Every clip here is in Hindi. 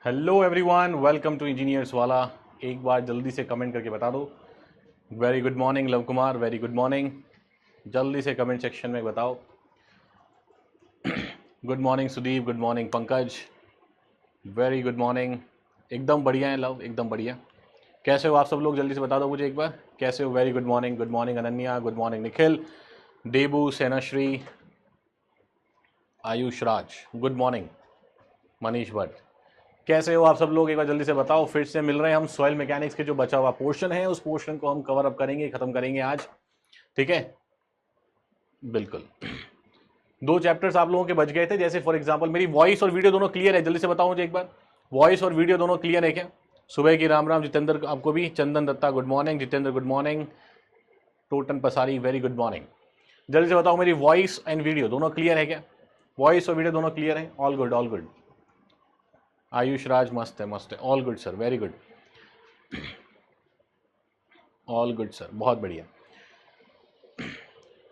Hello everyone, welcome to Engineers Wala. एक बार जल्दी से कमेंट करके बता दो। Very good morning Luv Kumar, very good morning. जल्दी से कमेंट सेक्शन में बताओ। Good morning Sudeep, good morning Pankaj, very good morning. एकदम बढ़िया है लव, एकदम बढ़िया। कैसे हो आप सब लोग, जल्दी से बता दो मुझे एक बार कैसे हो। Very good morning, good morning Ananya, good morning Nikhil, Debu, Senashree, Ayush Raj, good morning Manish Bhatt. कैसे हो आप सब लोग, एक बार जल्दी से बताओ। फिर से मिल रहे हैं हम। सॉइल मैकेनिक्स के जो बचा हुआ पोर्शन है उस पोर्शन को हम कवर अप करेंगे, खत्म करेंगे आज, ठीक है। बिल्कुल। दो चैप्टर्स आप लोगों के बच गए थे, जैसे फॉर एग्जांपल मेरी वॉइस और वीडियो दोनों क्लियर है, जल्दी से बताओ मुझे एक बार। वॉइस और वीडियो दोनों क्लियर है क्या? सुबह की राम राम जितेंद्र, आपको भी। Chandan Datta good morning, Jitendra good morning, Totan Pasari very good morning. जल्दी से बताओ मेरी वॉइस एंड वीडियो दोनों क्लियर है क्या? वॉइस और वीडियो दोनों क्लियर है? All good, all good. Ayush Raj मस्त है, all good sir, very good, all good sir, बहुत बढ़िया।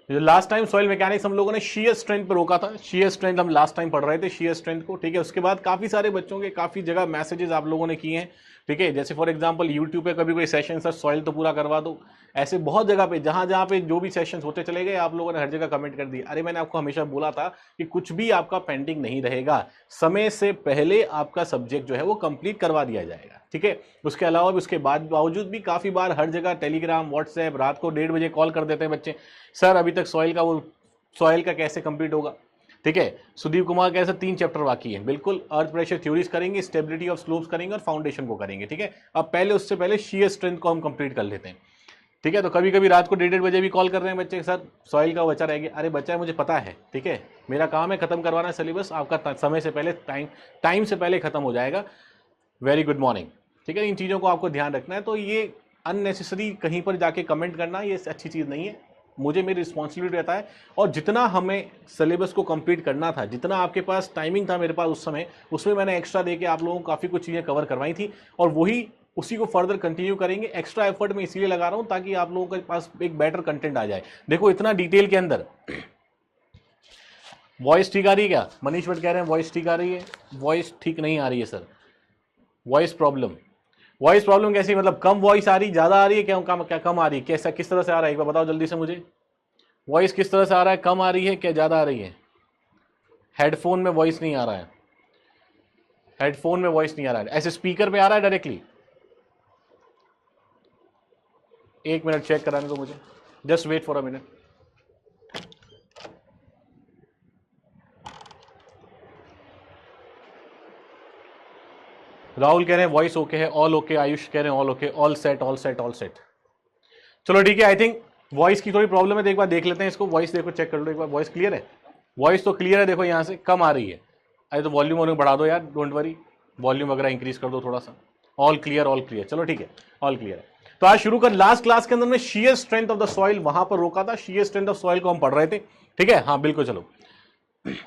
लास्ट टाइम सॉइल मैकेनिक्स हम लोगों ने शेयर स्ट्रेंथ पर रोका था। शेयर स्ट्रेंथ हम लास्ट टाइम पढ़ रहे थे, शेयर स्ट्रेंथ को, ठीक है। उसके बाद काफी सारे बच्चों के काफी जगह मैसेजेस आप लोगों ने किए हैं, ठीक है। जैसे फॉर एग्जांपल यूट्यूब पे कभी कोई सेशन, सर सॉइल तो पूरा करवा दो। ऐसे बहुत जगह पे जहां जहां पे जो भी सेशंस होते चले गए, आप लोगों ने हर जगह कमेंट कर दिया। अरे मैंने आपको हमेशा बोला था कि कुछ भी आपका पेंडिंग नहीं रहेगा, समय से पहले आपका सब्जेक्ट जो है वो कंप्लीट करवा दिया जाएगा, ठीक है। उसके अलावा भी, उसके बाद बावजूद भी काफी बार हर जगह टेलीग्राम, व्हाट्सएप, रात को 1:30 बजे कॉल कर देते हैं बच्चे, सर अभी तक सॉइल का कैसे कंप्लीट होगा, ठीक है। सुदीप कुमार कैसे 3 चैप्टर बाकी है, बिल्कुल। अर्थ प्रेशर थ्योरीज करेंगे, स्टेबिलिटी ऑफ स्लोप्स करेंगे और फाउंडेशन को करेंगे, ठीक है। अब पहले, उससे पहले शेयर स्ट्रेंथ को हम कंप्लीट कर लेते हैं, ठीक है। तो कभी कभी रात को 1:30 बजे भी कॉल कर रहे हैं बच्चे के साथ, सॉइल का बचा रह गया। अरे बच्चा है, मुझे पता है, ठीक है। मेरा काम है खत्म करवाना सिलेबस आपका, समय से पहले, टाइम से पहले खत्म हो जाएगा। वेरी गुड मॉर्निंग, ठीक है। इन चीज़ों को आपको ध्यान रखना है। तो ये अननेसेसरी कहीं पर जाके कमेंट करना, ये अच्छी चीज़ नहीं है। मुझे मेरी रिस्पॉन्सिबिलिटी रहता है, और जितना हमें सिलेबस को कंप्लीट करना था, जितना आपके पास टाइमिंग था मेरे पास उस समय, उसमें मैंने एक्स्ट्रा देके आप लोगों को काफ़ी कुछ चीज़ें कवर करवाई थी, और वही उसी को फर्दर कंटिन्यू करेंगे। एक्स्ट्रा एफर्ट में इसीलिए लगा रहा हूं ताकि आप लोगों के पास एक बेटर कंटेंट आ जाए। देखो इतना डिटेल के अंदर। वॉइस ठीक आ रही है क्या? मनीष भट्ट कह रहे हैं वॉइस ठीक आ रही है। वॉइस ठीक नहीं आ रही है सर, वॉइस प्रॉब्लम कैसी, मतलब कम वॉइस आ रही, ज्यादा आ रही है, क्या कम आ रही है, कैसा, किस तरह से आ रहा है, एक बार बताओ जल्दी से मुझे। वॉइस किस तरह से आ रहा है, कम आ रही है क्या ज्यादा आ रही है? हेडफोन में वॉइस नहीं आ रहा है, हेडफोन में वॉइस नहीं आ रहा है, ऐसे स्पीकर पे आ रहा है डायरेक्टली। एक मिनट चेक कराने दो मुझे, just wait for a minute. Rahul कह रहे हैं वॉइस ओके है, ऑल ओके। आयुष कह रहे हैं all okay, all set, all set, all set. चलो ठीक है। आई थिंक वॉइस की थोड़ी प्रॉब्लम है, तो एक बार देख लेते हैं इसको। वॉइस देखो, चेक कर लो एक बार, वॉइस क्लियर है? वॉइस तो क्लियर है, देखो यहाँ से कम आ रही है। अरे तो वॉल्यूम बढ़ा दो यार, डोंट वरी, वॉल्यूम वगैरह इंक्रीज कर दो थोड़ा सा। ऑल क्लियर, ऑल क्लियर, चलो ठीक है, ऑल क्लियर है। तो आज शुरू कर। लास्ट क्लास के अंदर में share strength of the soil वहां पर रोका था, शेयर स्ट्रेंथ ऑफ सॉइल को हम पढ़ रहे थे, ठीक है। हाँ बिल्कुल, चलो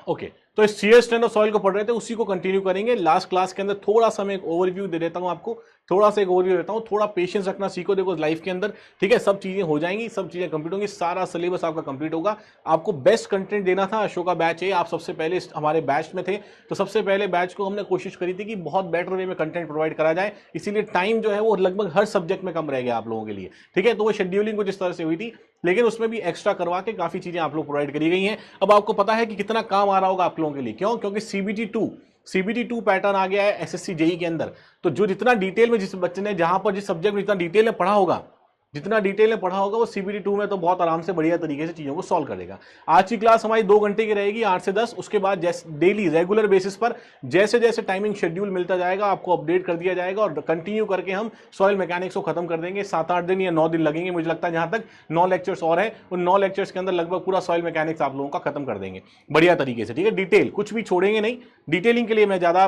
ओके। तो इस शेयर स्ट्रेंथ ऑफ सॉइल को पढ़ रहे थे, उसी को कंटिन्यू करेंगे। लास्ट क्लास के अंदर थोड़ा सा मैं एक ओवरव्यू दे देता हूं आपको, थोड़ा सा एक ओवरव्यू देता हूं। थोड़ा पेशेंस रखना सीखो, देखो लाइफ के अंदर, ठीक है। सब चीजें हो जाएंगी, सब चीजें कंप्लीट होंगी, सारा सिलेबस आपका कंप्लीट होगा। आपको बेस्ट कंटेंट देना था। अशोका बैच है, आप सबसे पहले हमारे बैच में थे, तो सबसे पहले बैच को हमने कोशिश करी थी कि बहुत बेटर वे में कंटेंट प्रोवाइड करा जाए, इसीलिए टाइम जो है वो लगभग हर सब्जेक्ट में कम रह गया आप लोगों के लिए, ठीक है। तो वो शेड्यूलिंग कुछ इस तरह से हुई थी, लेकिन उसमें भी एक्स्ट्रा करवा के काफी चीजें आप लोग प्रोवाइड करी गई हैं। अब आपको पता है कि कितना काम आ रहा होगा आप लोगों के लिए, क्यों? क्योंकि सीबीटी 2 पैटर्न आ गया है एसएससी जेई के अंदर। तो जो जितना डिटेल में, जिस बच्चे ने जहां पर जिस सब्जेक्ट में जितना डिटेल में पढ़ा होगा, वो सीबीटी 2 में तो बहुत आराम से बढ़िया तरीके से चीजों को सॉल्व करेगा। आज की क्लास हमारी 2 घंटे की रहेगी, 8 से 10। उसके बाद जैसे डेली रेगुलर बेसिस पर जैसे जैसे टाइमिंग शेड्यूल मिलता जाएगा आपको अपडेट कर दिया जाएगा, और कंटिन्यू करके हम सॉइल मैकेनिक्स को खत्म कर देंगे। 7-8 दिन या 9 दिन लगेंगे मुझे लगता है, जहां तक 9 लेक्चर्स और है, उन 9 लेक्चर्स के अंदर लगभग पूरा सॉइल मैकेनिक्स आप लोगों का खत्म कर देंगे बढ़िया तरीके से, ठीक है। डिटेल कुछ भी छोड़ेंगे नहीं, डिटेलिंग के लिए मैं ज्यादा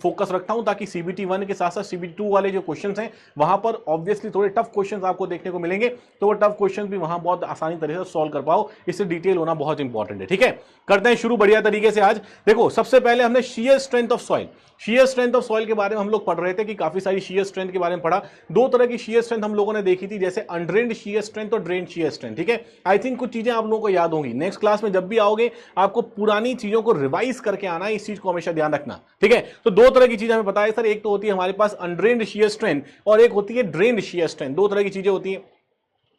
फोकस रखता हूं, ताकि सीबीटी 1 के साथ साथ सीबीटी 2 वाले जो क्वेश्चन हैं वहां पर ऑब्वियसली थोड़े टफ क्वेश्चन आपको देखने देखने को मिलेंगे, तो वो टफ क्वेश्चन भी वहां बहुत आसानी तरीके से सॉल्व कर पाओ। इससे डिटेल होना बहुत इंपॉर्टेंट है। ठीक है, करते हैं शुरू बढ़िया तरीके से। आज देखो, सबसे पहले हमने share strength of soil, share strength of soil के बारे में हम लोग पढ़ रहे थे कि काफी सारी शेयर स्ट्रेंथ के बारे में पढ़ा। दो तरह की शेयर स्ट्रेंथ हम लोगों ने देखी थी, जैसे अनड्रेन्ड शेयर स्ट्रेंथ और ड्रेन्ड शेयर स्ट्रेंथ। ठीक है, आई थिंक कुछ चीजें आप लोगों को याद होंगी। नेक्स्ट क्लास में जब भी आओगे आपको पुरानी चीजों को रिवाइज करके आना है, इस चीज को हमेशा ध्यान रखना। ठीक है, तो दो तरह की चीजें हमें पता है सर, एक तो होती है हमारे पास अनड्रेन्ड शेयर स्ट्रेंथ और एक होती है ड्रेन्ड शेयर स्ट्रेंथ। दो तरह की चीजें होती हैं,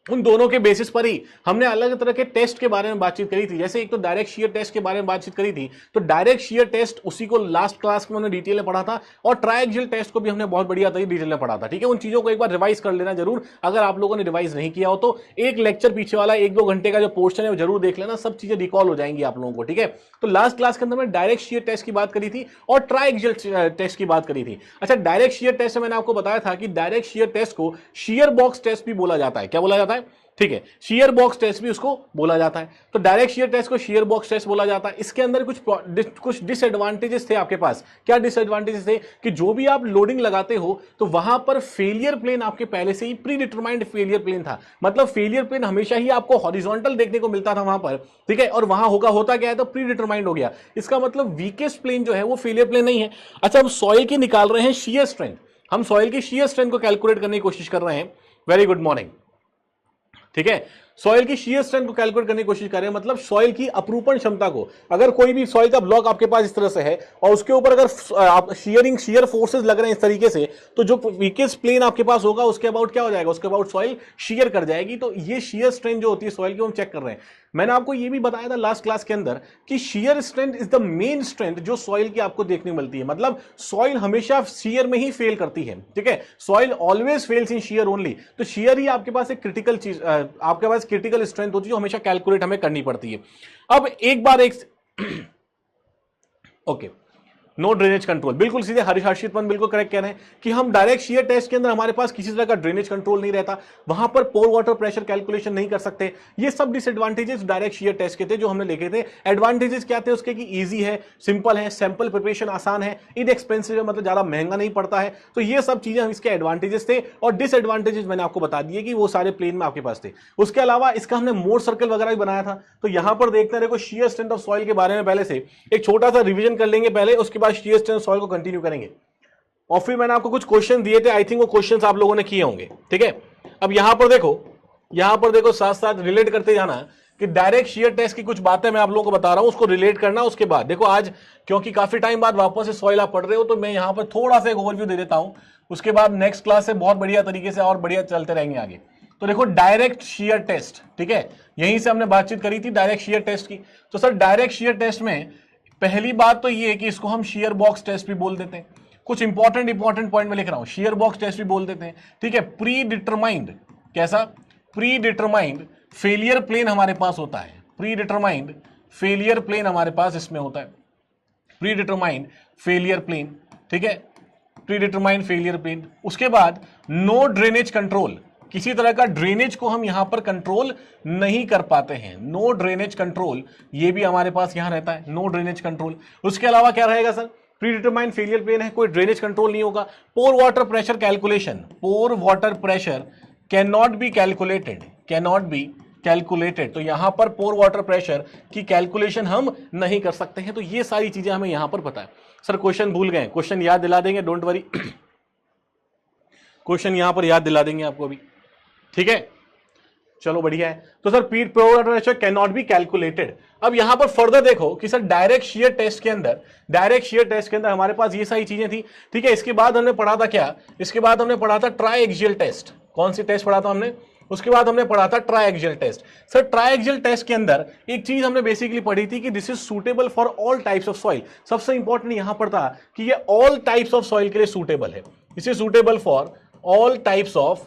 उन दोनों के बेसिस पर ही हमने अलग तरह के टेस्ट के बारे में बातचीत करी थी। जैसे एक तो डायरेक्ट शेयर टेस्ट के बारे में बातचीत करी थी, तो डायरेक्ट शेयर टेस्ट उसी को लास्ट क्लास में हमने डिटेल में पढ़ा था, और ट्रायएक्सियल टेस्ट को भी हमने बहुत बढ़िया तरीके डिटेल में पढ़ा था। ठीक है, उन चीजों को एक बार रिवाइज कर लेना जरूर, अगर आप लोगों ने रिवाइज नहीं किया हो तो एक लेक्चर पीछे वाला 1-2 घंटे का जो पोर्शन है वो जरूर देख लेना, सब चीजें रिकॉल हो जाएंगी आप लोगों को। ठीक है, तो लास्ट क्लास के अंदर मैंने डायरेक्ट शेयर टेस्ट की बात करी थी और ट्रायएक्सियल टेस्ट की बात करी थी। अच्छा, डायरेक्ट शेयर टेस्ट में मैंने आपको बताया था कि डायरेक्ट शेयर टेस्ट को शेयर बॉक्स टेस्ट भी बोला जाता है। क्या बोला जाता है? ठीक है, शेयर बॉक्स टेस्ट भी उसको बोला जाता है। तो डायरेक्ट शेयर टेस्ट को शेयर बॉक्स टेस्ट बोला जाता है। इसके अंदर कुछ डिसएडवांटेजेस थे आपके पास। क्या डिसएडवांटेजेस थे? कि जो भी आप लोडिंग लगाते हो तो वहां पर फेलियर प्लेन आपके पहले से ही प्री डिटरमाइंड फेलियर प्लेन था। मतलब फेलियर प्लेन हमेशा ही आपको हॉरिजॉन्टल देखने को मिलता था वहां पर। ठीक है, और वहां होता क्या है, तो प्री डिटरमाइंड हो गया। इसका मतलब वीकेस्ट प्लेन जो है वो फेलियर प्लेन नहीं है। अच्छा, हम सॉइल की निकाल रहे हैं शेयर स्ट्रेंथ, हम सॉइल की शेयर स्ट्रेंथ को कैलकुलेट करने की कोशिश कर रहे हैं। Very good morning. ठीक है, सॉइल की शेयर स्ट्रेंथ को कैलकुलेट करने की कोशिश करें, मतलब सॉइल की अपरूपण क्षमता को। अगर कोई भी सॉइल का ब्लॉक आपके पास इस तरह से है और उसके ऊपर अगर आप शेयर फोर्सेस लग रहे हैं इस तरीके से, तो जो वीकेस्ट प्लेन आपके पास होगा उसके अबाउट क्या हो जाएगा, उसके अबाउट सॉइल शेयर कर जाएगी। तो ये शेयर स्ट्रेंथ जो होती है सॉइल की हम चेक कर रहे हैं। मैंने आपको ये भी बताया था लास्ट क्लास के अंदर कि shear strength is the main strength जो सॉइल की आपको देखने को मिलती है। मतलब सॉइल हमेशा शेयर में ही फेल करती है। ठीक है, सॉइल ऑलवेज फेल्स इन शेयर ओनली। तो शेयर ही आपके पास एक क्रिटिकल चीज, आपके पास क्रिटिकल स्ट्रेंथ होती है जो हमेशा कैलकुलेट हमें करनी पड़ती है। अब एक बार ओके, नो ड्रेनेज कंट्रोल, बिल्कुल सीधे हर्षितमन बिल्कुल करेक्ट कह रहे हैं कि हम डायरेक्ट शेयर टेस्ट के अंदर हमारे पास किसी तरह का ड्रेनेज कंट्रोल नहीं रहता, वहां पर पोर वाटर प्रेशर कैलकुलेशन नहीं कर सकते। ये सब डिसएडवांटेजेस डायरेक्ट शेयर टेस्ट के थे जो हमने लिखे थे। एडवांटेजेस क्या थे उसके कि इजी है, सिंपल है, सैंपल प्रिपरेशन आसान है, इनएक्सपेंसिव है, मतलब ज्यादा महंगा नहीं पड़ता है। तो ये सब चीजें इसके एडवांटेजेस थे, और डिसएडवांटेजेस मैंने आपको बता दिए कि वो सारे प्लेन में आपके पास थे। उसके अलावा इसका हमने मोर सर्कल वगैरह भी बनाया था। तो यहां पर देखते हैं, देखो शेयर स्ट्रेंथ ऑफ सॉइल के बारे में पहले से एक छोटा सा रिविजन कर लेंगे पहले, उसके बाद शेयर स्ट्रेंथ सॉइल को कंटिन्यू करेंगे। और फिर मैंने आपको कुछ क्वेश्चन दिए थे, आई थिंक वो क्वेश्चंस आप लोगों ने किए होंगे। ठीक है, अब यहां पर देखो साथ साथ रिलेट करते जाना कि डायरेक्ट शेयर टेस्ट की कुछ बातें मैं आप लोगों को बता रहा हूं, उसको रिलेट करना। उसके बाद देखो, आज क्योंकि काफी टाइम बाद वापस से सॉइल आप पढ़ रहे हो, तो मैं यहां पर थोड़ा सा एक ओवरव्यू दे देता हूं। उसके बाद नेक्स्ट क्लास से बहुत बढ़िया तरीके से और बढ़िया चलते रहेंगे आगे। तो देखो, डायरेक्ट शेयर टेस्ट, ठीक है, यहीं से हमने बातचीत करी थी डायरेक्ट शेयर टेस्ट की। तो सर डायरेक्ट शेयर टेस्ट में पहली बात तो ये है कि इसको हम शेयर बॉक्स टेस्ट भी बोल देते हैं। कुछ इंपॉर्टेंट पॉइंट में लिख रहा हूं, शेयर बॉक्स टेस्ट भी बोल देते हैं। ठीक है, प्री डिटरमाइंड, कैसा? प्री डिटरमाइंड फेलियर प्लेन हमारे पास होता है। प्री डिटरमाइंड फेलियर प्लेन हमारे पास इसमें होता है, प्री डिटरमाइंड फेलियर प्लेन। ठीक है, प्री डिटरमाइंड फेलियर प्लेन। उसके बाद नो ड्रेनेज कंट्रोल, किसी तरह का ड्रेनेज को हम यहां पर कंट्रोल नहीं कर पाते हैं। नो ड्रेनेज कंट्रोल, ये भी हमारे पास यहां रहता है, नो ड्रेनेज कंट्रोल। उसके अलावा क्या रहेगा sir? Predetermined failure plane है, कोई ड्रेनेज कंट्रोल नहीं होगा। Pore water pressure calculation, pore water pressure can not be calculated, can not be calculated. तो यहां पर पोर वाटर प्रेशर की कैलकुलेशन हम नहीं कर सकते हैं। तो ये सारी चीजें हमें यहां पर पता है। सर क्वेश्चन भूल गए, क्वेश्चन याद दिला देंगे, डोंट वरी, क्वेश्चन यहां पर याद दिला देंगे आपको भी। ठीक है, चलो बढ़िया है। तो sir pore water pressure can not be calculated. अब यहां पर फर्दर देखो कि सर डायरेक्ट शेयर टेस्ट के अंदर हमारे पास ये सारी चीजें थी। ठीक है, इसके बाद हमने पढ़ा था क्या? इसके बाद हमने पढ़ा था ट्रायएक्सियल टेस्ट। कौन सी टेस्ट पढ़ा था हमने? उसके बाद हमने पढ़ा था triaxial test. Sir triaxial test के अंदर एक चीज हमने बेसिकली पढ़ी थी कि this is suitable for all types of soil. सबसे इंपॉर्टेंट यहां पर था कि ये ऑल टाइप्स ऑफ सॉइल के लिए सूटेबल है। This is suitable for all types of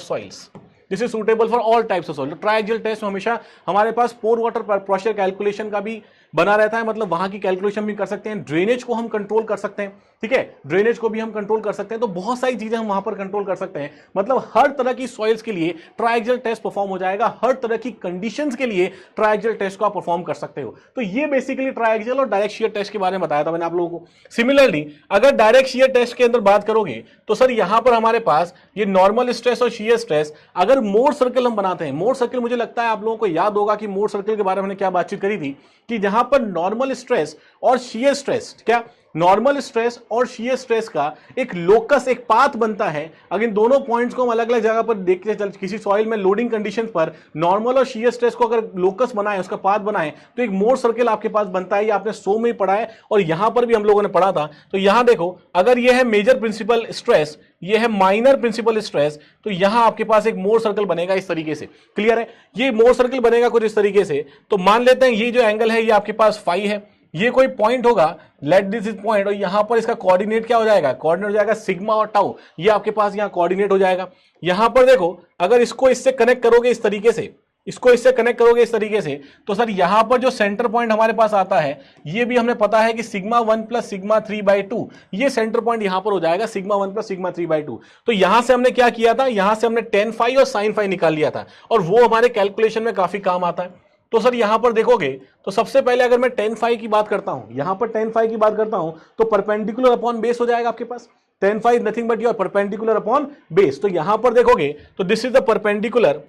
soils. This is suitable for all types of soil. Triaxial test में हमेशा हमारे पास पोर वाटर प्रेशर कैलकुलेशन का भी बना रहता है, मतलब वहां की कैलकुलेशन भी कर सकते हैं, ड्रेनेज को हम कंट्रोल कर सकते हैं, ठीक है, ड्रेनेज को भी हम कंट्रोल कर सकते हैं, तो बहुत सारी चीजें हम वहां पर कंट्रोल कर सकते हैं। मतलब हर तरह की सॉइल्स के लिए ट्राइएक्सियल टेस्ट परफॉर्म हो जाएगा, हर तरह की कंडीशंस के लिए ट्राइएक्सियल टेस्ट को आप परफॉर्म कर सकते हो। तो ये बेसिकली ट्राइएक्सियल और डायरेक्ट शियर टेस्ट के बारे में बताया था मैंने आप लोगों को। सिमिलरली अगर डायरेक्ट शियर टेस्ट के अंदर बात करोगे तो सर यहां पर हमारे पास ये नॉर्मल स्ट्रेस और शियर स्ट्रेस, अगर मोर सर्कल हम बनाते हैं, मोर सर्कल मुझे लगता है आप लोगों को याद होगा कि मोर सर्कल के बारे में हमने क्या बातचीत करी थी, कि जहां पर नॉर्मल स्ट्रेस और शियर स्ट्रेस, क्या नॉर्मल स्ट्रेस और शियर स्ट्रेस का एक लोकस, एक पाथ बनता है। अगर इन दोनों पॉइंट्स को हम अलग अलग जगह पर देखते चल, किसी सॉइल में लोडिंग कंडीशन पर नॉर्मल और शियर स्ट्रेस को अगर लोकस बनाए, उसका पाथ बनाए, तो एक मोर सर्कल आपके पास बनता है। ये आपने 100 में ही पढ़ा है और यहां पर भी हम लोगों ने पढ़ा था। तो यहां देखो, अगर यह है मेजर प्रिंसिपल स्ट्रेस, ये है माइनर प्रिंसिपल स्ट्रेस, तो यहां आपके पास एक मोर सर्कल बनेगा इस तरीके से। क्लियर है? ये मोर सर्कल बनेगा कुछ इस तरीके से। तो मान लेते हैं ये जो एंगल है ये आपके पास फाई है, ये कोई पॉइंट होगा, लेट दिस इज पॉइंट, और यहां पर इसका कोऑर्डिनेट क्या हो जाएगा, कोऑर्डिनेट हो जाएगा सिग्मा और टाउ, ये आपके पास यहां कोऑर्डिनेट हो जाएगा। यहां पर देखो, अगर इसको इससे कनेक्ट करोगे इस तरीके से, इसको इससे कनेक्ट करोगे इस तरीके से, तो सर यहां पर जो सेंटर पॉइंट हमारे पास आता है, ये भी हमें पता है कि सिग्मा 1 प्लस सिग्मा 3/2, ये सेंटर पॉइंट यहां पर हो जाएगा सिग्मा 1 प्लस सिग्मा 3/2। तो यहां से हमने क्या किया था, यहां से हमने tan फाई और sin फाई निकाल लिया था, और वो हमारे कैलकुलेशन में काफी काम आता है। तो सर यहां पर देखोगे तो सबसे पहले अगर मैं tan फाई की बात करता हूं, यहां पर tan फाई की बात करता हूं, तो परपेंडिकुलर अपॉन बेस हो जाएगा आपके पास। tan phi nothing but your perpendicular upon base. तो यहां पर देखोगे तो दिस इज द परपेंडिकुलर,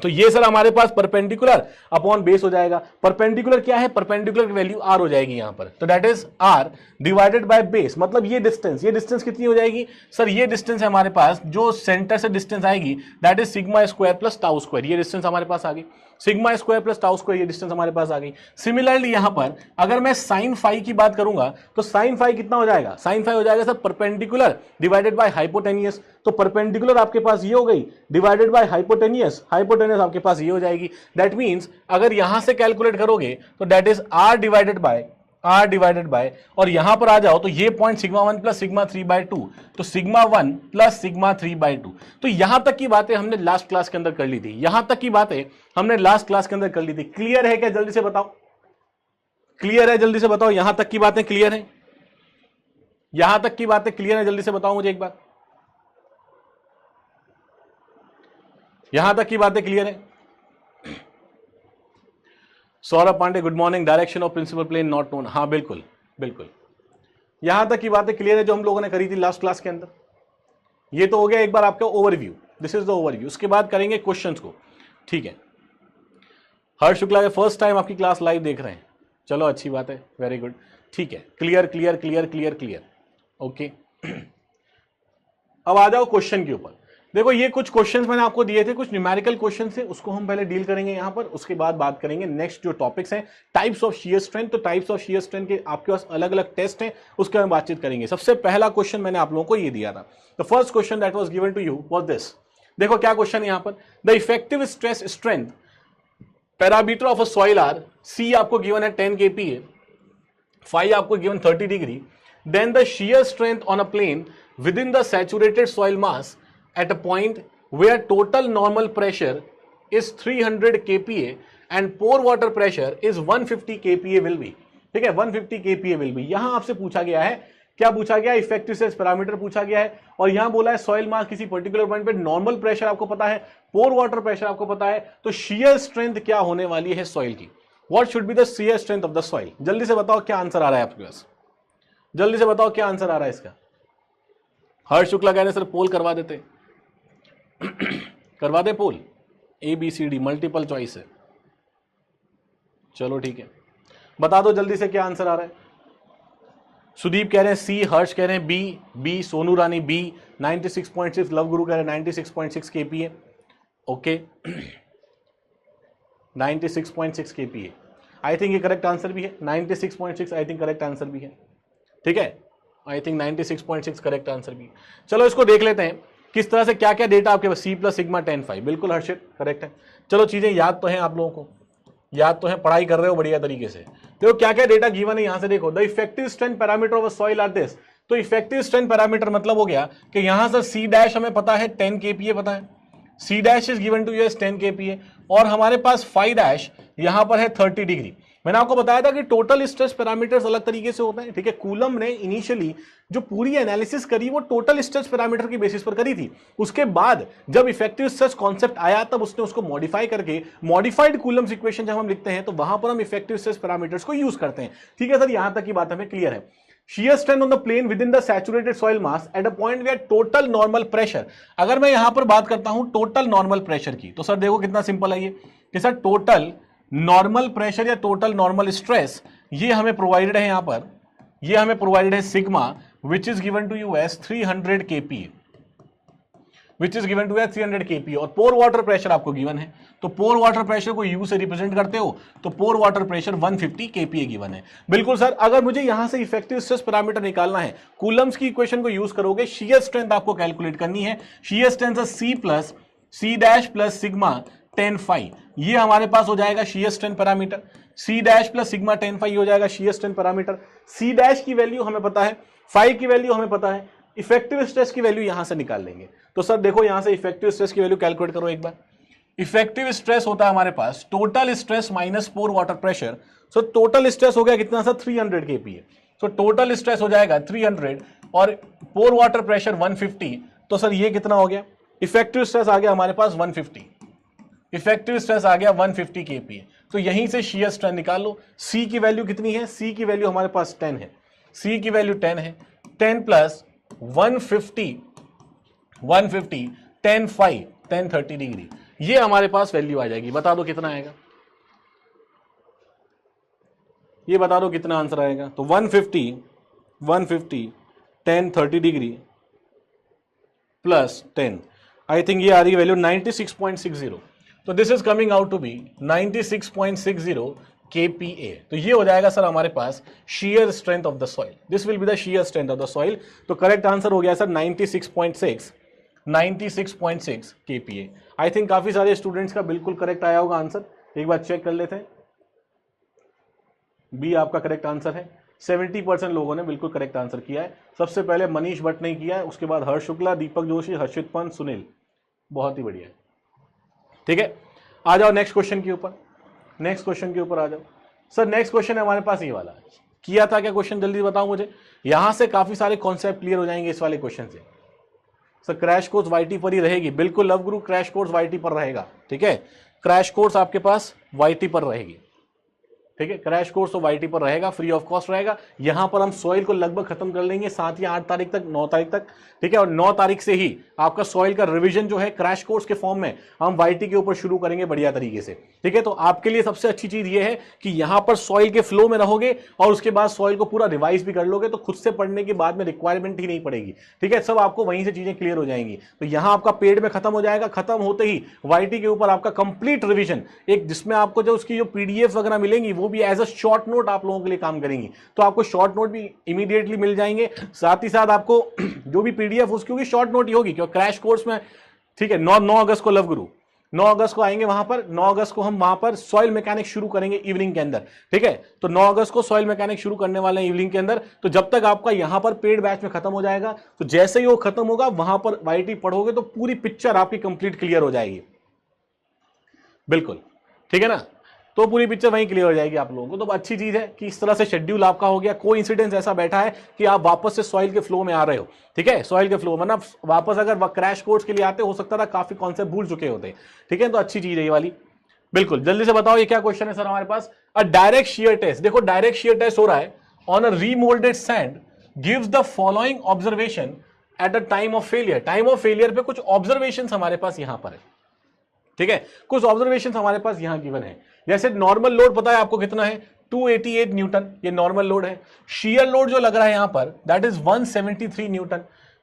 तो ये सर हमारे पास परपेंडिकुलर अपॉन बेस हो जाएगा। परपेंडिकुलर क्या है, परपेंडिकुलर की वैल्यू r हो जाएगी यहां पर, तो that is r divided bye base. मतलब ये डिस्टेंस कितनी हो जाएगी सर, ये डिस्टेंस है हमारे पास, जो सेंटर से डिस्टेंस आएगी that is sigma square plus tau square, ये डिस्टेंस हमारे पास आ गई, sigma square plus tau square, ये डिस्टेंस हमारे पास आ गई। सिमिलरली यहां पर अगर मैं साइन फाई की बात करूंगा तो साइन फाई कितना हो जाएगा, साइन फाई हो जाएगा sir perpendicular divided by hypotenuse. तो परपेंडिकुलर आपके पास ये हो गई डिवाइडेड बाय हाइपोटेनियस, हाइपोटेनियस आपके पास ये हो जाएगी। दैट मींस अगर यहां से कैलकुलेट करोगे तो that is r divided bye, और यहां पर आ जाओ तो ये पॉइंट सिग्मा 1 प्लस सिग्मा 3/2, तो सिग्मा 1 प्लस सिग्मा 3/2। तो यहां तक की बातें हमने लास्ट क्लास के अंदर कर ली थी, यहां तक की बातें हमने लास्ट क्लास के अंदर कर ली थी। क्लियर है क्या, जल्दी से बताओ, क्लियर है, जल्दी से बताओ, यहां तक की बातें क्लियर है, यहां तक की बातें क्लियर है, जल्दी से बताओ मुझे एक बार, यहां तक की बातें क्लियर है। Saurabh Pandey good morning, direction of principal plane not known, हाँ बिल्कुल बिल्कुल, यहां तक की बातें क्लियर है जो हम लोगों ने करी थी लास्ट क्लास के अंदर। ये तो हो गया एक बार आपका overview, this is the overview. उसके बाद करेंगे क्वेश्चंस को, ठीक है। हर्ष शुक्ला के फर्स्ट टाइम आपकी क्लास लाइव देख रहे हैं, चलो अच्छी बात है, वेरी गुड, ठीक है, clear clear clear clear clear, okay. अब आ जाओ क्वेश्चन के ऊपर। देखो ये कुछ क्वेश्चंस मैंने आपको दिए थे, कुछ न्यूमेरिकल क्वेश्चंस थे, उसको हम पहले डील करेंगे यहां पर, उसके बाद बात करेंगे नेक्स्ट जो टॉपिक्स हैं टाइप्स ऑफ शियर स्ट्रेंथ। तो टाइप्स ऑफ शियर स्ट्रेंथ के आपके पास अलग अलग टेस्ट हैं, उसके बारे में बातचीत करेंगे। सबसे पहला क्वेश्चन मैंने आप लोगों को ये दिया था, the first question that was given to you was this. देखो क्या क्वेश्चन है यहां पर, the effective stress strength parameter of a soil are, C आपको गिवन है 10 kPa, फाई आपको given 30 degree, then the shear strength on a plane within the saturated soil mass at a point where total normal pressure is 300 kPa and pore water pressure is 150 kPa will be, ठीक है, 150 kPa will be। यहां आपसे पूछा गया है, क्या पूछा गया, इफेक्टिव स्ट्रेस पैरामीटर पूछा गया है, और यहां बोला है सॉइल मास किसी पर्टिकुलर पॉइंट पे, नॉर्मल प्रेशर आपको पता है, पोर वाटर प्रेशर आपको पता है, तो शियर स्ट्रेंथ क्या होने वाली है सॉइल की, what should be the shear strength of the soil. जल्दी से बताओ क्या आंसर आ रहा है आपके पास, जल्दी से बताओ क्या आंसर आ रहा है इसका। हर्ष शुक्ला कह रहे सर पोल करवा देते करवा दे पोल, ABCD मल्टीपल चॉइस है, चलो ठीक है, बता दो जल्दी से क्या आंसर आ रहा है। सुदीप कह रहे हैं सी, हर्ष कह रहे हैं बी, सोनू रानी बी, 96.6, लव गुरु कह रहे हैं 96.6 kPa, okay 96.6 kPa, I think ये करेक्ट आंसर भी है, 96.6 आई थिंक करेक्ट आंसर भी है, ठीक है, आई थिंक 96.6 करेक्ट आंसर भी है। चलो इसको देख लेते हैं किस तरह से क्या क्या डेटा आपके पास, सी प्लस सिग्मा 10 फाई, बिल्कुल हर्षित करेक्ट है। चलो चीजें याद तो हैं आप लोगों को, याद तो है, पढ़ाई कर रहे हो बढ़िया तरीके से। देखो क्या क्या डेटा गिवन है यहां से, देखो the effective strength parameter of a soil are this. तो इफेक्टिव स्ट्रेंथ पैरामीटर मतलब हो गया कि यहां से सी डैश हमें पता है 10 kPa पता है, C dash is given to you as 10 kPa, और हमारे पास फाई डैश यहां पर है 30 डिग्री। मैंने आपको बताया था कि टोटल स्ट्रेस पैरामीटर्स अलग तरीके से होते हैं, ठीक है। कूलम ने इनिशियली जो पूरी एनालिसिस करी वो टोटल स्ट्रेस पैरामीटर की बेसिस पर करी थी। उसके बाद जब इफेक्टिव स्ट्रेस कॉन्सेप्ट आया तब उसने उसको मॉडिफाई करके मॉडिफाइड कूलम्स इक्वेशन जब हम लिखते हैं तो वहां पर हम इफेक्टिव स्ट्रेस पैरामीटर्स को यूज करते हैं, ठीक है सर। यहां तक की बात हमें क्लियर है। shear strength on the plane within the saturated soil mass at a point where total normal pressure, अगर मैं यहां पर बात करता हूं टोटल नॉर्मल प्रेशर की, तो सर देखो कितना सिंपल है ये कि सर टोटल नॉर्मल प्रेशर या टोटल नॉर्मल स्ट्रेस ये हमें प्रोवाइडेड है, यहां पर ये हमें प्रोवाइडेड है sigma which is given to you as 300 kPa, which is given to as 300 kPa, और पोर वाटर प्रेशर आपको गिवन है। तो पोर वाटर प्रेशर को यू से रिप्रेजेंट करते हो तो pore water pressure 150 kPa given है। बिल्कुल सर, अगर मुझे यहां से इफेक्टिव स्ट्रेस पैरामीटर निकालना है, कूलम्स की इक्वेशन को यूज करोगे, शियर स्ट्रेंथ आपको कैलकुलेट करनी है। Shear strength C plus C dash plus sigma 10 phi, ये हमारे पास हो जाएगा shear strength parameter. C dash plus sigma 10 phi हो जाएगा shear strength parameter. C dash की वैल्यू हमें पता है, फाई की वैल्यू हमें पता है, इफेक्टिव स्ट्रेस की वैल्यू यहां से निकाल लेंगे। तो सर देखो यहां से इफेक्टिव स्ट्रेस की वैल्यू कैलकुलेट करो एक बार। इफेक्टिव स्ट्रेस होता है हमारे पास total stress minus pore water pressure. So total stress हो गया कितना sir 300 kPa। So total stress हो जाएगा 300 और पोर वाटर प्रेशर 150। तो सर ये कितना हो गया, इफेक्टिव स्ट्रेस आ गया हमारे पास 150, इफेक्टिव स्ट्रेस आ गया 150 kPa। तो यहीं से शियर स्ट्रेंथ निकाल लो। C की वैल्यू कितनी है, C की वैल्यू हमारे पास 10 है, C की वैल्यू 10 है। 10 प्लस 150 10 फाइव 10 30 डिग्री, ये हमारे पास वैल्यू आ जाएगी। बता दो कितना आएगा, ये बता दो कितना आंसर आएगा। तो 150 10 30 डिग्री प्लस 10, आई थिंक ये आ रही है वैल्यू 96.60। तो this is coming out to be 96.60 kPa। तो ये हो जाएगा सर हमारे पास shear strength of the soil, this will be the shear strength of the soil। तो करेक्ट आंसर हो गया सर 96.6 kPa। आई थिंक काफी सारे स्टूडेंट्स का बिल्कुल करेक्ट आया होगा आंसर, एक बार चेक कर लेते हैं। बी आपका करेक्ट आंसर है, 70% लोगों ने बिल्कुल करेक्ट आंसर किया है। सबसे पहले मनीष भट्ट ने किया है, उसके बाद हर्ष शुक्ला, दीपक जोशी, हर्षित पंत, सुनील, बहुत ही बढ़िया। ठीक है, आ जाओ नेक्स्ट क्वेश्चन के ऊपर, नेक्स्ट क्वेश्चन के ऊपर आ जाओ। सर नेक्स्ट क्वेश्चन है हमारे पास ये वाला, किया था क्या क्वेश्चन, जल्दी बताओ मुझे। यहां से काफी सारे कॉन्सेप्ट क्लियर हो जाएंगे इस वाले क्वेश्चन से। सर क्रैश कोर्स वाईटी पर ही रहेगी, बिल्कुल लव गुरु क्रैश कोर्स वाईटी पर रहेगा, ठीक है। क्रैश कोर्स आपके पास वाईटी पर रहेगी, ठीक है। क्रैश कोर्स तो वाईटी पर रहेगा, फ्री ऑफ कॉस्ट रहेगा। यहां पर हम सॉइल को लगभग खत्म कर लेंगे 7 या 8 तारीख तक, 9 तारीख तक, ठीक है। और 9 तारीख से ही आपका सॉइल का रिवीजन जो है क्रैश कोर्स के फॉर्म में हम वाईटी के ऊपर शुरू करेंगे बढ़िया तरीके से, ठीक है। तो आपके लिए सबसे अच्छी चीज ये है कि यहां पर सॉइल के फ्लो में रहोगे और उसके बाद सॉइल को पूरा रिवाइज भी कर लोगे, तो खुद से पढ़ने के बाद में रिक्वायरमेंट ही नहीं पड़ेगी, ठीक है। सब आपको वहीं से चीजें क्लियर हो जाएंगी। तो यहां आपका पेड में खत्म हो जाएगा, खत्म होते ही वाईटी के ऊपर आपका कंप्लीट रिवीजन, एक जिसमें आपको जो उसकी जो पीडीएफ वगैरह मिलेंगी वो भी एज अ शॉर्ट नोट आप लोगों के लिए काम करेंगी। तो आपको शॉर्ट नोट भी इमीडिएटली मिल जाएंगे, साथ ही साथ आपको जो भी पीडीएफ उसकी होगी शॉर्ट नोट ही होगी, क्योंकि क्रैश कोर्स में, ठीक है। 9 अगस्त को लव गुरु, 9 अगस्त को आएंगे वहां पर, 9 अगस्त को हम वहां पर सॉइल मैकेनिक्स शुरू करेंगे इवनिंग के अंदर, ठीक है। तो 9 अगस्त को सॉइल मैकेनिक्स शुरू करने वाले हैं इवनिंग के अंदर। तो जब तक आपका यहां पर पेड बैच में खत्म हो जाएगा, तो जैसे ही वो खत्म होगा वहां पर वाईटी पढ़ोगे तो पूरी पिक्चर आपकी कंप्लीट क्लियर हो जाएगी, बिल्कुल, ठीक है ना। तो पूरी पिक्चर वहीं क्लियर हो जाएगी आप लोगों को। तो अच्छी चीज है कि इस तरह से शेड्यूल आपका हो गया, कोई इंसिडेंस ऐसा बैठा है कि आप वापस से सॉइल के फ्लो में आ रहे हो, ठीक है। सॉइल के फ्लो में ना वापस अगर क्रैश कोर्स के लिए आते हो सकता था काफी कॉन्सेप्ट भूल चुके होते, ठीक है। तो अच्छी चीज है ये वाली, बिल्कुल। जल्दी से बताओ ये क्या क्वेश्चन है सर हमारे पास। अ डायरेक्ट शियर टेस्ट, देखो डायरेक्ट शियर टेस्ट हो रहा है on a remoulded sand gives the following observation at the time of failure. Time of failure पे कुछ ऑब्जर्वेशन हमारे पास यहां पर है, ठीक है। कुछ ऑब्जर्वेशन हमारे पास यहां गिवन है। जैसे नॉर्मल लोड पता है आपको कितना है, 288 न्यूटन, ये नॉर्मल लोड है। शियर लोड जो लग रहा है यहां पर that is 173 Newton.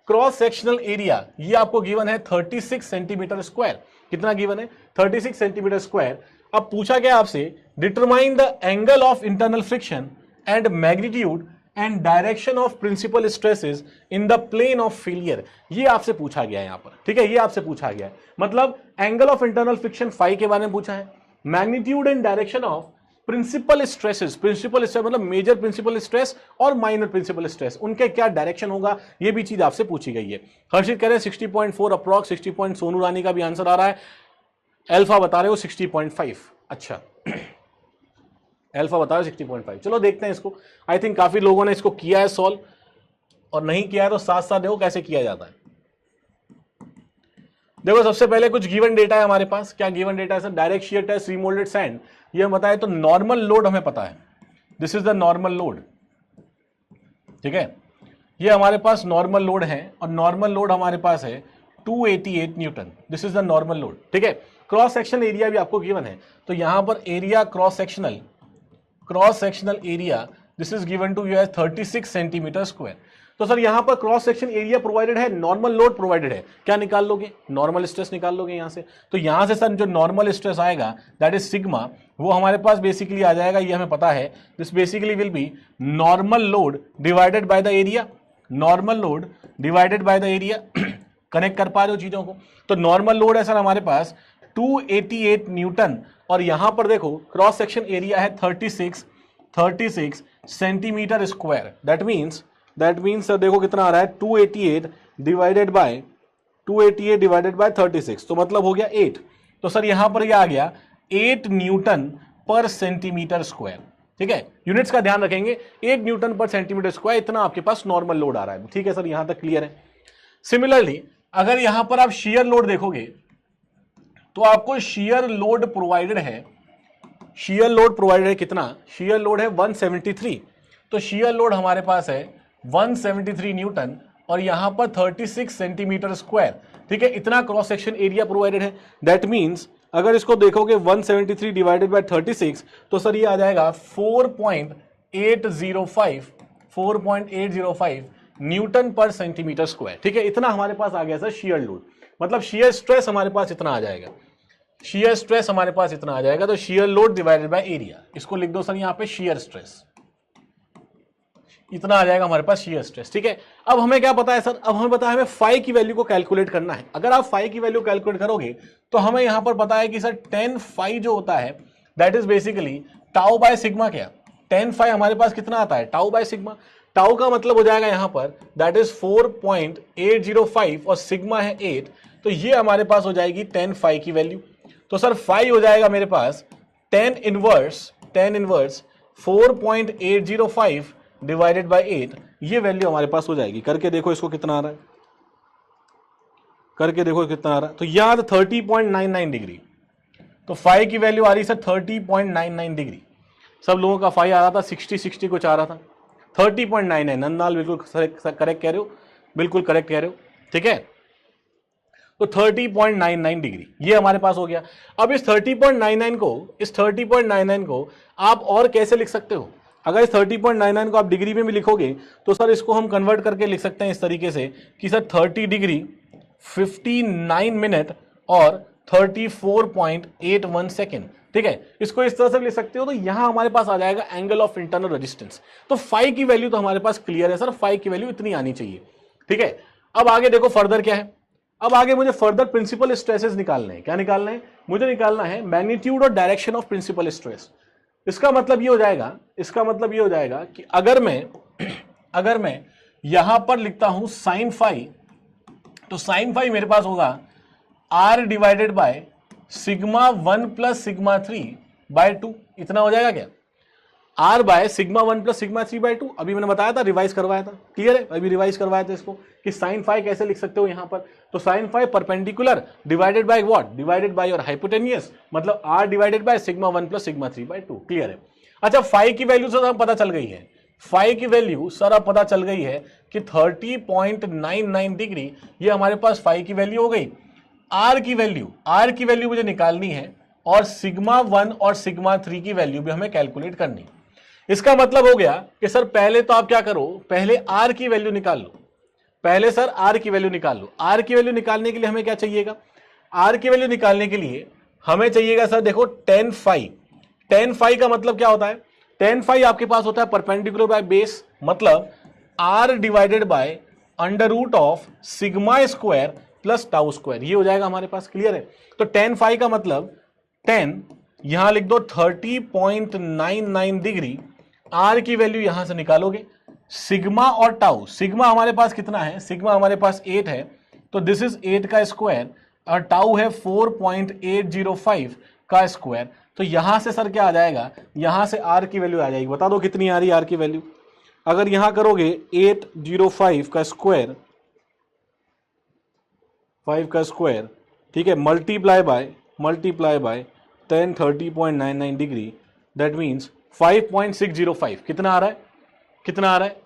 Cross sectional area ये आपको गिवन है 36 सेंटीमीटर स्क्वायर। कितना गिवन है, 36 सेंटीमीटर स्क्वायर। अब पूछा गया आपसे determine the angle of internal friction and magnitude and direction of principal stresses in the plane of failure, ये आपसे पूछा गया है यहां पर, ठीक है। ये आपसे पूछा गया है, मतलब angle of internal friction phi के बारे में पूछा है, magnitude and direction of principal stresses, principal stress मतलब मेजर प्रिंसिपल स्ट्रेस और माइनर प्रिंसिपल स्ट्रेस, उनके क्या डायरेक्शन होगा, ये भी चीज आपसे पूछी गई है। हर्षित कह रहे हैं 60.4 अप्रॉक्स, 60. सोनू रानी का भी आंसर आ रहा है, अल्फा बता रहे हो 60.5। अच्छा अल्फा बताओ 60.5। चलो देखते हैं इसको। आई थिंक काफी लोगों ने इसको किया है सॉल्व, और नहीं किया है तो साथ साथ देखो कैसे किया जाता है। देखो सबसे पहले कुछ गिवन डेटा है हमारे पास। क्या गिवन डेटा है sir? Direct shear test, remoulded sand, ये हम बताए। तो नॉर्मल लोड हमें पता है, this is the normal load, ठीक है। ये हमारे पास नॉर्मल लोड है, और नॉर्मल लोड हमारे पास है 288 Newton, this is the normal load, ठीक है। क्रॉस सेक्शनल एरिया भी आपको गिवन है, तो यहां पर area cross sectional area this is given to you as 36 centimetre square. तो सर यहां पर क्रॉस सेक्शन एरिया प्रोवाइडेड है, नॉर्मल लोड प्रोवाइडेड है, क्या निकाल लोगे? नॉर्मल स्ट्रेस निकाल लोगे यहां से। तो यहां से सर जो नॉर्मल स्ट्रेस आएगा दैट इज सिग्मा, वो हमारे पास बेसिकली आ जाएगा, ये हमें पता है, this basically will be normal load divided by the area, normal load divided by the area. Connect कर पा रहे हो चीजों को? तो नॉर्मल लोड है सर हमारे पास 288 न्यूटन, और यहां पर देखो क्रॉस सेक्शन एरिया है 36 centimetre square. That means sir देखो कितना आ रहा है, 288 डिवाइडेड बाय 36, तो मतलब हो गया 8। तो सर यहां पर यह आ गया 8 न्यूटन पर सेंटीमीटर स्क्वायर, ठीक है। यूनिट्स का ध्यान रखेंगे, 8 न्यूटन पर सेंटीमीटर स्क्वायर, इतना आपके पास नॉर्मल लोड आ रहा है, ठीक है सर, यहां तक क्लियर है। सिमिलरली अगर यहां पर आप शियर लोड देखोगे तो आपको शियर लोड प्रोवाइडेड है, शियर लोड प्रोवाइडेड है कितना? शियर लोड है 173, तो शियर लोड हमारे पास है 173 न्यूटन, और यहां पर 36 सेंटीमीटर स्क्वायर, ठीक है। इतना क्रॉस सेक्शन एरिया प्रोवाइडेड है। दैट मींस अगर इसको देखोगे 173 डिवाइडेड बाय 36, तो सर ये आ जाएगा 4.805 न्यूटन पर सेंटीमीटर स्क्वायर, ठीक है। इतना हमारे पास आ गया सर शियर लोड, मतलब शियर स्ट्रेस हमारे पास इतना आ जाएगा, शियर स्ट्रेस हमारे पास इतना आ जाएगा। तो shear load divided by area, इसको लिख दो सर यहां पे शियर स्ट्रेस, इतना आ जाएगा हमारे पास शियर स्ट्रेस, ठीक है। अब हमें क्या पता है सर? अब हमें पता है हमें फाई की वैल्यू को कैलकुलेट करना है। अगर आप फाई की वैल्यू कैलकुलेट करोगे तो हमें यहां पर पता है कि सर 10 फाई जो होता है that is basically tau by sigma. क्या 10 फाई हमारे पास कितना आता है? Tau by sigma. टाउ का मतलब हो जाएगा यहां पर दैट इज 4.805, और सिग्मा है 8, तो ये हमारे पास हो जाएगी 10 फाई की वैल्यू। तो सर फाई हो जाएगा मेरे पास 10 इनवर्स 4.805 डिवाइडेड बाय 8, ये वैल्यू हमारे पास हो जाएगी। करके देखो इसको कितना आ रहा है, करके देखो कितना आ रहा है। तो यहां 30.99 डिग्री, तो फाई की वैल्यू आ रही सर 30.99 डिग्री। सब लोगों का फाई आ रहा था 60 कुछ आ रहा था, 30.99। नंदलाल बिल्कुल करेक्ट कह रहे हो, बिल्कुल करेक्ट कह रहे हो, ठीक है। तो 30.99 डिग्री ये हमारे पास हो गया। अब इस 30.99 को आप और कैसे लिख सकते हो? अगर इस 30.99 को आप डिग्री में भी लिखोगे तो सर इसको हम कन्वर्ट करके लिख सकते हैं इस तरीके से कि सर 30 डिग्री 59 मिनट और 34.81 सेकेंड, ठीक है। इसको इस तरह से लिख सकते हो। तो यहां हमारे पास आ जाएगा एंगल ऑफ इंटरनल रेजिस्टेंस। तो फाई की वैल्यू तो हमारे पास क्लियर है सर, फाई की वैल्यू इतनी आनी चाहिए, ठीक है। अब आगे देखो फर्दर क्या है। अब आगे मुझे फर्दर प्रिंसिपल स्ट्रेसेस निकालने हैं। क्या निकालना है? मुझे निकालना है मैग्नीट्यूड और डायरेक्शन ऑफ प्रिंसिपल स्ट्रेस। इसका मतलब ये हो जाएगा कि अगर मैं यहां पर लिखता हूं साइन फाई, तो साइन फाई मेरे पास होगा r divided by sigma 1 plus sigma 3 by 2। इतना हो जाएगा क्या? r by sigma 1 plus sigma 3 by 2। अभी मैंने बताया था, रिवाइज करवाया था, क्लियर है? अभी रिवाइज करवाया था इसको कि साइन फाई कैसे लिख सकते हो यहां पर। तो sine phi perpendicular divided by what? Divided by your hypotenuse, मतलब r divided by sigma 1 plus sigma 3 by 2, clear है। अच्छा फाई की वैल्यू सर पता चल गई है, फाई की वैल्यू सर अब पता चल गई है कि 30.99 डिग्री, ये हमारे पास फाई की वैल्यू हो गई। आर की वैल्यू मुझे निकालनी है, और सिग्मा 1 और सिग्मा 3 की वैल्यू भी हमें कैलकुलेट करनी। इसका मतलब हो गया कि सर पहले तो आप क्या करो, पहले आर की वैल्यू निकाल लो, पहले सर आर की वैल्यू निकाल लो। आर की वैल्यू निकालने के लिए हमें क्या चाहिएगा? आर की वैल्यू निकालने के लिए हमें चाहिएगा सर देखो 10 फाई। 10 फाई का मतलब क्या होता है? 10 फाई आपके पास होता है परपेंडिकुलर बाय बेस, मतलब r divided by under root of sigma square plus tau square, ये हो जाएगा हमारे पास, क्लियर है। तो 10 फाई का मतलब 10, यहां लिख दो 30.99 डिग्री। आर की वैल्यू यहां से निकालोगे, सिग्मा और टाउ, सिग्मा हमारे पास कितना है? सिग्मा हमारे पास 8 है, तो दिस इज 8 का स्क्वायर, और टाउ है 4.805। का स्क्वायर। तो यहां से सर क्या आ जाएगा, यहां से आर की वैल्यू आ जाएगी, बता दो कितनी आ रही है आर की वैल्यू। अगर यहां करोगे 805 का स्क्वायर, 5 का स्क्वायर, ठीक है, multiply bye 1030.99 degree, that means 5.605। कितना आ रहा है, कितना आ रहा है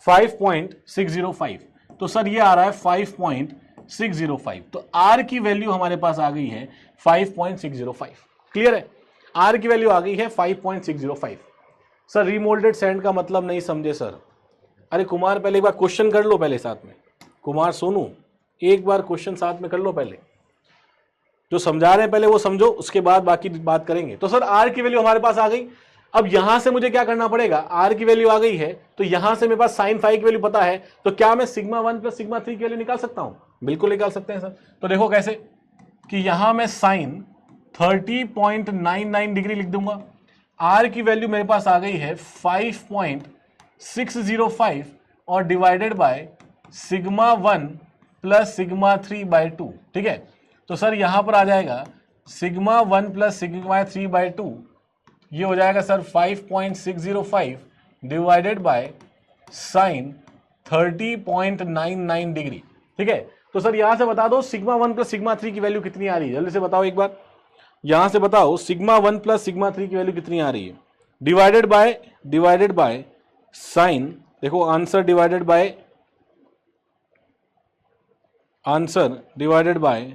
5.605। तो सर ये आ रहा है 5.605। तो आर की वैल्यू हमारे पास आ गई है 5.605। क्लियर है, आर की वैल्यू आ गई है 5.605। सर रीमोल्डेड सैंड का मतलब नहीं समझे सर। अरे कुमार पहले एक बार क्वेश्चन कर लो, पहले साथ में, कुमार सोनू एक बार क्वेश्चन साथ में कर लो, पहले जो समझा रहे हैं पहले वो समझो, उसके बाद बाकी बात करेंगे। तो सर आर की वैल्यू हमारे पास आ गई। अब यहां से मुझे क्या करना पड़ेगा, आर की वैल्यू आ गई है तो यहां से मेरे पास साइन फाई की वैल्यू पता है, तो क्या मैं सिग्मा 1 प्लस सिग्मा 3 की वैल्यू निकाल सकता हूं? बिल्कुल निकाल सकते हैं सर। तो देखो कैसे, कि यहां मैं साइन 30.99 डिग्री लिख दूंगा, आर की वैल्यू मेरे पास आ गई है 5.605 और divided by sigma 1 plus sigma 3/2। ठीक है, तो सर यहां पर आ जाएगा सिग्मा 1 प्लस सिग्मा 3/2, ये हो जाएगा sir 5.605 divided by sine 30.99 degree. ठीक है, तो सर यहां से बता दो सिग्मा 1 प्लस सिग्मा 3 की वैल्यू कितनी आ रही है, जल्दी से बताओ एक बार। यहां से बताओ सिग्मा 1 प्लस सिग्मा 3 की वैल्यू कितनी आ रही है, डिवाइडेड बाय साइन, देखो answer divided by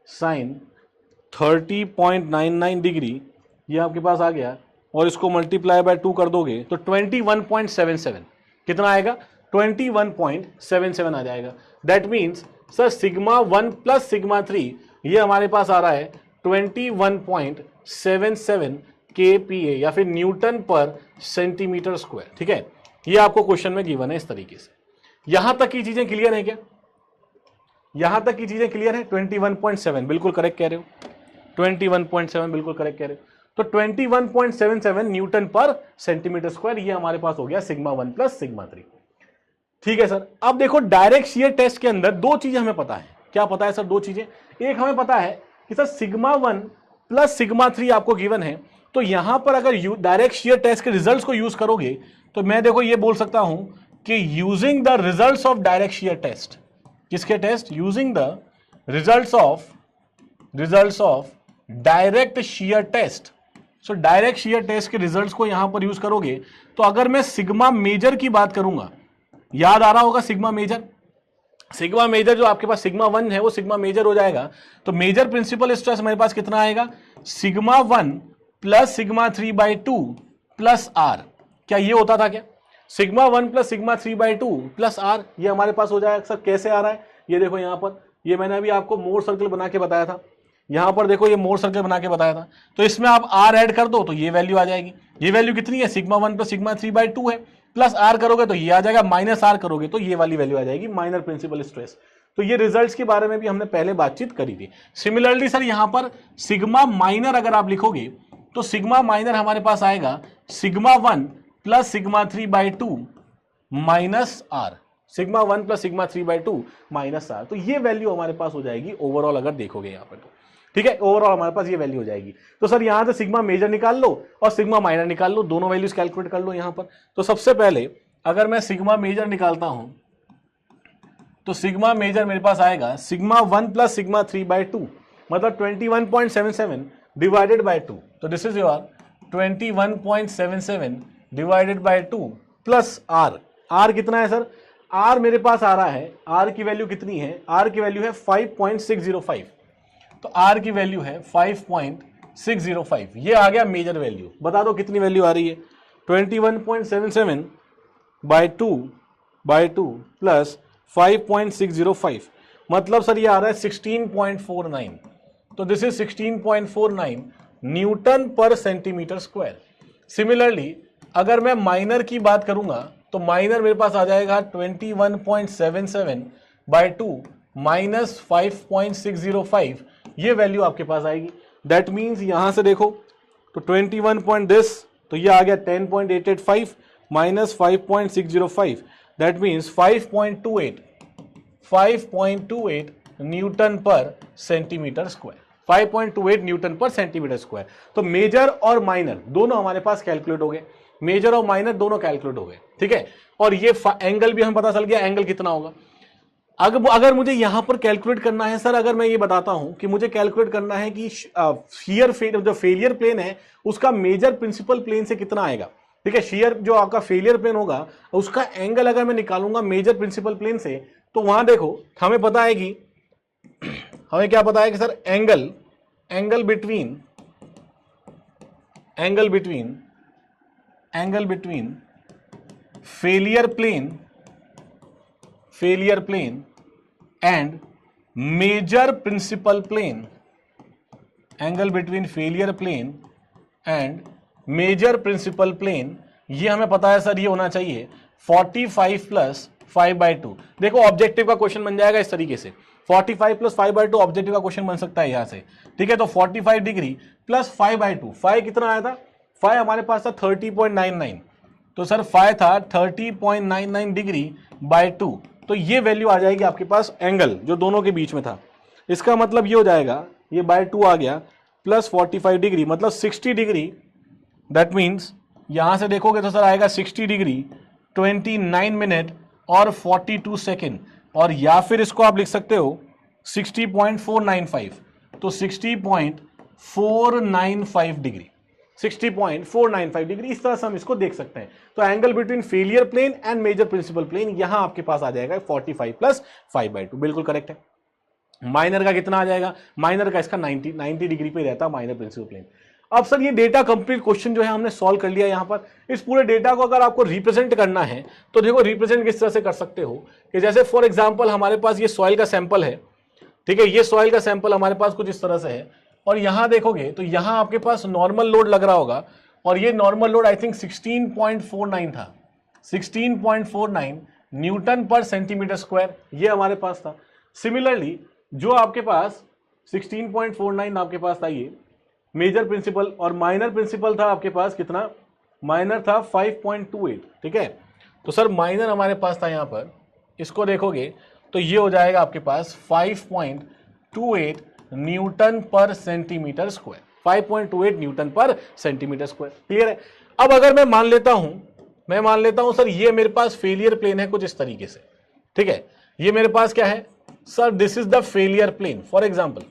sine 30.99 degree, ये आपके पास आ गया, और इसको मल्टीप्लाई बाय 2 कर दोगे तो 21.77, कितना आएगा 21.77 आ जाएगा। That means sir sigma 1 plus sigma 3 ये हमारे पास आ रहा है 21.77 kPa या फिर न्यूटन पर सेंटीमीटर स्क्वायर। ठीक है, ये आपको क्वेश्चन में गिवन है इस तरीके से। यहां तक की चीजें क्लियर है क्या, यहां तक की चीजें क्लियर है? 21.7 बिल्कुल करेक्ट कह रहे हो, 21.7 बिल्कुल करेक्ट कह रहे हो। तो 21.77 न्यूटन पर सेंटीमीटर स्क्वायर, ये हमारे पास हो गया सिग्मा 1 प्लस सिग्मा 3। ठीक है सर, अब देखो डायरेक्ट शियर टेस्ट के अंदर दो चीजें हमें पता है। क्या पता है सर? दो चीजें। एक हमें पता है कि सर सिग्मा 1 प्लस सिग्मा 3 आपको गिवन है, तो यहां पर अगर डायरेक्ट शियर टेस्ट के रिजल्ट्स को यूज करोगे तो मैं देखो ये बोल सकता हूं कि using the results of direct shear test, किसके test? Using the results of direct shear test. So direct shear test के रिजल्ट्स को यहां पर यूज करोगे तो अगर मैं सिग्मा मेजर की बात करूंगा, याद आ रहा होगा सिग्मा मेजर, सिग्मा मेजर जो आपके पास सिग्मा 1 है वो सिग्मा मेजर हो जाएगा। तो मेजर प्रिंसिपल स्ट्रेस हमारे पास कितना आएगा, sigma 1 plus sigma 3/2 plus r. क्या ये होता था क्या? Sigma 1 plus sigma 3/2 plus r, ये हमारे पास हो जाएगा। सर कैसे आ रहा है? ये देखो यहां पर, ये मैंने अभी आपको मोर सर्कल बना के बताया था, यहां पर देखो ये मोर सर्कल बना के बताया था, तो इसमें आप आर ऐड कर दो तो ये वैल्यू आ जाएगी। ये वैल्यू कितनी है? सिग्मा 1 प्लस सिग्मा 3/2 है, प्लस आर करोगे तो ये आ जाएगा, माइनस आर करोगे तो ये वाली वैल्यू आ जाएगी, माइनर प्रिंसिपल स्ट्रेस। तो ये रिजल्ट्स के बारे में भी हमने पहले बातचीत करी थी। सिमिलरली सर यहां पर सिग्मा माइनर अगर आप लिखोगे तो सिग्मा माइनर हमारे पास आएगा sigma 1 plus sigma 3/2 minus r, sigma 1 plus sigma 3/2 minus r. तो ये वैल्यू हमारे पास हो जाएगी ओवरऑल अगर देखोगे यहां पर तो। ठीक है, ओवरऑल हमारे पास ये वैल्यू हो जाएगी। तो सर यहां से सिग्मा मेजर निकाल लो और सिग्मा माइनर निकाल लो, दोनों वैल्यूज कैलकुलेट कर लो यहां पर। तो सबसे पहले अगर मैं सिग्मा मेजर निकालता हूं तो सिग्मा मेजर मेरे पास आएगा सिग्मा 1 प्लस सिग्मा 3/2 मतलब 21.77 डिवाइडेड बाय 2। तो this is your 21.77 divided by 2 plus r. R कितना है सर? आर मेरे पास आ रहा है, आर की वैल्यू कितनी है? आर की वैल्यू है 5.605। तो आर की वैल्यू है 5.605, ये आ गया मेजर वैल्यू। बता दो कितनी वैल्यू आ रही है? 21.77 बाय 2 प्लस 5.605 मतलब सर ये आ रहा है 16.49। तो दिस इज 16.49 न्यूटन पर सेंटीमीटर स्क्वायर। सिमिलरली अगर मैं माइनर की बात करूंगा तो माइनर मेरे पास आ जाएगा 21.77 बाय 2 माइनस 5.605, ये वैल्यू आपके पास आएगी। दैट मीन्स यहां से देखो तो 21 पॉइंट दिस, तो ये आ गया 10.885 माइनस 5.605, दैट मीन्स 5.28 न्यूटन पर सेंटीमीटर स्क्वायर। 5.28 न्यूटन पर सेंटीमीटर स्क्वायर। तो मेजर और माइनर दोनों हमारे पास कैलकुलेट हो गए, मेजर और माइनर दोनों कैलकुलेट हो गए, ठीक है। और ये एंगल भी हमें पता चल गया, एंगल कितना होगा। अगर मुझे यहां पर कैलकुलेट करना है सर, अगर मैं ये बताता हूं कि मुझे कैलकुलेट करना है कि शियर जो फेलियर प्लेन है उसका मेजर प्रिंसिपल प्लेन से कितना आएगा, ठीक है। शियर जो आपका फेलियर प्लेन होगा उसका एंगल अगर मैं निकालूंगा मेजर प्रिंसिपल प्लेन से, तो वहां देखो हमें पता है कि हमें क्या पता है कि sir angle between failure plane and major principal plane, angle between failure plane and major principal plane, ये हमें पता है सर ये होना चाहिए 45 प्लस 5/2। देखो ऑब्जेक्टिव का क्वेश्चन बन जाएगा इस तरीके से, 45 प्लस 5/2 ऑब्जेक्टिव का क्वेश्चन बन सकता है यहां से, ठीक है। तो 45 डिग्री प्लस 5/2, 5 कितना आया था, 5 हमारे पास था 30.99, तो सर 5 था 30.99 डिग्री बाय 2, तो ये वैल्यू आ जाएगी आपके पास एंगल जो दोनों के बीच में था। इसका मतलब ये हो जाएगा, ये बाय 2 आ गया प्लस 45 डिग्री मतलब 60 डिग्री, दैट मीन्स यहां से देखोगे तो सर आएगा 60 डिग्री 29 मिनट और 42 सेकेंड, और या फिर इसको आप लिख सकते हो 60.495, तो 60.495 डिग्री, 60.495 डिग्री, इस तरह से हम इसको देख सकते हैं। तो angle between failure plane and major principal plane यहां आपके पास आ जाएगा 45 प्लस 5/2, बिल्कुल करेक्ट है। माइनर का कितना आ जाएगा, माइनर का इसका 90 डिग्री पे रहता है माइनर प्रिंसिपल प्लेन। अब सर ये डेटा कंप्लीट क्वेश्चन जो है हमने सॉल्व कर लिया यहां पर। इस पूरे डेटा को अगर आपको रिप्रेजेंट करना है तो देखो रिप्रेजेंट किस तरह से कर सकते हो कि जैसे फॉर एग्जांपल हमारे पास ये सॉइल का सैंपल है, ठीक है, ये सॉइल का सैंपल हमारे पास कुछ इस तरह से है, और यहां देखोगे तो यहां आपके पास नॉर्मल लोड लग रहा होगा, और ये नॉर्मल लोड आई थिंक 16.49 था, 16.49 न्यूटन पर सेंटीमीटर स्क्वायर, ये हमारे पास था। सिमिलरली जो आपके पास 16.49 आपके पास था ये मेजर प्रिंसिपल, और माइनर प्रिंसिपल था आपके पास कितना, माइनर था 5.28, ठीक है। तो सर माइनर हमारे पास था यहां पर, इसको देखोगे तो ये हो जाएगा आपके पास 5.28 न्यूटन पर सेंटीमीटर स्क्वायर, 5.28 न्यूटन पर सेंटीमीटर स्क्वायर, क्लियर है। अब अगर मैं मान लेता हूं सर ये मेरे पास फेलियर प्लेन है कुछ इस तरीके से, ठीक है, ये मेरे पास क्या है sir, this is the failure plane. For example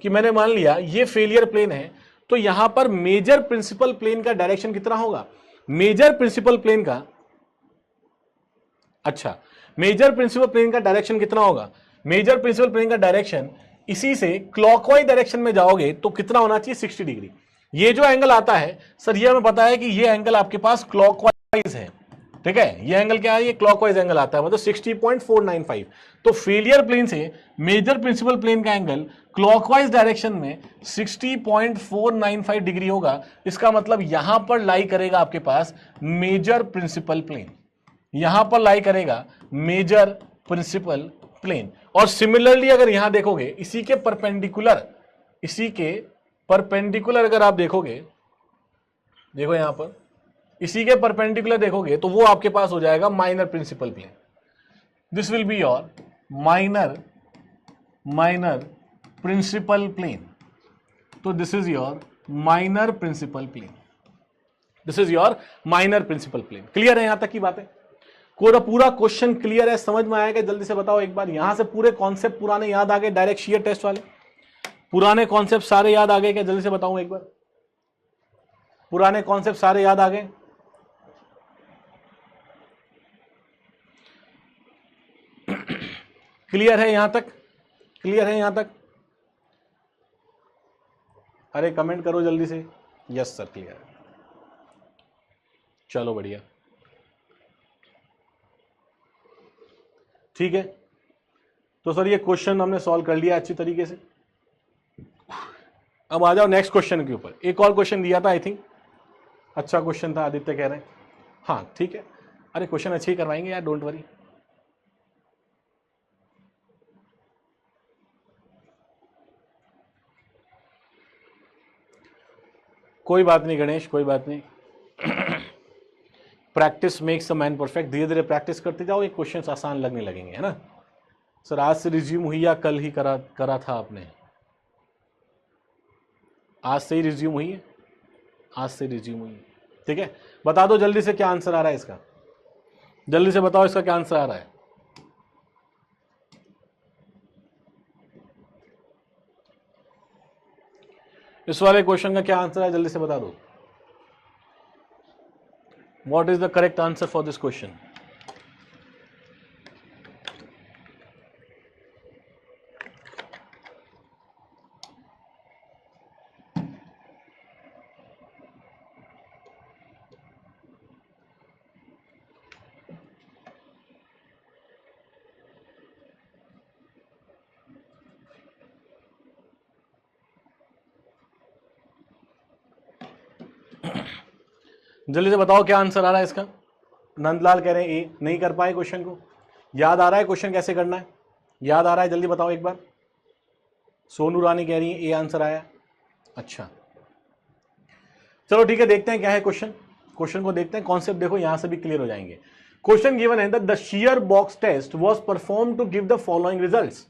कि मैंने मान लिया ये फेलियर प्लेन है, तो यहां पर मेजर प्रिंसिपल प्लेन का डायरेक्शन कितना होगा, मेजर प्रिंसिपल प्लेन का, अच्छा मेजर प्रिंसिपल प्लेन का डायरेक्शन कितना होगा, मेजर प्रिंसिपल प्लेन का डायरेक्शन इसी से क्लॉकवाइज डायरेक्शन में जाओगे तो कितना होना चाहिए 60 डिग्री। ये जो एंगल आता है सर ये हमें पता है कि ये एंगल आपके पास क्लॉकवाइज है, ठीक है, ये एंगल क्या है, ये क्लॉकवाइज एंगल आता है, मतलब 60.495। तो फेलियर प्लेन से मेजर प्रिंसिपल प्लेन का एंगल क्लॉकवाइज डायरेक्शन में 60.495 डिग्री होगा। इसका मतलब यहां पर लाई करेगा आपके पास मेजर प्रिंसिपल प्लेन, यहां पर लाई करेगा मेजर प्रिंसिपल प्लेन। और सिमिलरली अगर यहां देखोगे इसी के परपेंडिकुलर अगर आप देखोगे, देखो यहां पर इसी के परपेंडिकुलर देखोगे तो वो आपके पास हो जाएगा minor principal plane. This will be your minor principal plane. तो this is your minor principal plane, this is your minor principal plane. Clear है यहां तक की बात है, पूरा क्वेश्चन क्लियर है, समझ में आएगा, जल्दी से बताओ एक बार। यहां से पूरे कॉन्सेप्ट पुराने याद आ गए, डायरेक्ट शियर टेस्ट वाले पुराने कॉन्सेप्ट सारे याद आ गए क्या, जल्दी से बताऊं एक बार, पुराने कॉन्सेप्ट सारे याद आ गए। क्लियर है यहां तक, क्लियर है यहां तक, अरे कमेंट करो जल्दी से, यस सर क्लियर है, चलो बढ़िया, ठीक है। तो सर ये क्वेश्चन हमने सॉल्व कर लिया अच्छी तरीके से। अब आ जाओ नेक्स्ट क्वेश्चन के ऊपर। एक और क्वेश्चन दिया था आई थिंक, अच्छा क्वेश्चन था, आदित्य कह रहे हैं, हाँ ठीक है, अरे क्वेश्चन अच्छे ही करवाएंगे यार, डोंट वरी। कोई बात नहीं गणेश, कोई बात नहीं, practice makes a man perfect, धीरे धीरे प्रैक्टिस करते जाओ, ये क्वेश्चंस आसान लगने लगेंगे, है ना। सर आज से रिज्यूम हुई या कल ही करा था आपने, आज से ही रिज्यूम हुई है, आज से रिज्यूम हुई है। ठीक है, बता दो जल्दी से क्या आंसर आ रहा है इसका, जल्दी से बताओ इसका क्या आंसर आ रहा है। इस वाले क्वेश्चन का क्या आंसर है, जल्दी से बता दो। What is the correct answer for this question? जल्दी से बताओ क्या आंसर आ रहा है इसका। नंदलाल कह रहे हैं ए, नहीं कर पाए क्वेश्चन को। याद आ रहा है क्वेश्चन कैसे करना है, याद आ रहा है, जल्दी बताओ एक बार। सोनू रानी कह रही है ए आंसर आया। अच्छा चलो ठीक है, देखते हैं क्या है क्वेश्चन, क्वेश्चन को देखते हैं। कॉन्सेप्ट देखो यहां से भी क्लियर हो जाएंगे। क्वेश्चन गिवन है the shear box test was perform to give the following results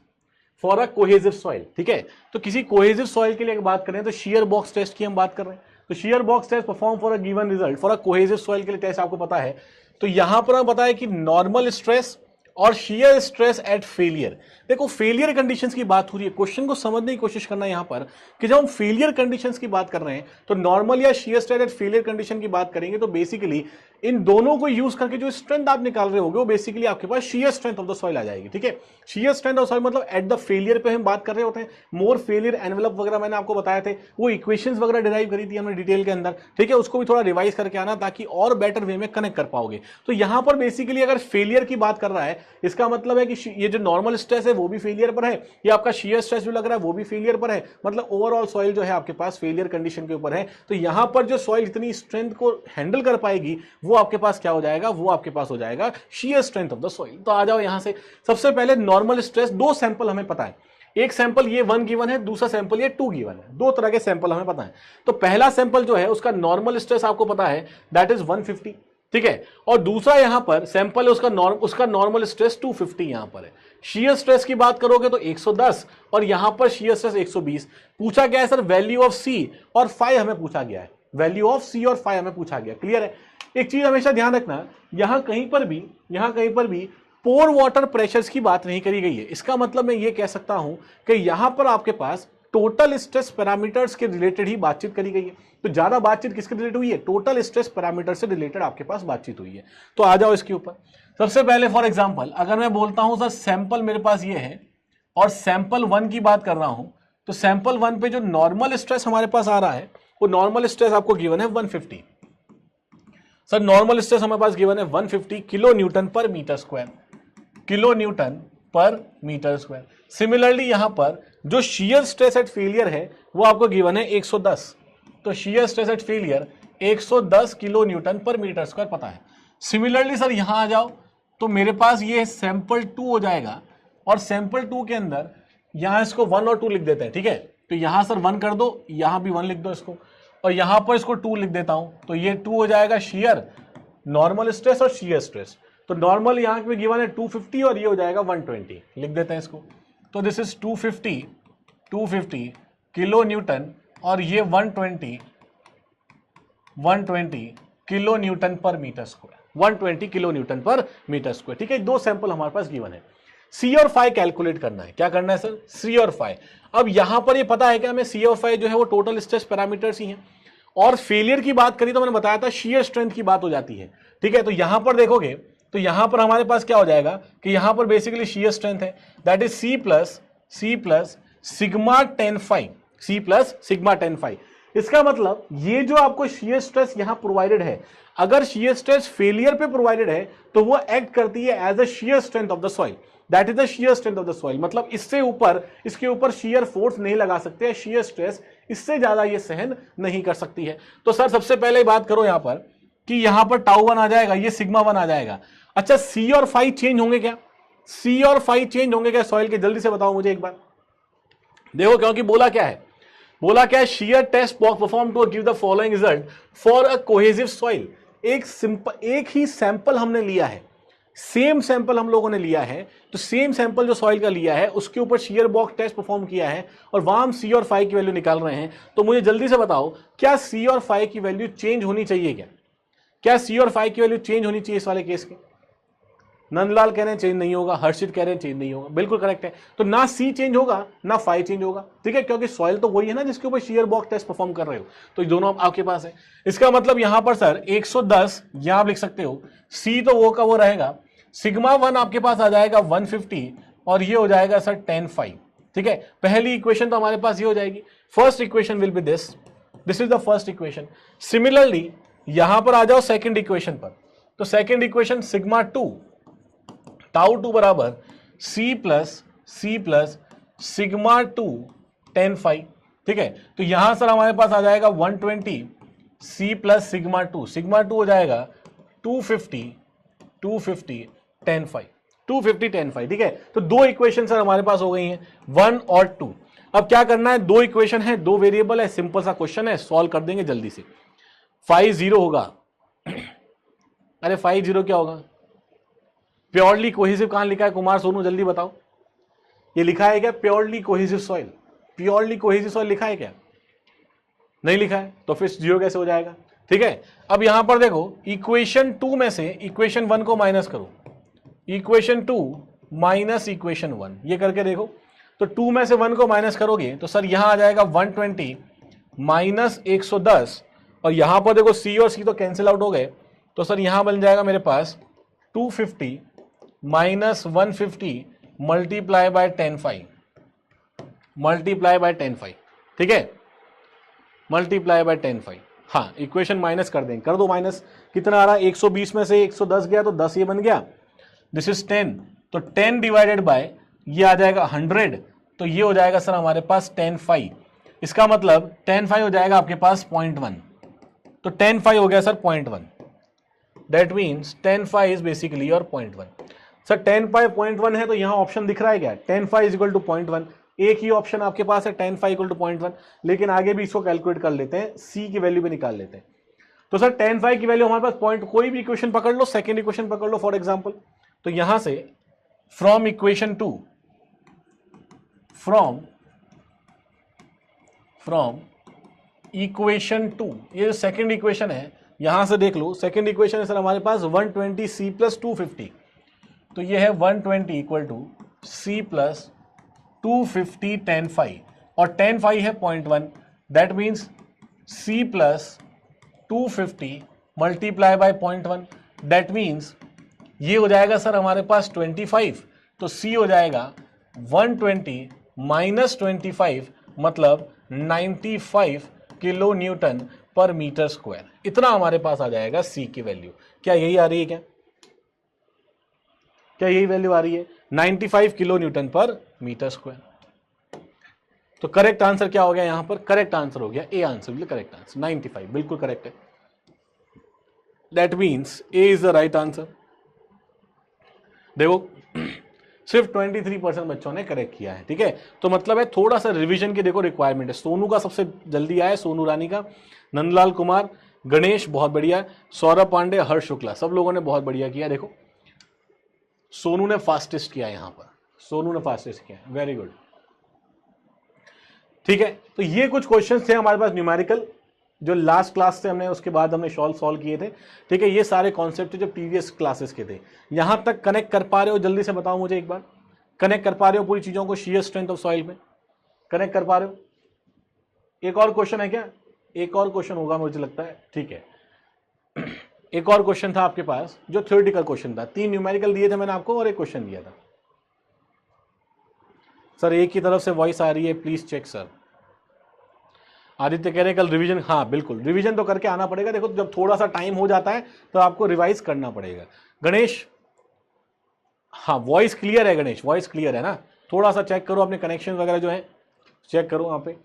for a cohesive soil. ठीक है, तो किसी कोहेसिव सॉइल के लिए बात करें तो शेयर बॉक्स टेस्ट की हम बात कर रहे हैं। तो shear box test perform for a given result for a cohesive soil के लिए टेस्ट आपको पता है। तो यहां पर हमें पता है कि नॉर्मल स्ट्रेस और शेयर स्ट्रेस एट फेलियर। देखो फेलियर कंडीशंस की बात हो रही है, क्वेश्चन को समझने की कोशिश करना है यहां पर कि जब हम फेलियर कंडीशंस की बात कर रहे हैं तो नॉर्मल या shear stress eight failure condition की बात करेंगे तो बेसिकली इन दोनों को यूज करके जो स्ट्रेंथ आप निकाल रहे होगे वो बेसिकली आपके पास shear strength of the soil आ जाएगी। ठीक है, शेयर स्ट्रेंथ ऑफ सॉइल मतलब एट द फेलियर पे हम बात कर रहे होते हैं। मोर फेलियर एनवेलप वगैरह मैंने आपको बताए थे, वो इक्वेशंस वगैरह डिराइव करी थी हमने डिटेल के अंदर। ठीक है, उसको भी थोड़ा रिवाइज करके आना ताकि और बेटर वे में कनेक्ट कर पाओगे। तो यहां पर बेसिकली अगर फेलियर की बात कर रहा है इसका मतलब है कि ये जो नॉर्मल स्ट्रेस है वो भी फेलियर पर है, ये आपका शेयर स्ट्रेस जो लग रहा है वो भी फेलियर पर है, मतलब ओवरऑल सॉइल जो है आपके पास फेलियर कंडीशन के ऊपर है। तो यहां पर जो सॉइल इतनी स्ट्रेंथ को हैंडल कर पाएगी वो आपके पास क्या हो जाएगा, वो आपके पास हो जाएगा share strength of the soil. तो आ जाओ यहां से, सबसे पहले नॉर्मल स्ट्रेस, दो सैंपल हमें पता है, एक सैंपल ये 1 गिवन है, दूसरा सैंपल ये 2 गिवन है, दो तरह के सैंपल हमें पता है। तो पहला सैंपल जो है उसका नॉर्मल स्ट्रेस आपको पता है दैट इज 150। ठीक है, और दूसरा यहां पर सैंपल है उसका नॉर्मल स्ट्रेस 250 यहां पर है। शेयर स्ट्रेस की बात करोगे तो 110 और यहां पर शेयर स्ट्रेस 120। पूछा गया है सर वैल्यू ऑफ सी और फाई हमें पूछा गया है, वैल्यू ऑफ सी और फाई हमें पूछा गया। क्लियर है, एक चीज हमेशा ध्यान रखना, यहां कहीं पर भी पोर वाटर प्रेशर्स की बात नहीं करी गई है। इसका मतलब मैं ये कह सकता हूं कि यहां पर आपके पास टोटल स्ट्रेस पैरामीटर्स के रिलेटेड ही बातचीत करी गई है। तो ज्यादा बातचीत किसके रिलेटेड हुई है, टोटल स्ट्रेस पैरामीटर से रिलेटेड आपके पास बातचीत हुई है। तो आ जाओ इसके ऊपर। सबसे पहले फॉर एग्जांपल अगर मैं बोलता हूं सर सैंपल मेरे पास ये है और सैंपल 1 की बात कर रहा हूं, तो सैंपल 1 पे जो नॉर्मल स्ट्रेस हमारे पास आ रहा है वो नॉर्मल स्ट्रेस आपको गिवन है 150। सर नॉर्मल स्ट्रेस हमारे पास गिवन है 150 किलो न्यूटन पर मीटर स्क्वायर, किलो न्यूटन पर मीटर स्क्वायर। सिमिलरली यहां पर जो शेयर स्ट्रेस एट फेलियर है वो आपको गिवन है 110। तो shear stress eight failure 110 kilo Newton पर मीटर स्क्वायर पता है। सिमिलरली सर यहां आ जाओ तो मेरे पास ये सैंपल 2 हो जाएगा और सैंपल 2 के अंदर यहां इसको 1 और 2 लिख देते हैं। ठीक है, तो यहां सर 1 कर दो, यहां भी 1 लिख दो इसको, और यहां पर इसको 2 लिख देता हूं। तो ये 2 हो जाएगा शेयर, नॉर्मल स्ट्रेस और शेयर स्ट्रेस। तो नॉर्मल यहां पे गिवन है 250 और ये हो जाएगा 120, लिख देते हैं इसको। तो दिस इज 250 किलो न्यूटन और ये 120 किलो न्यूटन पर मीटर स्क्वायर, 120 किलो न्यूटन पर मीटर स्क्वायर। ठीक है, दो सैंपल हमारे पास गिवन है। सी और फाई कैलकुलेट करना है, क्या करना है सर, सी और फाई। अब यहां पर ये पता है कि हमें सी और फाई जो है वो टोटल स्ट्रेस पैरामीटर्स ही हैं, और फेलियर की बात करी तो मैंने बताया था शेयर स्ट्रेंथ की बात हो जाती है। ठीक है, तो यहां पर देखोगे तो यहां पर हमारे पास क्या हो जाएगा कि यहां पर बेसिकली शेयर स्ट्रेंथ है that is C plus sigma 10 phi, C plus sigma 10 phi. इसका मतलब ये जो आपको शेयर स्ट्रेस यहां प्रोवाइडेड है, अगर शेयर स्ट्रेस फेलियर पे प्रोवाइडेड है तो वो एक्ट करती है as a shear strength of the soil, that is the shear strength of the soil. मतलब इससे ऊपर इसके ऊपर शेयर फोर्स नहीं लगा सकते, शेयर स्ट्रेस इससे ज्यादा ये सहन नहीं कर सकती है। तो सर सबसे पहले बात करो यहां पर कि यहां पर टाउ 1 आ जाएगा, ये सिग्मा 1 आ जाएगा। अच्छा सी और फाई चेंज होंगे क्या, सी और फाई चेंज होंगे क्या सॉइल के, जल्दी से बताओ मुझे एक बार। देखो क्योंकि बोला क्या है, shear test box perform to give the following result for a cohesive soil. एक ही सैंपल हमने लिया है, सेम सैंपल हम लोगों ने लिया है, तो सेम सैंपल जो सॉइल का लिया है उसके ऊपर शीयर बॉक्स टेस्ट परफॉर्म किया है और वहां हम सी और फाई की वैल्यू निकाल रहे हैं। तो मुझे जल्दी से बताओ, क्या सी और फाई की वैल्यू चेंज होनी चाहिए? क्या सी और फाई की वैल्यू चेंज होनी चाहिए इस वाले केस के? नंदलाल कह रहे हैं चेंज नहीं होगा, हर्षित कह रहे हैं चेंज नहीं होगा, बिल्कुल करेक्ट है। तो ना सी चेंज होगा ना फाई चेंज होगा, ठीक है, क्योंकि सॉइल तो वही है ना जिसके ऊपर शीयर बॉक्स टेस्ट परफॉर्म कर रहे हो, तो दोनों आपके पास है। इसका मतलब यहां पर सर 110 यहां आप लिख सकते हो, सी तो वो का वो रहेगा, सिग्मा 1 आपके पास आ जाएगा 150 और ये हो जाएगा सर 10 फाई, ठीक है। पहली इक्वेशन तो हमारे पास ये हो जाएगी, first equation will be this is the first equation. Similarly यहां पर आ जाओ सेकंड इक्वेशन पर, तो सेकंड इक्वेशन सिग्मा 2 टाउ 2 बराबर सी प्लस सिग्मा 2 10 फाई, ठीक है। तो यहां सर हमारे पास आ जाएगा 120 सी प्लस सिग्मा 2 हो जाएगा 250 10 फाई, 250 10 फाई, ठीक है। तो दो इक्वेशन सर हमारे पास हो गई हैं, 1 और 2। अब क्या करना है, दो इक्वेशन है, दो वेरिएबल है, सिंपल सा क्वेश्चन है, सॉल्व कर देंगे जल्दी से। फाई 0 होगा अरे फाई 0 क्या होगा? प्योरली कोहेसिव कहां लिखा है कुमार सोनू, जल्दी बताओ, ये लिखा है क्या purely cohesive soil? Purely cohesive soil लिखा है क्या? नहीं लिखा है, तो फिर 0 कैसे हो जाएगा, ठीक है। अब यहां पर देखो, इक्वेशन 2 में से इक्वेशन 1 को माइनस करो, इक्वेशन 2 माइनस इक्वेशन 1, ये करके देखो। तो 2 में से 1 को माइनस करोगे तो सर यहां आ जाएगा 120 माइनस 110, और यहां पर देखो सी और सी तो कैंसिल आउट हो गए, तो सर यहां बन जाएगा मेरे पास 250 minus 150 multiply by 10 phi, multiply by 10 phi, ठीक है, मल्टीप्लाई बाय 10 फाई। हाँ, इक्वेशन माइनस कर देंगे, कर दो माइनस, कितना आ रहा है, 120 में से 110 गया तो 10 ये बन गया, दिस इज 10, तो 10 डिवाइडेड बाय ये आ जाएगा 100, तो ये हो जाएगा सर हमारे पास 10 फाई। इसका मतलब 10 फाई हो जाएगा आपके पास 0.1, तो 10 फाई हो गया sir 0.1, that means 10 phi is basically your 0.1। Sir 10 phi 0.1 है, तो यहां ऑप्शन दिख रहा है क्या, 10 फाई इज इक्वल टू 0.1, एक ही ऑप्शन आपके पास है 10 फाई इक्वल टू 0.1, लेकिन आगे भी इसको कैलकुलेट कर लेते हैं, सी की वैल्यू भी निकाल लेते हैं। तो सर 10 फाई की वैल्यू हमारे पास पॉइंट, कोई भी इक्वेशन पकड़ लो, सेकेंड इक्वेशन पकड़ लो फॉर एग्जाम्पल, तो यहां से फ्रॉम इक्वेशन 2, फ्रॉम इक्वेशन 2, ये सेकेंड इक्वेशन है, यहां से देख लो, सेकेंड इक्वेशन है सर हमारे पास 120 सी प्लस 250, तो ये है 120 equal to C plus 250 10 phi, और 10 फाई है 0.1, that means C plus 250 multiply by 0.1, that means ये हो जाएगा सर हमारे पास 25, तो सी हो जाएगा 120 माइनस 25, मतलब 95 किलो न्यूटन पर मीटर स्क्वायर, इतना हमारे पास आ जाएगा सी की वैल्यू। क्या यही आ रही है, क्या यही वैल्यू आ रही है, 95 किलो न्यूटन पर मीटर स्क्वायर। तो करेक्ट आंसर क्या हो गया यहां पर, करेक्ट आंसर हो गया ए आंसर, बिल्कुल करेक्ट आंसर 95, बिल्कुल करेक्ट है, that means A is the right answer. देखो सिर्फ 23% बच्चों ने करेक्ट किया है, ठीक है, तो मतलब है थोड़ा सा रिवीजन की देखो रिक्वायरमेंट है। सोनू का सबसे जल्दी आया, सोनू रानी का, नंदलाल कुमार, गणेश बहुत बढ़िया, सौरभ पांडे, हर्ष शुक्ला, सब लोगों ने बहुत बढ़िया किया। देखो सोनू ने फास्टेस्ट किया, यहां पर सोनू ने फास्टेस्ट किया, वेरी गुड, ठीक है। तो ये कुछ क्वेश्चंस थे हमारे पास न्यूमेरिकल, जो लास्ट क्लास से हमने उसके बाद हमने सॉल्व किए थे, ठीक है। ये सारे कॉन्सेप्ट जो प्रीवियस क्लासेस के थे, यहां तक कनेक्ट कर पा रहे हो, जल्दी से बताओ मुझे एक बार, कनेक्ट कर पा रहे हो पूरी चीजों को, शियर स्ट्रेंथ ऑफ सॉइल में कनेक्ट कर पा रहे हो? एक और क्वेश्चन है क्या, एक और क्वेश्चन होगा मुझे लगता है, ठीक है। एक और क्वेश्चन था आपके पास जो थ्योरेटिकल क्वेश्चन था, 3 न्यूमेरिकल दिए थे मैंने आपको और एक क्वेश्चन दिया था। सर एक ही तरफ से वॉइस आ रही है, प्लीज चेक सर। आदित्य कह रहे हैं कल रिवीजन, हाँ बिल्कुल रिवीजन तो करके आना पड़ेगा। देखो जब थोड़ा सा टाइम हो जाता है तो आपको रिवाइज करना पड़ेगा। गणेश, हाँ वॉइस क्लियर है गणेश, वॉइस क्लियर है ना, थोड़ा सा चेक करो अपने कनेक्शन वगैरह जो है, चेक करो वहां पे।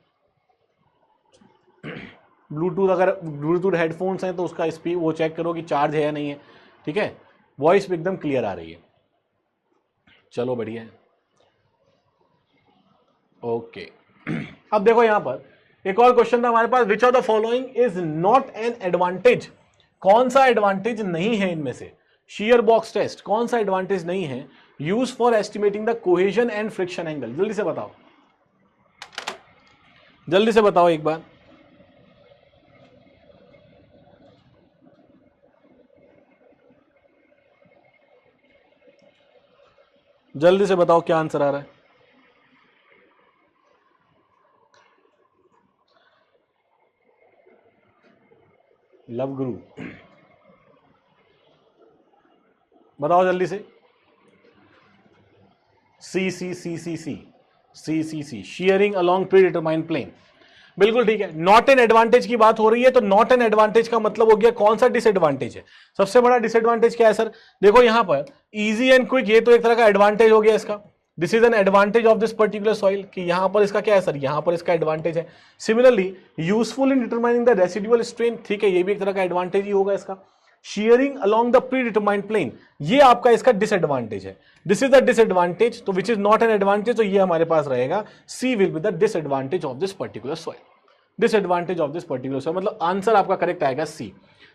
ब्लूटूथ, अगर ब्लूटूथ हेडफोन्स हैं तो उसका स्पीड वो चेक करो कि चार्ज है या नहीं है, ठीक है। वॉइस एकदम क्लियर आ रही है, चलो बढ़िया है, ओके। अब देखो यहां पर एक और क्वेश्चन था हमारे पास, which of the following is not an advantage, कौन सा एडवांटेज नहीं है इनमें से, शियर बॉक्स टेस्ट कौन सा एडवांटेज नहीं है use for estimating the cohesion and friction angle? जल्दी से बताओ, जल्दी से बताओ एक बार। जल्दी से बताओ क्या आंसर आ रहा है। लव गुरु बताओ जल्दी से। C C C C C C C C shearing along predetermined plane, बिल्कुल ठीक है। नॉट एन एडवांटेज की बात हो रही है, तो नॉट एन एडवांटेज का मतलब हो गया कौन सा डिसएडवांटेज है? सबसे बड़ा डिसएडवांटेज क्या है सर? देखो यहां पर इजी एंड क्विक, ये तो एक तरह का एडवांटेज हो गया इसका। This is an advantage of this particular soil, कि यहां पर इसका क्या है सर? यहां पर इसका एडवांटेज है। Similarly useful in determining the residual strain, ठीक है, ये भी एक तरह का एडवांटेज ही होगा इसका। Shearing along the predetermined plane, ये आपका इसका डिसएडवांटेज है। दिस इज द डिसएडवांटेज, तो which is not an advantage, तो ये हमारे पास रहेगा C will be the disadvantage of this particular soil. Disadvantage of this particular soil, मतलब आंसर आपका करेक्ट आएगा सी।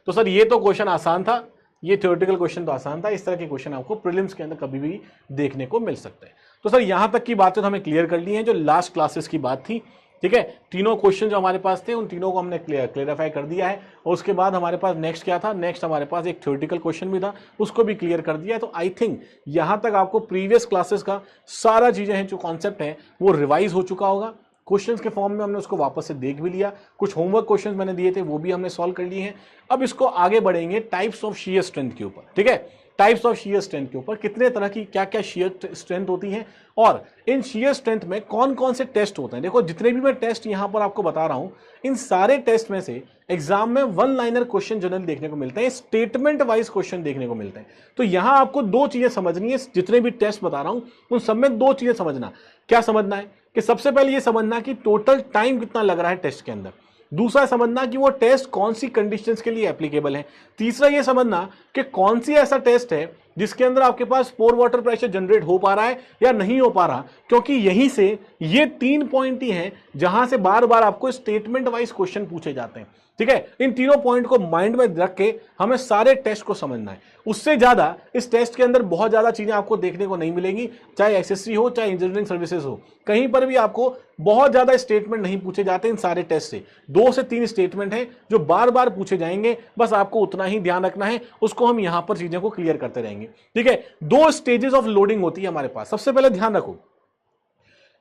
तो सर ये तो क्वेश्चन आसान था, ये थ्योरेटिकल क्वेश्चन तो आसान था। इस तरह के क्वेश्चन आपको प्रीलिम्स के अंदर कभी भी देखने को मिल सकते हैं। तो सर यहां तक की बातें तो हमें क्लियर कर ली हैं, जो लास्ट क्लासेस की बात थी, ठीक है। तीनों क्वेश्चन जो हमारे पास थे उन तीनों को हमने क्लियरिफाई कर दिया है। और उसके बाद हमारे पास नेक्स्ट क्या था? नेक्स्ट हमारे पास एक थ्योरेटिकल क्वेश्चन भी था, उसको भी क्लियर कर दिया है। तो आई थिंक यहां तक आपको प्रीवियस क्लासेस का सारा चीजें हैं, जो कॉन्सेप्ट है वो रिवाइज हो चुका होगा। क्वेश्चंस के फॉर्म में हमने उसको वापस से देख भी लिया। कुछ होमवर्क क्वेश्चंस मैंने दिए थे वो भी हमने सॉल्व कर लिए हैं। अब इसको आगे बढ़ेंगे टाइप्स ऑफ शियर स्ट्रेंथ के ऊपर, ठीक है। टाइप्स ऑफ शियर स्ट्रेंथ के ऊपर कितने तरह की क्या क्या शियर स्ट्रेंथ होती है, और इन शियर स्ट्रेंथ में कौन कौन से टेस्ट होते हैं। देखो जितने भी मैं टेस्ट यहां पर आपको बता रहा हूं, इन सारे टेस्ट में से एग्जाम में वन लाइनर क्वेश्चन जनरल देखने को मिलते हैं, स्टेटमेंट वाइज क्वेश्चन देखने को मिलते हैं। तो यहां आपको दो चीजें समझनी है, जितने भी टेस्ट बता रहा हूं उन सब में दो चीजें समझना। क्या समझना है? कि सबसे पहले ये समझना कि टोटल टाइम कितना लग रहा है टेस्ट के अंदर। दूसरा समझना कि वो टेस्ट कौन सी कंडीशंस के लिए एप्लीकेबल है। तीसरा ये समझना कि कौन सी ऐसा टेस्ट है जिसके अंदर आपके पास पोर वाटर प्रेशर जनरेट हो पा रहा है या नहीं हो पा रहा, क्योंकि यहीं से ये 3 पॉइंट ही हैं जहां से बार बार आपको स्टेटमेंट वाइज क्वेश्चन पूछे जाते हैं, ठीक है। इन तीनों पॉइंट को माइंड में रख के हमें सारे टेस्ट को समझना है। उससे ज्यादा इस टेस्ट के अंदर बहुत ज्यादा चीजें आपको देखने को नहीं मिलेंगी, चाहे एसएससी हो चाहे इंजीनियरिंग सर्विसेज हो, कहीं पर भी आपको बहुत ज्यादा स्टेटमेंट नहीं पूछे जाते इन सारे टेस्ट से। 2 से 3 स्टेटमेंट हैं जो बार बार पूछे जाएंगे, बस आपको उतना ही ध्यान रखना है, उसको हम यहां पर चीजें को क्लियर करते रहेंगे, ठीक है। 2 स्टेजेस ऑफ लोडिंग होती है हमारे पास। सबसे पहले ध्यान रखो,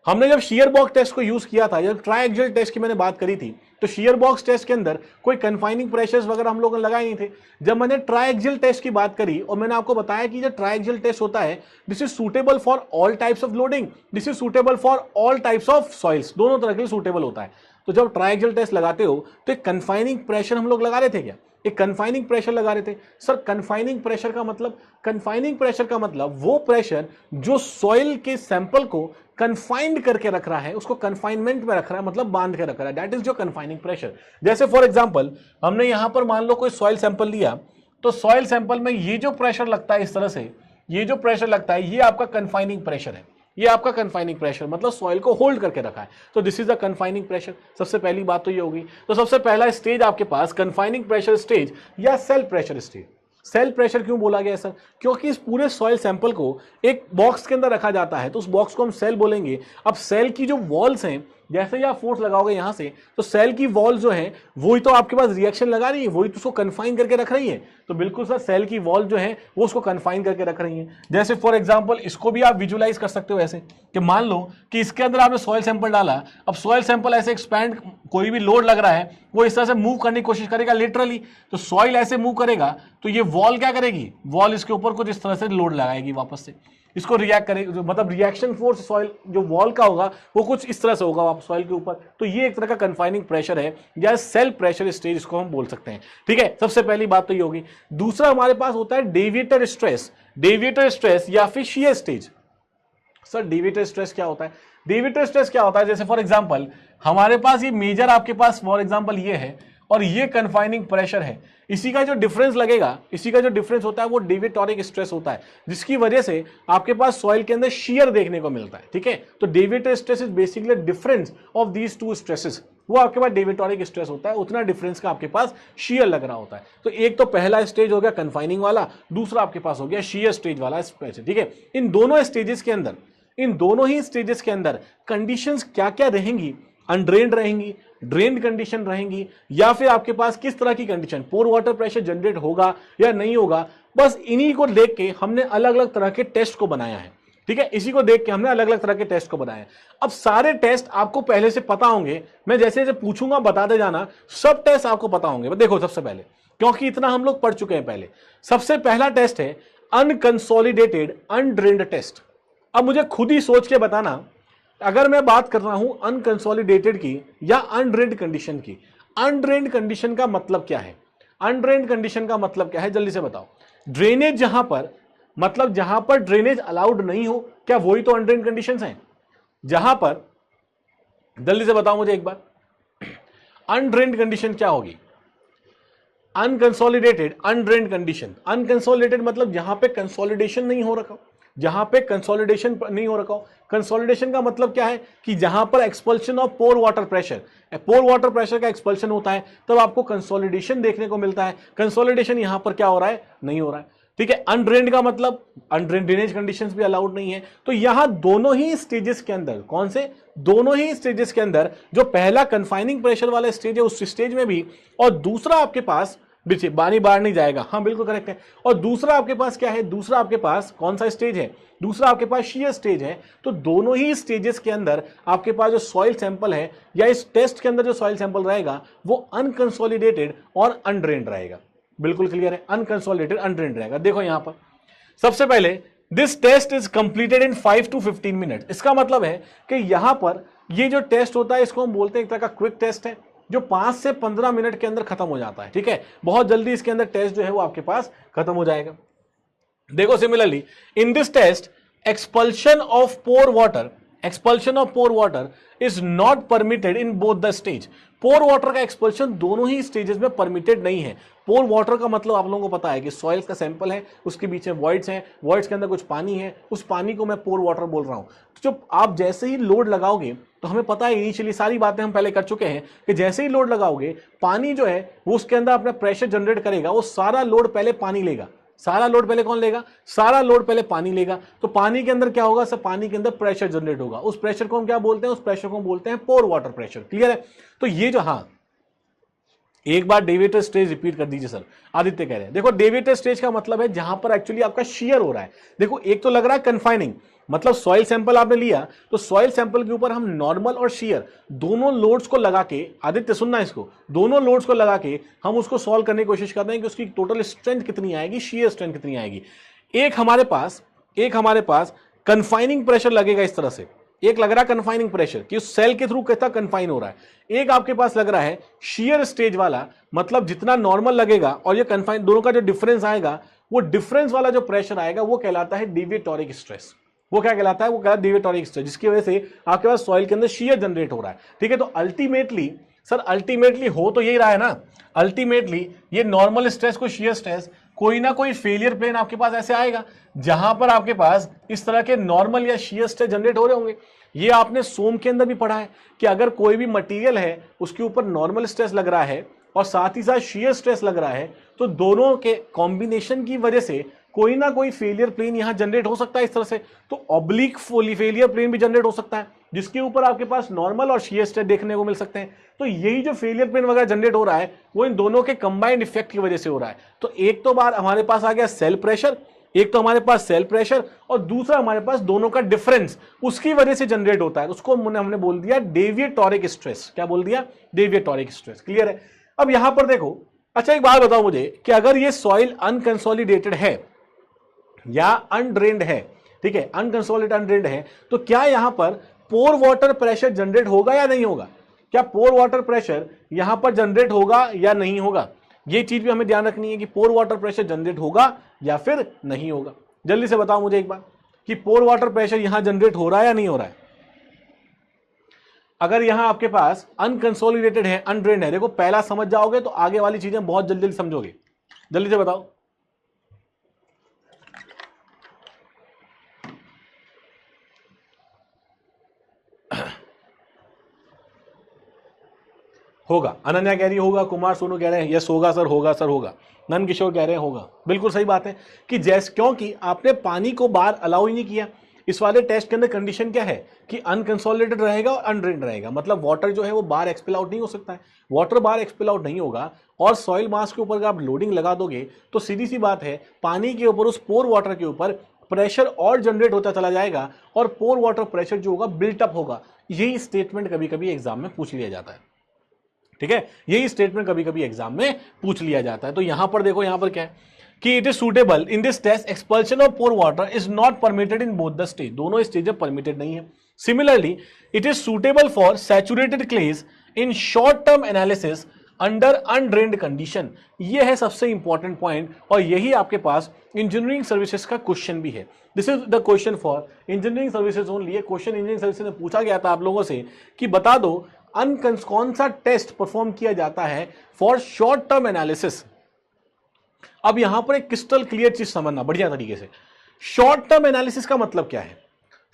हमने जब शियर बॉक्स टेस्ट को यूज किया था, जब ट्राइएक्सियल टेस्ट की मैंने बात करी थी, तो शियर बॉक्स टेस्ट के अंदर कोई कन्फाइनिंग प्रेशर्स वगैरह हम लोग लगाए नहीं थे। जब मैंने ट्राइएक्सियल टेस्ट की बात करी और मैंने आपको बताया कि जो ट्राइएक्सियल टेस्ट होता है, this is suitable for all types of loading, this is suitable for all types of soils, दोनों तरह के लिए सूटेबल होता है। तो जब ट्राइएक्सियल टेस्ट लगाते हो तो एक कन्फाइनिंग प्रेशर हम लोग लगा रहे थे क्या? एक कन्फाइनिंग प्रेशर लगा रहे थे। सर कन्फाइनिंग प्रेशर का मतलब, कन्फाइनिंग प्रेशर का मतलब वो प्रेशर जो सॉइल के सैंपल को कन्फाइंड करके रख रहा है, उसको कन्फाइनमेंट में रख रहा है, मतलब बांध के रख रहा है, दैट इज जो कन्फाइनिंग प्रेशर। जैसे फॉर एग्जांपल हमने यहां पर मान लो कोई सॉइल सैंपल लिया, तो सॉइल सैंपल में ये जो प्रेशर लगता है इस तरह से, ये जो प्रेशर लगता है ये आपका कन्फाइनिंग प्रेशर है, ये आपका कन्फाइनिंग प्रेशर, मतलब सॉइल को होल्ड करके रखा है, तो this is the confining pressure. सबसे पहली बात तो ये होगी। तो सबसे पहला स्टेज आपके पास कन्फाइनिंग प्रेशर स्टेज या cell pressure stage. Cell pressure क्यों बोला गया सर? क्योंकि इस पूरे सॉइल सैंपल को एक बॉक्स के अंदर रखा जाता है, तो उस बॉक्स को हम सेल बोलेंगे। अब सेल की जो वॉल्स हैं, जैसे ही आप फोर्स लगाओगे यहां से, तो सेल की वॉल जो है वही तो आपके पास रिएक्शन लगा रही है, वही तो उसको कन्फाइन करके रख रही है। तो बिल्कुल सर सेल की वॉल जो है वो उसको कन्फाइन करके रख रही है। जैसे फॉर एग्जांपल इसको भी आप विजुलाइज कर सकते हो ऐसे कि मान लो कि इसके अंदर आपने सॉइल सैंपल डाला, अब सॉइल सैंपल ऐसे एक्सपैंड, कोई भी लोड लग रहा है वो इस तरह से मूव करने की कोशिश करेगा लिटरली, तो सॉइल ऐसे मूव करेगा तो ये वॉल क्या करेगी? वॉल इसके ऊपर कुछ इस तरह से लोड लगाएगी वापस से, इसको रिएक्ट करेगी, मतलब रिएक्शन फोर्स सॉइल जो वॉल का होगा वो कुछ इस तरह से होगा वापस सॉइल के ऊपर। तो ये एक तरह का कन्फाइनिंग प्रेशर है या सेल प्रेशर स्टेज इसको हम बोल सकते हैं, ठीक है। सबसे पहली बात तो ये होगी। दूसरा हमारे पास होता है डेविएटर स्ट्रेस, डेविएटर स्ट्रेस या फिर शियर स्टेज। सर डेविएटर स्ट्रेस क्या होता है? डेविएटर स्ट्रेस क्या होता है? जैसे फॉर एग्जांपल हमारे पास ये मेजर आपके पास फॉर एग्जांपल ये है और ये कन्फाइनिंग प्रेशर है, इसी का जो डिफरेंस लगेगा, इसी का जो डिफरेंस होता है वो डेविएटोरिक स्ट्रेस होता है, जिसकी वजह से आपके पास सॉइल के अंदर शियर देखने को मिलता है, ठीक है। तो deviator stress is basically difference of these two stresses, वो आपके पास डेविटोरिक स्ट्रेस होता है, उतना डिफरेंस का आपके पास शियर लग रहा होता है। तो एक तो पहला स्टेज हो गया कन्फाइनिंग वाला, दूसरा आपके पास हो गया शियर स्टेज वाला स्ट्रेस, ठीक है। इन दोनों स्टेजेस के अंदर, इन दोनों ही स्टेजेस के अंदर कंडीशंस क्या क्या रहेंगी, अनड्रेन्ड रहेंगी, ड्रेन्ड कंडीशन रहेंगी, या फिर आपके पास किस तरह की कंडीशन, पोर वाटर प्रेशर जनरेट होगा या नहीं होगा, बस इन्हीं को देख के हमने अलग अलग तरह के टेस्ट को बनाया है, ठीक है। इसी को देख के हमने अलग अलग तरह के टेस्ट को बनाया है। अब सारे टेस्ट आपको पहले से पता होंगे, मैं जैसे जैसे पूछूंगा बताते जाना, सब टेस्ट आपको पता होंगे। देखो सबसे पहले, क्योंकि इतना हम लोग पढ़ चुके हैं पहले, सबसे पहला टेस्ट है अनकंसोलिडेटेड अनड्रेन्ड टेस्ट। अब मुझे खुद ही सोच के बताना, अगर मैं बात कर रहा हूं अनकंसोलिडेटेड की या अनड्रेन्ड कंडीशन की, अनड्रेन्ड कंडीशन का मतलब क्या है, अनड्रेन्ड कंडीशन का मतलब क्या है, जल्दी से बताओ। ड्रेनेज जहां पर, मतलब जहां पर ड्रेनेज अलाउड नहीं हो, क्या वही तो अनड्रेन्ड कंडीशंस हैं? जहां पर, जल्दी से बताओ मुझे एक बार, अनड्रेन्ड कंडीशन क्या होगी? अनकंसोलिडेटेड अनड्रेन्ड कंडीशन, अनकंसोलिडेटेड मतलब जहां पे कंसोलिडेशन नहीं हो रखा, जहां पे कंसोलिडेशन नहीं हो रखा हो। कंसोलिडेशन का मतलब क्या है कि जहां पर expulsion of pore water pressure, pore water pressure का एक्सपल्शन होता है, तब आपको कंसोलिडेशन देखने को मिलता है। कंसोलिडेशन यहां पर क्या हो रहा है, नहीं हो रहा है, ठीक है। अनड्रेन्ड का मतलब अनड्रेन्ड ड्रेनेज कंडीशंस भी अलाउड नहीं है। तो यहां दोनों ही स्टेजेस के अंदर, कौन से, दोनों ही स्टेजेस के अंदर, जो पहला कंफाइनिंग प्रेशर वाला स्टेज है उस स्टेज में भी, और दूसरा आपके पास पानी बाहर नहीं जाएगा, हाँ बिल्कुल करेक्ट है। और दूसरा आपके पास क्या है, दूसरा आपके पास कौन सा स्टेज है, दूसरा आपके पास शीयर स्टेज है। तो दोनों ही स्टेजेस के अंदर आपके पास जो सॉइल सैंपल है, या इस टेस्ट के अंदर जो सॉइल सैंपल रहेगा, वो अनकंसोलिडेटेड और अनड्रेन्ड रहेगा। बिल्कुल क्लियर है, अनकंसोलिडेटेड अनड्रेन्ड रहेगा। देखो यहां पर सबसे पहले, this test is completed in 5 to 15 minute. इसका मतलब है कि यहां पर ये जो टेस्ट होता है, इसको हम बोलते हैं एक तरह का क्विक टेस्ट है, जो 5 से 15 मिनट के अंदर खत्म हो जाता है, ठीक है। बहुत जल्दी इसके अंदर टेस्ट जो है वो आपके पास खत्म हो जाएगा। देखो similarly in this test, expulsion of pore water, expulsion of pore water is not permitted in both the stage. Pore water का एक्सपल्शन दोनों ही स्टेजेस में परमिटेड नहीं है। पोर वाटर का मतलब आप लोगों को पता है कि सॉइल का सैंपल है, उसके बीच में वॉइड्स हैं, वॉइड्स के अंदर कुछ पानी है, उस पानी को मैं पोर वाटर बोल रहा हूं। तो जब आप जैसे ही लोड लगाओगे, तो हमें पता है इनिशियली सारी बातें हम पहले कर चुके हैं कि जैसे ही लोड लगाओगे, पानी जो है वो उसके अंदर अपना प्रेशर जनरेट करेगा, वो सारा लोड पहले पानी लेगा। सारा लोड पहले कौन लेगा, सारा लोड पहले पानी लेगा। तो पानी के अंदर क्या होगा, सब पानी के अंदर प्रेशर जनरेट होगा। उस प्रेशर को हम क्या बोलते हैं, उस प्रेशर को बोलते हैं पोर वाटर प्रेशर। क्लियर है? तो ये जो, हाँ एक बार डेविएटर स्टेज रिपीट कर दीजिए सर, आदित्य कह रहे हैं। देखो डेविएटर स्टेज का मतलब है जहां पर एक्चुअली आपका शियर हो रहा है। देखो एक तो लग रहा है कन्फाइनिंग, मतलब सॉइल सैंपल आपने लिया, तो सॉइल सैंपल के ऊपर हम नॉर्मल और शियर दोनों लोड्स को लगा के, आदित्य सुनना इसको, दोनों लोड्स को लगा के हम उसको सॉल्व करने की कोशिश करते हैं कि उसकी टोटल स्ट्रेंथ कितनी आएगी, शियर स्ट्रेंथ कितनी आएगी। एक हमारे पास कन्फाइनिंग प्रेशर लगेगा इस तरह से, एक लग रहा है कन्फाइनिंग प्रेशर कि उस सेल के थ्रू कितना कन्फाइन हो रहा है। एक आपके पास लग रहा है शियर स्टेज वाला, मतलब जितना नॉर्मल लगेगा और ये कन्फाइन, दोनों का जो डिफरेंस आएगा, वो डिफरेंस वाला जो प्रेशर आएगा वो कहलाता है डेविएटोरिक स्ट्रेस। वो क्या कहलाता है, वो कहलाता है डेविएटोरिक स्ट्रेस, जिसकी वजह से आपके पास सॉइल के अंदर शियर जनरेट हो रहा है, ठीक है। तो अल्टीमेटली सर, अल्टीमेटली हो तो यही रहा है ना, अल्टीमेटली ये नॉर्मल स्ट्रेस को शियर स्ट्रेस, कोई ना कोई फेलियर प्लेन आपके पास ऐसे आएगा जहां पर आपके पास इस तरह के नॉर्मल या शियर स्ट्रेस जनरेट हो रहे होंगे। ये आपने सोम के अंदर भी पढ़ा है कि अगर कोई भी मटेरियल है उसके ऊपर नॉर्मल स्ट्रेस लग रहा है और साथ ही साथ शियर स्ट्रेस लग रहा है, तो दोनों के कॉम्बिनेशन की वजह से कोई ना कोई फेलियर प्लेन यहां जनरेट हो सकता है इस तरह से। तो ऑब्लिक फेलियर प्लेन भी जनरेट हो सकता है, जिसके ऊपर आपके पास नॉर्मल और शियर स्ट्रेस देखने को मिल सकते हैं। तो यही जो फेलियर प्लेन वगैरह जनरेट हो रहा है, वो इन दोनों के कंबाइंड इफेक्ट की वजह से हो रहा है। तो एक तो बार हमारे पास आ गया सेल प्रेशर, एक तो हमारे पास सेल प्रेशर, और दूसरा हमारे पास दोनों का डिफरेंस उसकी वजह से जनरेट होता है। उसको हमने बोल दिया डेविएटोरिक स्ट्रेस। क्या बोल दिया, डेविएटोरिक स्ट्रेस। क्लियर है? अब यहां पर देखो, अच्छा एक बात बताओ मुझे कि अगर ये सॉइल अनकंसोलिडेटेड है या अनड्रेन्ड है, ठीक है, अनकंसोलिडेटेड अनड्रेन्ड है, तो क्या यहां पर पोर वाटर प्रेशर जनरेट होगा या नहीं होगा? क्या पोर वाटर प्रेशर यहां पर जनरेट होगा या नहीं होगा? ये चीज भी हमें ध्यान रखनी है कि पोर वाटर प्रेशर जनरेट होगा या फिर नहीं होगा। जल्दी से बताओ मुझे एक बार कि पोर वाटर प्रेशर यहां जनरेट हो रहा है या नहीं हो रहा है? अगर यहां आपके पास अनकंसोलिडेटेड है, अनड्रेन्ड है, देखो पहला समझ जाओगे तो आगे वाली चीजें बहुत जल्दी जल्दी समझोगे। जल्दी से बताओ। होगा। अनन्या कह रही है होगा, कुमार सोनू कह रहे हैं यस होगा सर, होगा सर, होगा। नंद किशोर कह रहे हैं होगा। बिल्कुल सही बात है कि जैसे, क्योंकि आपने पानी को बाहर अलाउ ही नहीं किया। इस वाले टेस्ट के अंदर कंडीशन क्या है कि अनकंसोलिडेटेड रहेगा और अनड्रेन्ड रहेगा, मतलब वाटर जो है वो बाहर एक्सपेल आउट नहीं हो सकता है। वाटर बाहर एक्सपेल आउट नहीं होगा और सॉइल मास के ऊपर अगर आप लोडिंग लगा दोगे तो सीधी सी बात है पानी के ऊपर, उस पोर वाटर के ऊपर प्रेशर और जनरेट होता चला जाएगा और पोर वाटर प्रेशर जो होगा बिल्टअप होगा। यही स्टेटमेंट कभी कभी एग्जाम में पूछ लिया जाता है, ठीक है, यही स्टेटमेंट कभी कभी एग्जाम में पूछ लिया जाता है। तो यहां पर देखो, यहां पर क्या है कि it is suitable in this test expulsion of pore water is not permitted in both the stage, दोनों स्टेज में परमिटेड नहीं है। Similarly it is suitable for saturated clays in short term analysis under undrained condition. यह है सबसे इंपॉर्टेंट पॉइंट और यही आपके पास इंजीनियरिंग सर्विसेज का क्वेश्चन भी है। This is the question for engineering services only. ये क्वेश्चन इंजीनियरिंग सर्विसेज में पूछा गया था आप लोगों से कि बता दो कौन सा टेस्ट परफॉर्म किया जाता है फॉर शॉर्ट टर्म एनालिसिस। अब यहां पर एक क्रिस्टल क्लियर चीज समझना बढ़िया तरीके से। शॉर्ट टर्म एनालिसिस का मतलब क्या है?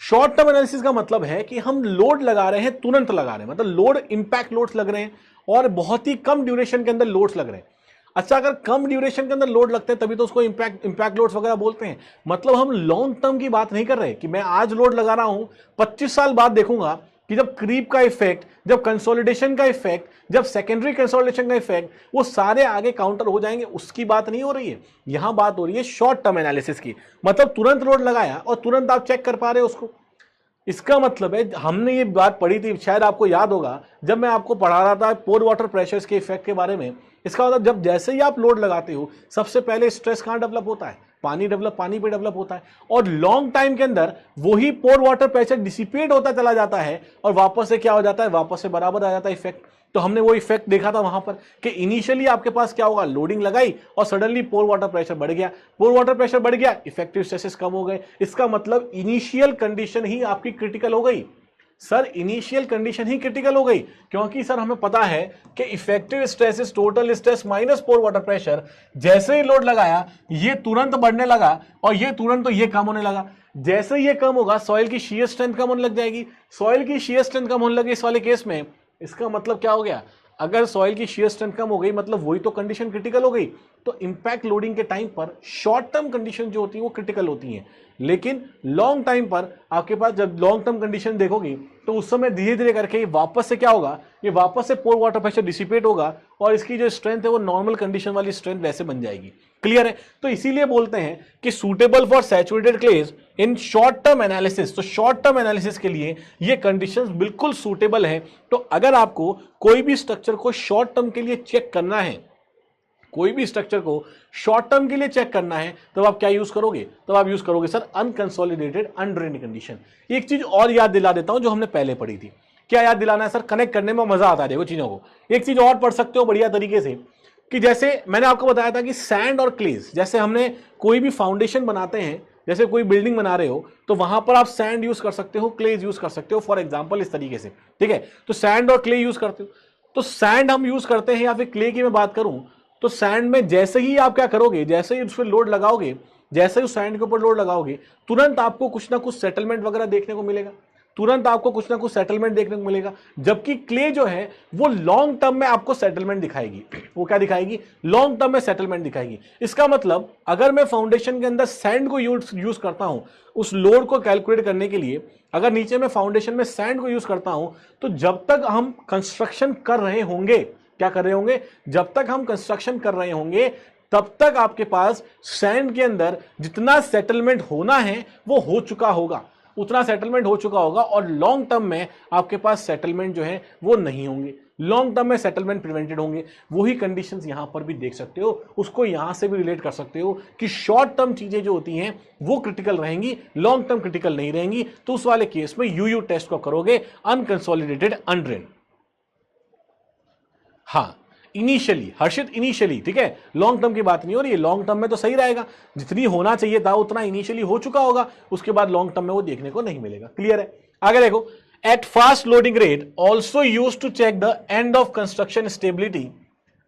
शॉर्ट टर्म एनालिसिस का मतलब है कि हम लोड लगा रहे हैं, तुरंत लगा रहे हैं, मतलब लोड इंपैक्ट लोड्स लग रहे हैं और बहुत ही कम ड्यूरेशन के अंदर लोड्स लग रहे हैं। अच्छा, अगर कम ड्यूरेशन के अंदर लोड लगते हैं तभी तो उसको इंपैक्ट लोड्स वगैरह बोलते हैं। मतलब हम लॉन्ग टर्म की बात नहीं कर रहे कि मैं आज लोड लगा रहा हूं, 25 साल बाद देखूंगा कि जब क्रीप का इफेक्ट, जब कंसोलिडेशन का इफेक्ट, जब सेकेंडरी कंसोलिडेशन का इफेक्ट, वो सारे आगे काउंटर हो जाएंगे, उसकी बात नहीं हो रही है। यहां बात हो रही है शॉर्ट टर्म एनालिसिस की। मतलब तुरंत लोड लगाया और तुरंत आप चेक कर पा रहे हो उसको। इसका मतलब है, हमने ये बात पढ़ी थी, शायद आपको याद होगा जब मैं आपको पढ़ा रहा था पोर वाटर प्रेशर्स के इफेक्ट के बारे में। इसका मतलब जब जैसे ही आप लोड लगाते हो सबसे पहले स्ट्रेस कहां डेवलप होता है? पानी पे डेवलप होता है और लॉन्ग टाइम के अंदर वही पोर वाटर प्रेशर डिसिपेट होता चला जाता है और वापस से क्या हो जाता है? वापस से बराबर आ जाता है इफेक्ट। तो हमने वो इफेक्ट देखा था वहां पर कि इनिशियली आपके पास क्या होगा, लोडिंग लगाई और सडनली पोर वाटर प्रेशर बढ़ गया। पोर वाटर प्रेशर बढ़ गया, इफेक्टिव स्ट्रेसेस कम हो गए। इसका मतलब इनिशियल कंडीशन ही आपकी क्रिटिकल हो गई। सर इनिशियल कंडीशन ही क्रिटिकल हो गई, क्योंकि सर हमें पता है कि effective stress is total stress minus pore water pressure. जैसे ही लोड लगाया ये तुरंत बढ़ने लगा और ये तुरंत तो ये कम होने लगा। जैसे ये कम होगा सॉइल की शियर स्ट्रेंथ कम होने लग जाएगी। सॉइल की शियर स्ट्रेंथ कम होने लगी इस वाले केस में। इसका मतलब क्या हो गया? अगर सॉइल की शियर स्ट्रेंथ कम हो गई मतलब वही तो कंडीशन क्रिटिकल हो गई। तो इंपैक्ट लोडिंग के टाइम पर शॉर्ट टर्म कंडीशन जो होती है वो क्रिटिकल होती हैं, लेकिन लॉन्ग टाइम पर आपके पास जब लॉन्ग टर्म कंडीशन देखोगे तो उस समय धीरे धीरे करके वापस से क्या होगा, ये वापस से पोर वाटर प्रेशर डिसिपेट होगा और इसकी जो स्ट्रेंथ है वो नॉर्मल कंडीशन वाली स्ट्रेंथ वैसे बन जाएगी। क्लियर है? तो इसीलिए बोलते हैं कि suitable for saturated clays in short term analysis. तो शॉर्ट टर्म एनालिसिस के लिए ये कंडीशंस बिल्कुल सुटेबल है। तो अगर आपको कोई भी स्ट्रक्चर को शॉर्ट टर्म के लिए चेक करना है, कोई भी स्ट्रक्चर को शॉर्ट टर्म के लिए चेक करना है, तब आप क्या यूज करोगे? तब आप यूज करोगे सर अनकंसोलिडेटेड अनड्रेन्ड कंडीशन। एक चीज और याद दिला देता हूं जो हमने पहले पढ़ी थी। क्या याद दिलाना है सर? कनेक्ट करने में मजा आता है देखो चीजों को। एक चीज और पढ़ सकते हो बढ़िया तरीके से कि जैसे मैंने आपको बताया था कि सैंड और क्लेज, जैसे हमने कोई भी फाउंडेशन बनाते हैं, जैसे कोई बिल्डिंग बना रहे हो तो वहां पर आप सैंड यूज कर सकते हो, क्लेज यूज कर सकते हो, फॉर एग्जांपल इस तरीके से, ठीक है। तो सैंड और क्ले यूज करते हो। तो सैंड हम यूज करते हैं या फिर क्ले की मैं बात करूं तो सैंड में जैसे ही आप क्या करोगे, जैसे ही उस पर लोड लगाओगे, जैसे ही उस सैंड के ऊपर लोड लगाओगे तुरंत आपको कुछ ना कुछ सेटलमेंट वगैरह देखने को मिलेगा, तुरंत आपको कुछ ना कुछ सेटलमेंट देखने को मिलेगा। जबकि क्ले जो है वो लॉन्ग टर्म में आपको सेटलमेंट दिखाएगी। वो क्या दिखाएगी? लॉन्ग टर्म में सेटलमेंट दिखाएगी। इसका मतलब अगर मैं फाउंडेशन के अंदर सैंड को यूज करता हूं उस लोड को कैलकुलेट करने के लिए, अगर नीचे में फाउंडेशन में सैंड को यूज करता हूं तो जब तक हम कंस्ट्रक्शन कर रहे होंगे, क्या कर रहे होंगे? जब तक हम कंस्ट्रक्शन कर रहे होंगे तब तक आपके पास सैंड के अंदर जितना सेटलमेंट होना है वो हो चुका होगा, उतना सेटलमेंट हो चुका होगा और लॉन्ग टर्म में आपके पास सेटलमेंट जो है वो नहीं होंगे। लॉन्ग टर्म में सेटलमेंट प्रिवेंटेड होंगे। वही कंडीशंस यहां पर भी देख सकते हो, उसको यहां से भी रिलेट कर सकते हो कि शॉर्ट टर्म चीजें जो होती हैं वो क्रिटिकल रहेंगी, लॉन्ग टर्म क्रिटिकल नहीं रहेंगी। तो उस वाले केस में यूयू टेस्ट को करोगे अनकंसोलिडेटेड अनड्रेन्ड। हाँ इनिशियली हर्षित, इनिशियली, ठीक है, लॉन्ग टर्म की बात नहीं हो रही है। लॉन्ग टर्म में तो सही रहेगा, जितनी होना चाहिए था उतना इनिशियली हो चुका होगा, उसके बाद लॉन्ग टर्म में वो देखने को नहीं मिलेगा। क्लियर है? आगे देखो, at fast loading rate also use to check the end of construction stability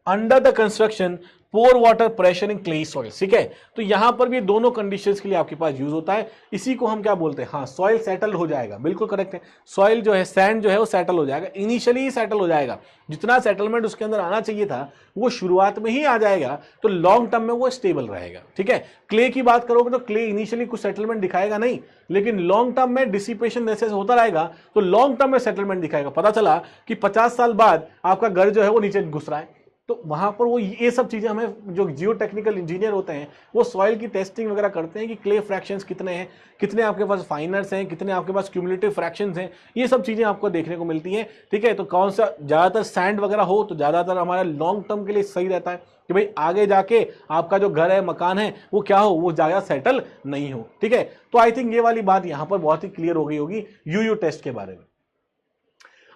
under the construction pore water pressure in clay soil, ठीक है। तो यहां पर भी दोनों कंडीशंस के लिए आपके पास यूज होता है। इसी को हम क्या बोलते हैं, हाँ सॉइल सेटल हो जाएगा, बिल्कुल करेक्ट है। सॉइल जो है, सैंड जो है वो सेटल हो जाएगा, इनिशियली ही सेटल हो जाएगा, जितना सेटलमेंट उसके अंदर आना चाहिए था वो शुरुआत में ही आ जाएगा, तो लॉन्ग टर्म में वो स्टेबल रहेगा, ठीक है। क्ले की बात करोगे तो क्ले इनिशियली कुछ सेटलमेंट दिखाएगा नहीं, लेकिन लॉन्ग टर्म में डिसिपेशन जैसे होता रहेगा तो लॉन्ग टर्म में सेटलमेंट दिखाएगा। पता चला कि 50 साल बाद आपका घर जो है वो नीचे घुस रहा है, तो वहां पर वो ये सब चीजें हमें, जो जियो टेक्निकल इंजीनियर होते हैं वो सॉइल की टेस्टिंग वगैरह करते हैं कि क्ले फ्रैक्शंस कितने हैं, कितने आपके पास फाइनर्स हैं, कितने आपके पास क्यूमुलेटिव फ्रैक्शंस हैं, ये सब चीजें आपको देखने को मिलती हैं, ठीक है। तो कौन सा ज्यादातर सैंड वगैरह हो तो ज्यादातर हमारा लॉन्ग टर्म के लिए सही रहता है कि भाई आगे जाके आपका जो घर है, मकान है, वो क्या हो, वो ज्यादा सेटल नहीं हो, ठीक है। तो आई थिंक ये वाली बात यहां पर बहुत ही क्लियर हो गई होगी यूयू टेस्ट के बारे में।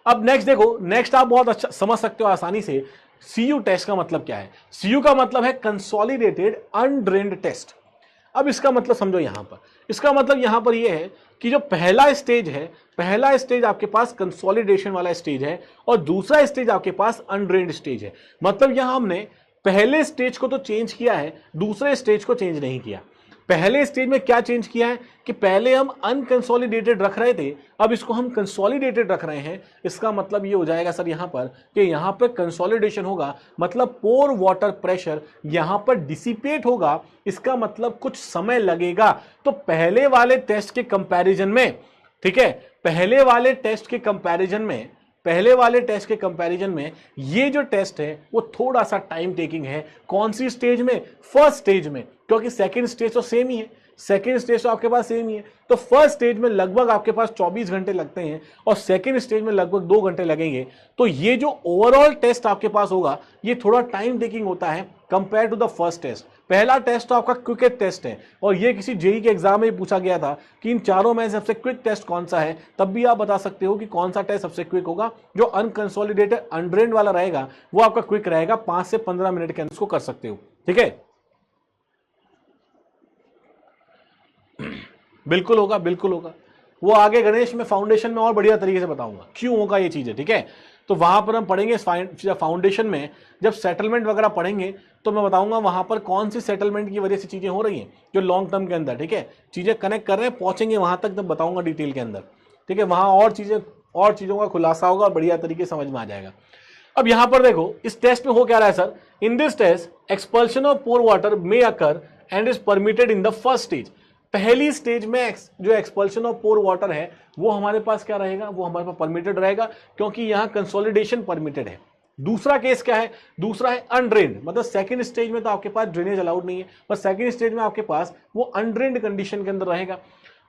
अब नेक्स्ट देखो, नेक्स्ट आप बहुत अच्छा समझ सकते हो आसानी से, सीयू टेस्ट का मतलब क्या है। सीयू का मतलब है कंसोलिडेटेड अनड्रेन्ड टेस्ट। अब इसका मतलब समझो यहां पर, इसका मतलब यहां पर यह है कि जो पहला स्टेज है, पहला स्टेज आपके पास कंसोलिडेशन वाला स्टेज है और दूसरा स्टेज आपके पास अनड्रेन्ड स्टेज है। मतलब यहां हमने पहले स्टेज को तो चेंज किया है, दूसरे स्टेज को चेंज नहीं किया। पहले स्टेज में क्या चेंज किया है कि पहले हम अनकंसोलिडेटेड रख रहे थे, अब इसको हम कंसोलिडेटेड रख रहे हैं। इसका मतलब ये हो जाएगा सर यहां पर कि यहां पर कंसोलिडेशन होगा, मतलब पोर वाटर प्रेशर यहां पर डिसिपेट होगा, इसका मतलब कुछ समय लगेगा। तो पहले वाले टेस्ट के कंपैरिजन में, ठीक है, पहले वाले टेस्ट के कंपैरिजन में, पहले वाले टेस्ट के कंपैरिजन में ये जो टेस्ट है वो थोड़ा सा टाइम टेकिंग है। कौन सी स्टेज में, फर्स्ट स्टेज में, क्योंकि सेकंड स्टेज तो सेम ही है, सेकंड स्टेज तो आपके पास सेम ही है। तो फर्स्ट स्टेज में लगभग आपके पास 24 घंटे लगते हैं और सेकंड स्टेज में लगभग 2 घंटे लगेंगे। तो ये जो ओवरऑल टेस्ट आपके पास होगा ये थोड़ा टाइम टेकिंग होता है compare to the first test. पहला टेस्ट तो आपका क्विक टेस्ट है और ये किसी जेई के एग्जाम में पूछा गया था कि इन चारों में सबसे क्विक टेस्ट कौन सा है, तब भी आप बता सकते हो कि कौन सा टेस्ट सबसे क्विक होगा। जो अनकंसोलिडेटेड अनड्रेन्ड वाला रहेगा वो आपका क्विक रहेगा, 5 से 15 मिनट के अंदर उसको कर सकते हो, ठीक है। बिल्कुल होगा, बिल्कुल होगा। वो आगे गणेश में फाउंडेशन में और बढ़िया तरीके से बताऊंगा क्यों होगा ये चीजें, ठीक है। तो वहां पर हम पढ़ेंगे फाउंडेशन में, जब सेटलमेंट वगैरह पढ़ेंगे तो मैं बताऊंगा वहां पर कौन सी सेटलमेंट की वजह से चीजें हो रही हैं जो लॉन्ग टर्म के अंदर, ठीक है, चीजें कनेक्ट कर रहे हैं, पहुंचेंगे वहां तक तब बताऊंगा डिटेल के अंदर, ठीक है। वहां और चीजों का खुलासा होगा और बढ़िया तरीके समझ में आ जाएगा। अब यहां पर देखो इस टेस्ट में हो क्या रहा है sir, in this test expulsion of pore water may occur and is permitted in the first stage. पहली स्टेज में जो एक्सपल्शन ऑफ पोर वाटर है वो हमारे पास क्या रहेगा, वो हमारे पास परमिटेड रहेगा क्योंकि यहां कंसोलिडेशन परमिटेड है। दूसरा केस क्या है, दूसरा है अनड्रेन्ड, मतलब सेकंड स्टेज में तो आपके पास ड्रेनेज अलाउड नहीं है, पर सेकंड स्टेज में आपके पास वो अनड्रेन्ड कंडीशन के अंदर रहेगा,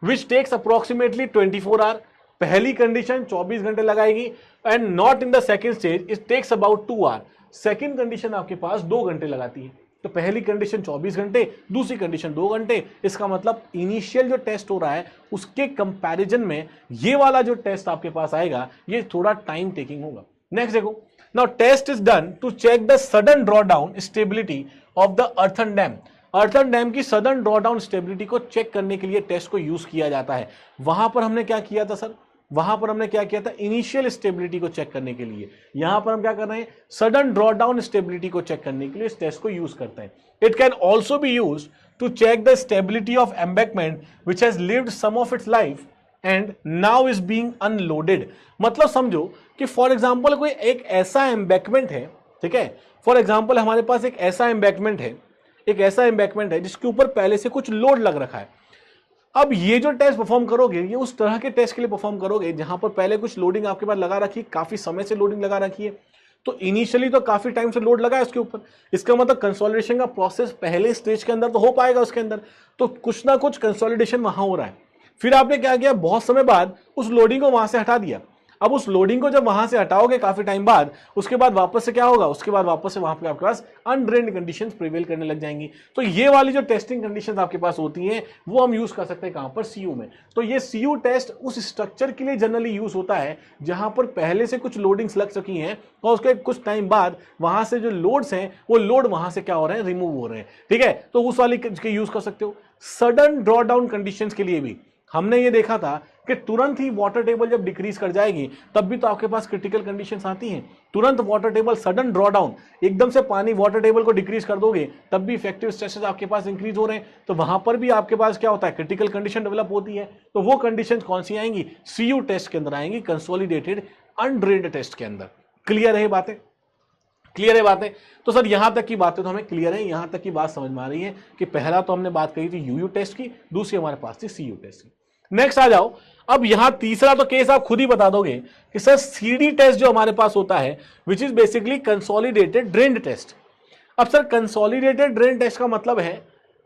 विच टेक्स अप्रोक्सीमेटली 24 आवर। पहली कंडीशन 24 घंटे लगाएगी and not in the second stage, it takes about 2 hour. Second condition आपके पास 2 घंटे लगाती है। तो पहली कंडीशन 24 घंटे, दूसरी कंडीशन 2 घंटे। इसका मतलब इनिशियल जो टेस्ट हो रहा है उसके कंपैरिजन में ये वाला जो टेस्ट आपके पास आएगा ये थोड़ा टाइम टेकिंग होगा। नेक्स्ट देखो, now test is done to check the sudden drawdown stability of the earthen dam. Earthen dam की सडन ड्रॉ डाउन स्टेबिलिटी को चेक करने के लिए टेस्ट को यूज किया जाता है। वहां पर हमने क्या किया था सर, वहां पर हमने क्या किया था, इनिशियल स्टेबिलिटी को चेक करने के लिए। यहां पर हम क्या कर रहे हैं, सडन ड्रॉ डाउन स्टेबिलिटी को चेक करने के लिए इस टेस्ट को यूज करते हैं। It can also be use to check the stability of embankment which has lived some of its life and now is being unloaded. मतलब समझो कि फॉर एग्जाम्पल कोई एक ऐसा एम्बैंकमेंट है, ठीक है, फॉर एग्जाम्पल हमारे पास एक ऐसा एम्बैंकमेंट है, एक ऐसा एम्बैंकमेंट है जिसके ऊपर पहले से कुछ लोड लग रखा है। अब ये जो टेस्ट परफॉर्म करोगे ये उस तरह के टेस्ट के लिए परफॉर्म करोगे जहां पर पहले कुछ लोडिंग आपके पास लगा रखी है, काफी समय से लोडिंग लगा रखी है, तो इनिशियली तो काफी टाइम से लोड लगा है उसके ऊपर। इसका मतलब कंसोलिडेशन का प्रोसेस पहले स्टेज के अंदर तो हो पाएगा उसके अंदर, तो कुछ ना कुछ कंसोलिडेशन वहां हो रहा है। फिर आपने क्या किया, बहुत समय बाद उस लोडिंग को वहां से हटा दिया। अब उस लोडिंग को जब वहां से हटाओगे काफी टाइम बाद, उसके बाद वापस से क्या होगा, उसके बाद वापस से वहां पे आपके पास अनड्रेन्ड कंडीशंस प्रिवेल करने लग जाएंगी। तो ये वाली जो टेस्टिंग कंडीशंस आपके पास होती हैं वो हम यूज कर सकते हैं कहां पर, सीयू में। तो ये सीयू टेस्ट उस स्ट्रक्चर के लिए जनरली यूज होता है जहां पर पहले से कुछ लोडिंग्स लग चुकी हैं और उसके कुछ टाइम बाद वहां से जो लोड्स हैं वो लोड वहां से क्या हो रहे हैं, रिमूव हो रहे हैं, ठीक है। तो उस वाली के यूज कर सकते हो। सडन ड्रॉ डाउन कंडीशंस के लिए भी हमने ये देखा था कि तुरंत ही वाटर टेबल जब डिक्रीज कर जाएगी तब भी तो आपके पास क्रिटिकल कंडीशंस आती हैं। तुरंत water table sudden draw down, एकदम से पानी वाटर टेबल को डिक्रीज कर दोगे तब भी इफेक्टिव स्ट्रेसेस आपके पास इंक्रीज हो रहे हैं, तो वहां पर भी आपके पास क्या होता है, क्रिटिकल कंडीशन डेवलप होती है। तो वो कंडीशन कौन सी आएंगी, सीयू टेस्ट के अंदर आएंगी, कंसोलिडेटेड अनड्रेन्ड टेस्ट के अंदर। क्लियर है बातें, क्लियर है बातें। तो सर यहां तक की बातें तो हमें क्लियर है, यहां तक की बात समझ में आ रही है कि पहला तो हमने बात कही थी यूयू टेस्ट की, दूसरी हमारे पास थी सीयू टेस्ट की। नेक्स्ट आ जाओ, अब यहां तीसरा तो केस आप खुद ही बता दोगे कि सर सीडी टेस्ट जो हमारे पास होता है which is basically consolidated drained test. अब सर कंसोलिडेटेड ड्रेन टेस्ट का मतलब है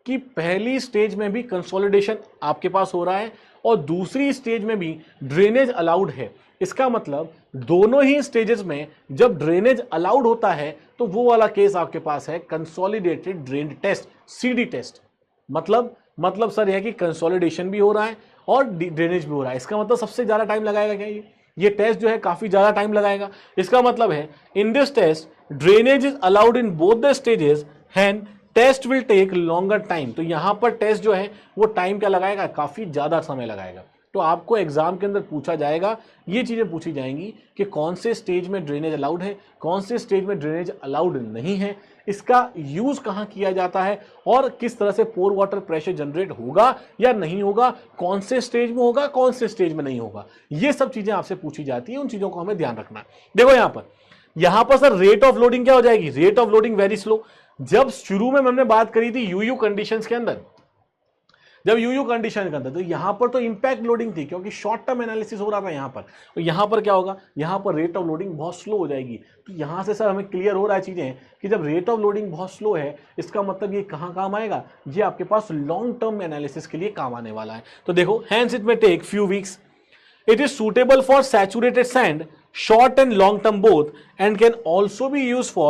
कि पहली स्टेज में भी कंसोलिडेशन आपके पास हो रहा है और दूसरी स्टेज में भी ड्रेनेज अलाउड है। इसका मतलब दोनों ही स्टेजेस में जब ड्रेनेज अलाउड होता है तो वो वाला केस आपके पास है consolidated drain test, CD test. मतलब सर यह कि कंसोलिडेशन भी हो रहा है और ड्रेनेज भी हो रहा है। इसका मतलब सबसे ज्यादा टाइम लगाएगा क्या ये टेस्ट जो है काफी ज्यादा टाइम लगाएगा। इसका मतलब है in this test drainage is allowed in both the stages and test will take longer time. तो यहां पर टेस्ट जो है वो टाइम क्या लगाएगा, काफी ज्यादा समय लगाएगा। तो आपको एग्जाम के अंदर पूछा जाएगा, ये चीजें पूछी जाएंगी कि कौन से स्टेज में ड्रेनेज अलाउड है, कौन से स्टेज में ड्रेनेज अलाउड नहीं है, इसका यूज कहां किया जाता है और किस तरह से पोर वाटर प्रेशर जनरेट होगा या नहीं होगा, कौन से स्टेज में होगा, कौन से स्टेज में नहीं होगा, ये सब चीजें आपसे पूछी जाती है। उन चीजों को हमें ध्यान रखना है। देखो यहां पर सर रेट ऑफ लोडिंग क्या हो जाएगी, rate of loading very slow. जब शुरू में हमने बात करी थी यूयू कंडीशंस के अंदर, जब यूयू कंडीशन के अंदर, तो यहां पर तो इंपैक्ट लोडिंग थी क्योंकि शॉर्ट टर्म एनालिसिस हो रहा था यहां पर। तो यहां पर क्या होगा, यहां पर रेट ऑफ लोडिंग बहुत स्लो हो जाएगी। तो यहां से सर हमें क्लियर हो रहा है चीजें कि जब रेट ऑफ लोडिंग बहुत स्लो है इसका मतलब ये कहां काम आएगा, ये आपके पास लॉन्ग टर्म एनालिसिस के लिए काम आने वाला है। तो देखो hence it may take few weeks, it is suitable for saturated sand, short and long term both, and can also be used for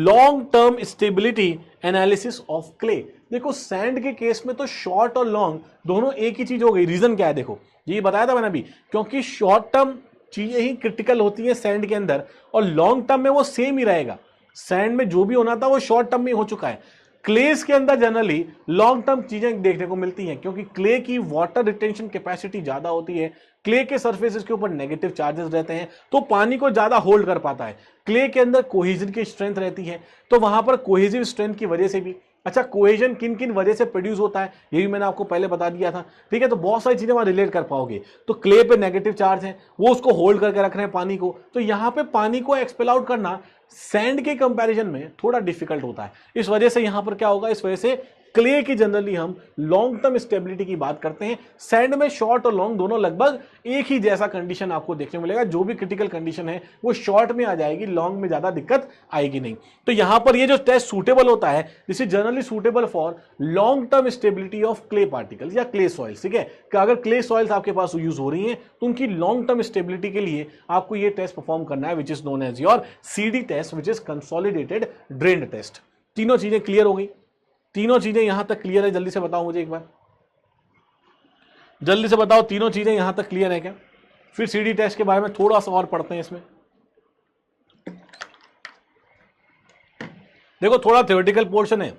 long term stability analysis of clay। देखो सैंड के केस में तो शॉर्ट और लॉन्ग दोनों एक ही चीज हो गई। रीजन क्या है, देखो ये बताया था मैंने अभी, क्योंकि शॉर्ट टर्म चीजें ही क्रिटिकल होती हैं सैंड के अंदर और लॉन्ग टर्म में वो सेम ही रहेगा। सैंड में जो भी होना था वो शॉर्ट टर्म में हो चुका है। क्लेस के अंदर जनरली लॉन्ग टर्म चीजें देखने को मिलती हैं क्योंकि क्ले की वाटर रिटेंशन कैपेसिटी ज्यादा होती है। क्ले के सरफेसेस के ऊपर नेगेटिव चार्जेस रहते हैं तो पानी को ज्यादा होल्ड कर पाता है। क्ले के अंदर कोहेजन की स्ट्रेंथ रहती है तो वहां पर कोहेजिव स्ट्रेंथ की वजह से भी, अच्छा कोहेजन किन किन वजह से प्रोड्यूस होता है ये भी मैंने आपको पहले बता दिया था, ठीक है। तो बहुत सारी चीजें वहां रिलेट कर पाओगे। तो क्ले पे नेगेटिव चार्ज है, वो उसको होल्ड करके रख रहे हैं पानी को, तो यहां पे पानी को एक्सपेल आउट करना सैंड के कंपैरिजन में थोड़ा डिफिकल्ट होता है। इस वजह से यहां पर क्या होगा, इस वजह से क्ले की जनरली हम लॉन्ग टर्म स्टेबिलिटी की बात करते हैं। सैंड में शॉर्ट और लॉन्ग दोनों लगभग एक ही जैसा कंडीशन आपको देखने को मिलेगा। जो भी क्रिटिकल कंडीशन है वो शॉर्ट में आ जाएगी, लॉन्ग में ज्यादा दिक्कत आएगी नहीं। तो यहां पर ये जो टेस्ट सूटेबल होता है this is generally suitable for long term stability of clay particles या क्ले सॉइल्स, ठीक है। कि अगर क्ले सॉइल्स आपके पास यूज हो रही हैं तो उनकी लॉन्ग टर्म स्टेबिलिटी के लिए आपको ये टेस्ट परफॉर्म करना है which is known as your CD test which is consolidated drained test. तीनों चीजें क्लियर हो गई, तीनों चीजें यहां तक क्लियर है, जल्दी से बताओ मुझे एक बार, जल्दी से बताओ तीनों चीजें यहां तक क्लियर है क्या। फिर सीडी टेस्ट के बारे में थोड़ा सा और पढ़ते हैं। इसमें देखो थोड़ा थ्योरेटिकल पोर्शन है,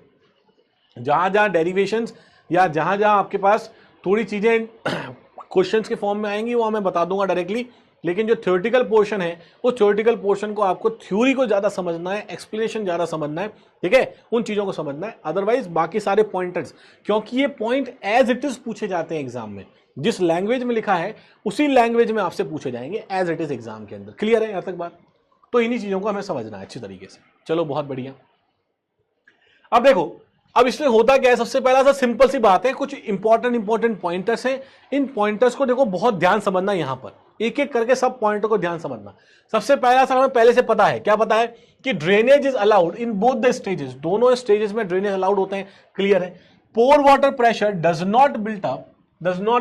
जहां जहां डेरिवेशंस या जहां जहां आपके पास थोड़ी चीजें क्वेश्चंस के फॉर्म में आएंगी वो मैं बता दूंगा डायरेक्टली, लेकिन जो थ्योरेटिकल पोर्शन है वो थ्योरेटिकल पोर्शन को आपको थ्योरी को ज्यादा समझना है, एक्सप्लेनेशन ज्यादा समझना है, ठीक है, उन चीजों को समझना है। अदरवाइज बाकी सारे पॉइंटर्स, क्योंकि ये पॉइंट एज इट इज पूछे जाते हैं एग्जाम में, जिस लैंग्वेज में लिखा है उसी लैंग्वेज में आपसे पूछे जाएंगे एज इट इज एग्जाम के अंदर। क्लियर है यहां तक बात। तो इन्हीं चीजों को हमें समझना है अच्छी तरीके से। चलो बहुत बढ़िया। अब देखो अब इसमें होता क्या है, सबसे पहला सा सिंपल सी बात है, कुछ इंपॉर्टेंट पॉइंटर्स हैं। इन पॉइंटर्स को देखो बहुत ध्यान समझना, यहां पर एक एक करके सब पॉइंटों को ध्यान समझना। सबसे पहला सा हमें पहले से पता है, क्या पता है कि drainage is allowed in both the stages, दोनों स्टेजेस में ड्रेनेज अलाउड होते हैं। क्लियर है। Pore water pressure does not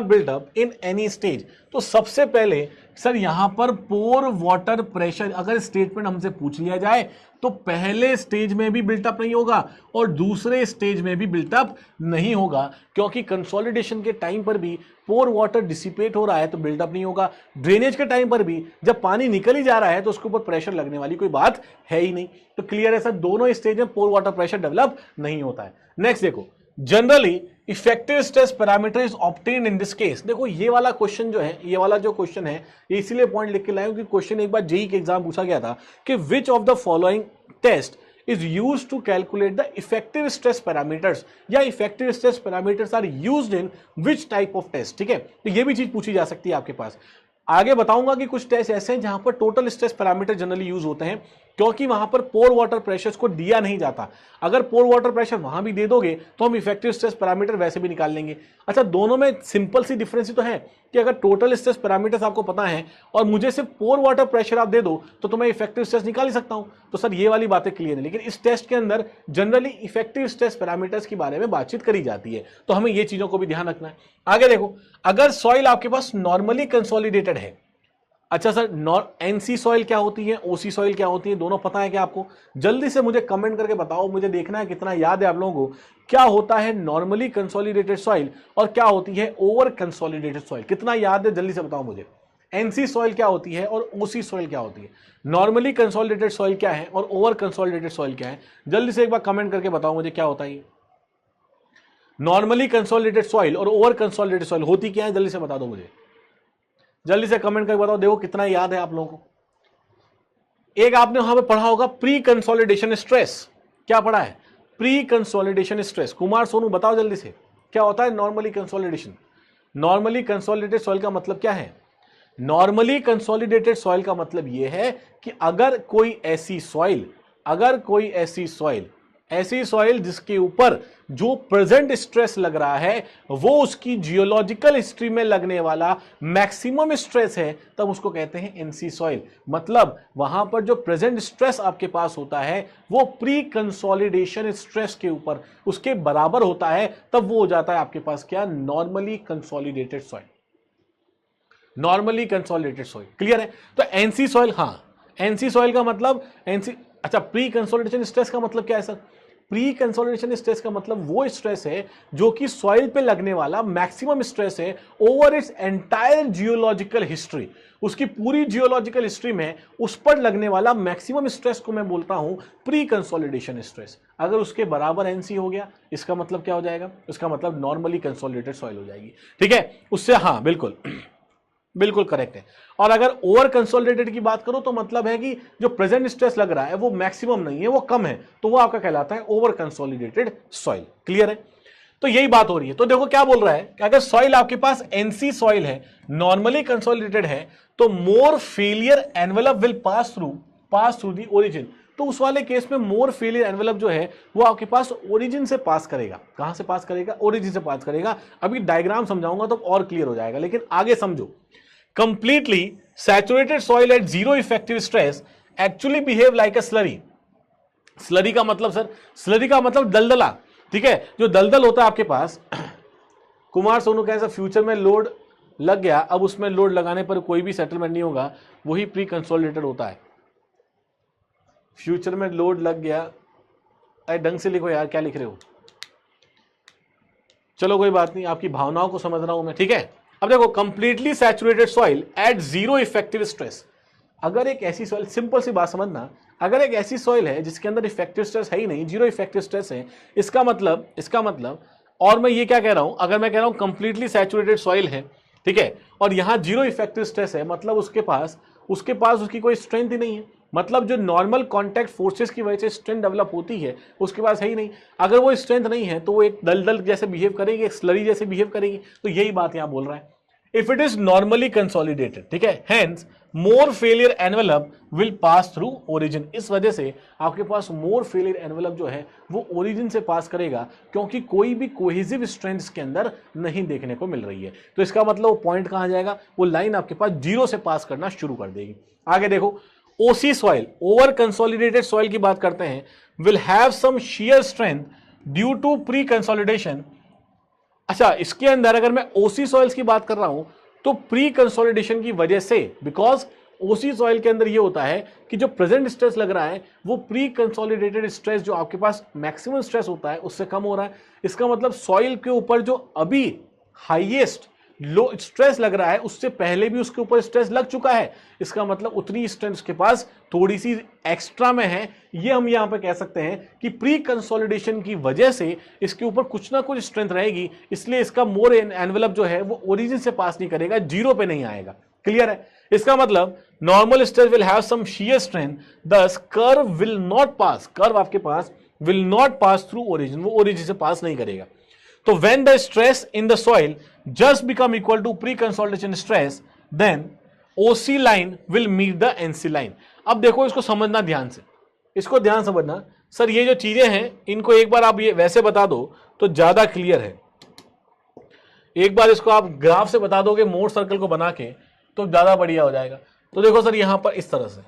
built up in any stage. तो सबसे पहले सर यहां पर पोर वाटर प्रेशर अगर स्टेटमेंट हमसे पूछ लिया जाए तो पहले स्टेज में भी बिल्टअप नहीं होगा और दूसरे स्टेज में भी बिल्टअप नहीं होगा, क्योंकि कंसोलिडेशन के टाइम पर भी पोर वाटर डिसिपेट हो रहा है तो बिल्टअप नहीं होगा। ड्रेनेज के टाइम पर भी जब पानी निकल ही जा रहा है तो उसके ऊपर प्रेशर लगने वाली कोई बात है ही नहीं। तो क्लियर है सर, दोनों स्टेज में पोर वाटर प्रेशर डेवलप नहीं होता है। नेक्स्ट देखो, generally effective stress parameter is obtained in this case. देखो ये वाला क्वेश्चन जो है, ये वाला जो क्वेश्चन है, ये इसीलिए पॉइंट लिख के लाया हूं कि क्वेश्चन एक बार जेईई के एग्जाम पूछा गया था कि which of the following test is used to calculate the effective stress parameters या effective stress parameters are used in which type of test। ठीक है, तो ये भी चीज पूछी जा सकती है आपके पास। आगे बताऊंगा कि कुछ टेस्ट ऐसे हैं जहां पर total stress parameter generally use होते हैं, क्योंकि वहां पर पोर वाटर प्रेशर को दिया नहीं जाता। अगर पोर वाटर प्रेशर वहां भी दे दोगे तो हम इफेक्टिव स्ट्रेस पैरामीटर वैसे भी निकाल लेंगे। अच्छा, दोनों में सिंपल सी डिफरेंस ही तो है कि अगर टोटल स्ट्रेस पैरामीटर्स आपको पता है और मुझे सिर्फ पोर वाटर प्रेशर आप दे दो तो मैं इफेक्टिव स्ट्रेस निकाल ही सकता हूं। तो सर ये वाली बातें क्लियर है, लेकिन इस टेस्ट के अंदर जनरली इफेक्टिव स्ट्रेस पैरामीटर्स के बारे में बातचीत करी जाती है, तो हमें ये चीजों को भी ध्यान रखना है। आगे देखो, अगर सॉइल आपके पास नॉर्मली कंसोलिडेटेड है। अच्छा सर, एनसी सॉइल क्या होती है, ओसी सॉइल क्या होती है, दोनों पता है क्या आपको? जल्दी से मुझे कमेंट करके बताओ, मुझे देखना है कितना याद है आप लोगों को। क्या होता है नॉर्मली कंसोलिडेटेड सॉइल और क्या होती है ओवर कंसोलिडेटेड सॉइल? कितना याद है जल्दी से बताओ मुझे। एनसी सॉइल क्या होती है और ओसी सॉइल क्या होती है? नॉर्मली कंसोलिडेटेड सॉइल क्या है और ओवर कंसोलिडेटेड सॉइल क्या है? जल्दी से एक बार कमेंट करके बताओ मुझे क्या होता है। नॉर्मली कंसोलिडेटेड सॉइल और ओवर कंसोलिडेटेड सॉइल होती क्या है, जल्दी से बता दो मुझे, जल्दी से कमेंट करके बताओ। देखो कितना याद है आप लोगों को। एक आपने वहां पे पढ़ा होगा प्री कंसोलिडेशन स्ट्रेस। क्या पढ़ा है? Preconsolidation stress. Kumar Sonu बताओ जल्दी से, क्या होता है normally consolidation? Normally consolidated soil का मतलब क्या है? नॉर्मली कंसोलिडेटेड सॉइल का मतलब यह है कि अगर कोई ऐसी सॉइल जिसके ऊपर जो प्रेजेंट स्ट्रेस लग रहा है वो उसकी जियोलॉजिकल हिस्ट्री में लगने वाला मैक्सिमम स्ट्रेस है, तब उसको कहते हैं एनसी सॉइल। मतलब वहां पर जो प्रेजेंट स्ट्रेस आपके पास होता है वो प्री कंसोलिडेशन स्ट्रेस के ऊपर उसके बराबर होता है, तब वो हो जाता है आपके पास क्या? Normally consolidated soil. Normally consolidated soil clear है? तो एनसी सॉइल, हाँ एनसी सॉइल का मतलब अच्छा, प्री कंसोलिडेशन स्ट्रेस का मतलब क्या है सर? प्री कंसोलिडेशन स्ट्रेस का मतलब वो स्ट्रेस है जो कि सॉइल पे लगने वाला मैक्सिमम स्ट्रेस है over its entire geological history. उसकी पूरी जियोलॉजिकल हिस्ट्री में उस पर लगने वाला मैक्सिमम स्ट्रेस को मैं बोलता हूं प्री कंसोलिडेशन स्ट्रेस। अगर उसके बराबर एनसी हो गया, इसका मतलब क्या हो जाएगा? इसका मतलब नॉर्मली कंसोलिडेटेड सॉइल हो जाएगी। ठीक है, उससे हाँ बिल्कुल करेक्ट है। और अगर ओवर कंसोलिडेटेड की बात करो तो मतलब है कि जो प्रेजेंट स्ट्रेस लग रहा है वो मैक्सिमम नहीं है, वो कम है, तो वो आपका कहलाता है ओवर कंसोलिडेटेड सॉइल। क्लियर है? तो यही बात हो रही है। तो देखो क्या बोल रहा है कि अगर सॉइल आपके पास एनसी सॉइल है, नॉर्मली कंसोलिडेटेड है, तो Mohr failure envelope will pass through the origin. तो उस वाले केस में मोर फेलियर एनवेलप जो है वो आपके पास ओरिजिन से पास करेगा। कहां से पास करेगा? ओरिजिन से पास करेगा। अभी डायग्राम समझाऊंगा तो और क्लियर हो जाएगा, लेकिन आगे समझो। Completely saturated soil at zero effective stress actually behave like a slurry। Slurry का मतलब सर, स्लरी का मतलब दलदला। ठीक है, जो दलदल होता है आपके पास। कुमार सोनू कैसा फ्यूचर में लोड लग गया, अब उसमें लोड लगाने पर कोई भी सेटलमेंट नहीं होगा, वही प्री कंसोलिडेटेड होता है। फ्यूचर में लोड लग गया, अरे ढंग से लिखो यार, क्या लिख रहे हो? चलो कोई बात नहीं, आपकी भावनाओं को समझ रहा हूं मैं। ठीक है, अब देखो, completely saturated soil eight zero effective stress. अगर एक ऐसी सॉइल, सिंपल सी बात समझना, अगर एक ऐसी सॉइल है जिसके अंदर इफेक्टिव स्ट्रेस है ही नहीं, जीरो इफेक्टिव स्ट्रेस है, इसका मतलब और मैं ये क्या कह रहा हूं, अगर मैं कह रहा हूं कंप्लीटली सैचुरेटेड सॉइल है, ठीक है, और यहां जीरो इफेक्टिव स्ट्रेस है, मतलब उसके पास उसकी कोई स्ट्रेंथ ही नहीं है। मतलब जो नॉर्मल कॉन्टैक्ट फोर्सेस की वजह से स्ट्रेंथ डेवलप होती है उसके पास है ही नहीं। अगर वो स्ट्रेंथ नहीं है तो वो एक दलदल जैसे बिहेव करेगी, एक स्लरी जैसे बिहेव करेगी। तो यही बात यहां बोल रहा है, if it is normally consolidated. ठीक है, hence more failure envelope will pass through origin. इस वजह से आपके पास मोर फेलियर एनवेलप जो है वो ओरिजिन से पास करेगा, क्योंकि कोई भी कोहेसिव स्ट्रेंथ के अंदर नहीं देखने को मिल रही है। तो इसका मतलब वो पॉइंट कहां जाएगा? वो लाइन आपके पास जीरो से पास करना शुरू कर देगी। आगे देखो, OC soil, over consolidated soil की बात करते हैं, will have some shear strength due to preconsolidation. अच्छा, इसके अंदर अगर मैं ओसी सॉइल्स की बात कर रहा हूं तो प्री कंसोलिडेशन की वजह से, बिकॉज ओसी सॉइल के अंदर ये होता है कि जो प्रेजेंट स्ट्रेस लग रहा है वो प्री कंसोलिडेटेड स्ट्रेस जो आपके पास मैक्सिमम स्ट्रेस होता है उससे कम हो रहा है। इसका मतलब सॉइल के ऊपर जो अभी हाईएस्ट लो स्ट्रेस लग रहा है उससे पहले भी उसके ऊपर स्ट्रेस लग चुका है, इसका मतलब उतनी स्ट्रेंथ उसके पास थोड़ी सी एक्स्ट्रा में है। ये हम यहां पे कह सकते हैं कि प्री कंसोलिडेशन की वजह से इसके ऊपर कुछ ना कुछ स्ट्रेंथ रहेगी, इसलिए इसका मोर एनवेलप जो है वो ओरिजिन से पास नहीं करेगा, जीरो पे नहीं आएगा। क्लियर है? इसका मतलब normal stress will have some shear strength, thus curve will not pass, curve आपके पास will not pass through origin, वो ओरिजिन से पास नहीं करेगा। तो when the stress in the soil just become equal to pre-consolidation stress, then OC line will meet the NC line। अब देखो इसको समझना ध्यान से, इसको ध्यान समझना। सर ये जो चीजें हैं इनको एक बार आप ये वैसे बता दो तो ज्यादा क्लियर है, एक बार इसको आप ग्राफ से बता दोगे मोर सर्कल को बना के तो ज्यादा बढ़िया हो जाएगा। तो देखो सर यहां पर इस तरह से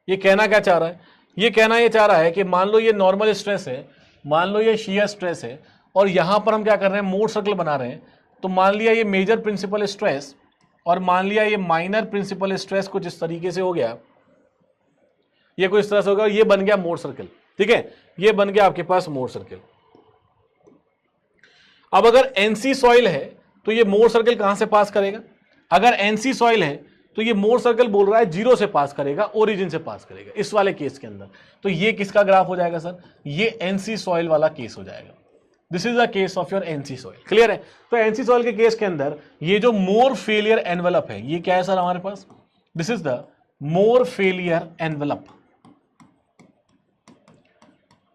ये कहना क्या चाह रहा है, ये कहना ये चाह रहा है कि मान लो ये नॉर्मल स्ट्रेस है, मान लो ये शियर स्ट्रेस है, और यहां पर हम क्या कर रहे हैं, मोर सर्कल बना रहे हैं। तो मान लिया ये मेजर प्रिंसिपल स्ट्रेस और मान लिया ये माइनर प्रिंसिपल स्ट्रेस कुछ इस तरीके से हो गया, ये कुछ इस तरह से हो गया, ये बन गया मोर सर्कल। ठीक है, ये बन गया आपके पास मोर सर्कल। अब अगर एनसी सॉइल है तो ये मोर सर्कल कहां से पास करेगा, अगर एनसी सॉइल है तो ये मोर सर्कल बोल रहा है जीरो से पास करेगा, ओरिजिन से पास करेगा इस वाले केस के अंदर। तो ये किसका ग्राफ हो जाएगा सर, ये एनसी सॉइल वाला केस हो जाएगा। This is the case of your NC soil. Clear है? तो एनसी सॉइल के केस के अंदर ये जो मोर फेलियर एनवेलप है ये क्या है सर हमारे पास, this is the Mohr failure envelope,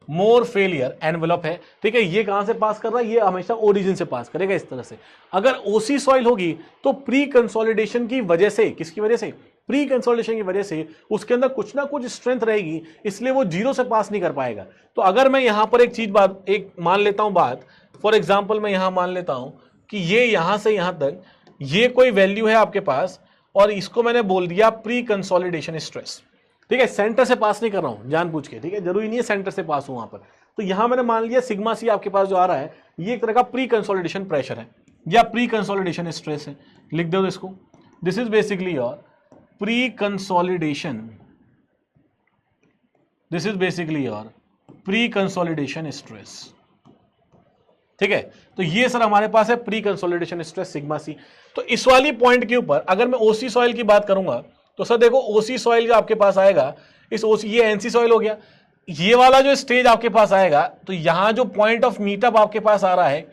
Mohr failure envelope है। ठीक है, ये कहां से पास कर रहा है, ये हमेशा ओरिजिन से पास करेगा इस तरह से। अगर ओसी सॉइल होगी तो प्री कंसोलिडेशन की वजह से, किसकी वजह से, प्री कंसोलिडेशन की वजह से उसके अंदर कुछ ना कुछ स्ट्रेंथ रहेगी, इसलिए वो जीरो से पास नहीं कर पाएगा। तो अगर मैं यहां पर एक चीज बात एक मान लेता हूं बात, फॉर एग्जाम्पल मैं यहां मान लेता हूं कि ये यहां से यहां तक ये कोई वैल्यू है आपके पास और इसको मैंने बोल दिया प्री कंसोलिडेशन स्ट्रेस। ठीक है, सेंटर से पास नहीं कर रहा हूं जानबूझ के, ठीक है, जरूरी नहीं है सेंटर से पास हो वहां पर। तो यहां मैंने मान लिया सिग्मा सी आपके पास जो आ रहा है ये एक तरह का प्री कंसोलिडेशन प्रेशर है या प्री कंसोलिडेशन स्ट्रेस है, लिख दो इसको। This is basically your preconsolidation, this is basically your preconsolidation stress. ठीक है, तो ये सर हमारे पास है preconsolidation stress sigma c. तो इस वाली पॉइंट के ऊपर अगर मैं ओसी सॉइल की बात करूंगा तो सर देखो ओसी सॉइल जो आपके पास आएगा, इस ओसी, ये एनसी सॉइल हो गया, ये वाला जो स्टेज आपके पास आएगा तो यहां जो पॉइंट ऑफ मीटअप आपके पास आ रहा है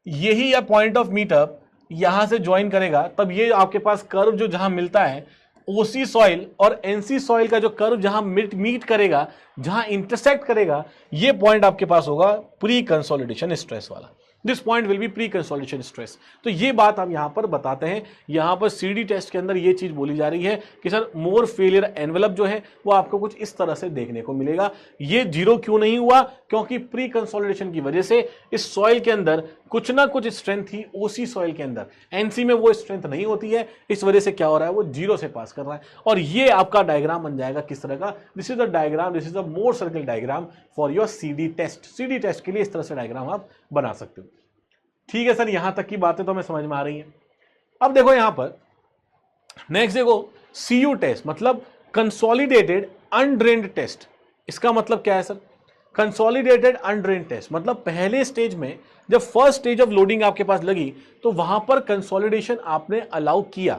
यही या पॉइंट ऑफ मीटअप यहां से ज्वाइन करेगा, तब ये आपके पास कर्व जो जहां मिलता है ओसी सॉइल और एनसी सॉइल का जो कर्व जहां मीट करेगा, जहां इंटरसेक्ट करेगा, ये पॉइंट आपके पास होगा प्री कंसोलिडेशन स्ट्रेस वाला। This point will be pre consolidation stress. तो ये बात हम यहां पर बताते हैं, यहां पर सीडी टेस्ट के अंदर ये चीज बोली जा रही है कि सर मोर फेलियर एनवेलप जो है वो आपको कुछ इस तरह से देखने को मिलेगा। ये जीरो क्यों नहीं हुआ, क्योंकि प्री कंसोलिडेशन की वजह से इस सॉइल के अंदर कुछ ना कुछ स्ट्रेंथ थी ओसी सॉइल के अंदर, एनसी में वो स्ट्रेंथ नहीं होती है, इस वजह से क्या हो रहा है वो जीरो से पास कर रहा है। और ये आपका डायग्राम बन जाएगा किस तरह का, this is the diagram, this is the Mohr circle diagram for your CD test. CD test के लिए इस तरह से डायग्राम आप बना सकते हो। ठीक है सर, यहां तक की बातें तो हमें समझ में आ रही है। अब देखो यहां पर नेक्स्ट देखो सीयू टेस्ट, मतलब कंसोलिडेटेड अनड्रेन्ड टेस्ट। इसका मतलब क्या है सर, कंसोलिडेटेड अनड्रेन्ड टेस्ट मतलब पहले स्टेज में जब फर्स्ट स्टेज ऑफ लोडिंग आपके पास लगी तो वहां पर कंसोलिडेशन आपने अलाउ किया,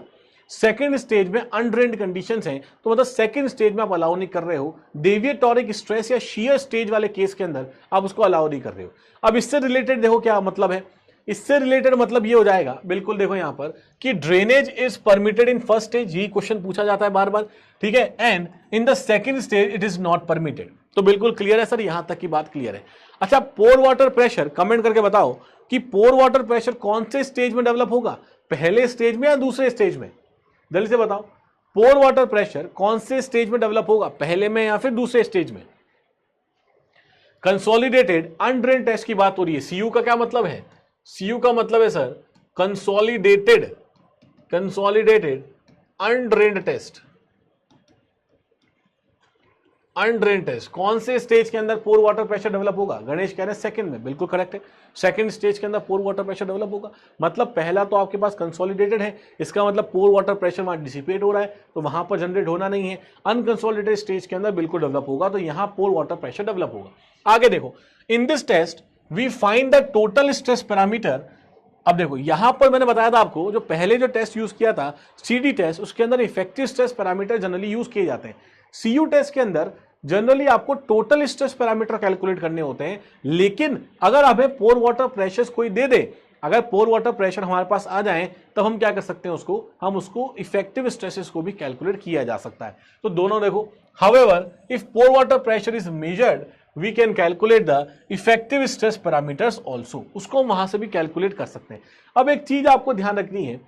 सेकेंड स्टेज में अनड्रेन्ड कंडीशंस हैं तो मतलब सेकेंड स्टेज में आप अलाउ नहीं कर रहे हो, डेविएटोरिक स्ट्रेस या शियर स्टेज वाले केस के अंदर आप उसको अलाउ नहीं कर रहे हो। अब इससे रिलेटेड देखो क्या मतलब है, इससे रिलेटेड मतलब ये हो जाएगा, बिल्कुल देखो यहां पर कि drainage is permitted in first stage, ये क्वेश्चन पूछा जाता है बार बार, ठीक है, and in the second stage it is not permitted. तो बिल्कुल क्लियर है सर, यहां तक की बात क्लियर है। अच्छा, पोर वाटर प्रेशर, कमेंट करके बताओ कि पोर वाटर प्रेशर कौन से स्टेज में डेवलप होगा, पहले स्टेज में या दूसरे स्टेज में, जल्दी से बताओ। पोर वाटर प्रेशर कौन से स्टेज में डेवलप होगा, पहले में या फिर दूसरे स्टेज में। कंसोलिडेटेड अनड्रेन्ड टेस्ट की बात हो रही है, सीयू का क्या मतलब है, सीयू का मतलब है सर कंसोलिडेटेड अनड्रेन्ड टेस्ट। अनड्रेन्ड टेस्ट कौन से स्टेज के अंदर पोर वाटर प्रेशर डेवलप होगा, गणेश कह रहे हैं सेकंड में, बिल्कुल करेक्ट है, सेकंड स्टेज के अंदर पोर वाटर प्रेशर डेवलप होगा। मतलब पहला तो आपके पास कंसोलिडेटेड है, इसका मतलब पोर वाटर प्रेशर वहां डिसिपेट हो रहा है तो वहां पर जनरेट होना नहीं है। अनकंसोलिडेटेड स्टेज के अंदर बिल्कुल डेवलप होगा तो यहां पोर वाटर प्रेशर डेवलप होगा। आगे देखो, in this test we find the total stress parameter अब देखो यहां पर मैंने बताया था आपको, जो पहले जो टेस्ट यूज किया था सीडी टेस्ट, उसके अंदर effective stress parameter generally use किए जाते हैं। सीयू टेस्ट के अंदर जनरली आपको टोटल स्ट्रेस पैरामीटर कैलकुलेट करने होते हैं, लेकिन अगर हमें पोर वाटर प्रेशर कोई दे दे, अगर पोर वाटर प्रेशर हमारे पास आ जाए तब हम क्या कर सकते हैं, हम उसको इफेक्टिव स्ट्रेसेस को भी कैलकुलेट किया जा सकता है। तो दोनों देखो, however if pore water pressure is measured we can calculate the effective stress parameters also, उसको वहां से भी कैलकुलेट कर सकते हैं। अब एक चीज आपको ध्यान रखनी है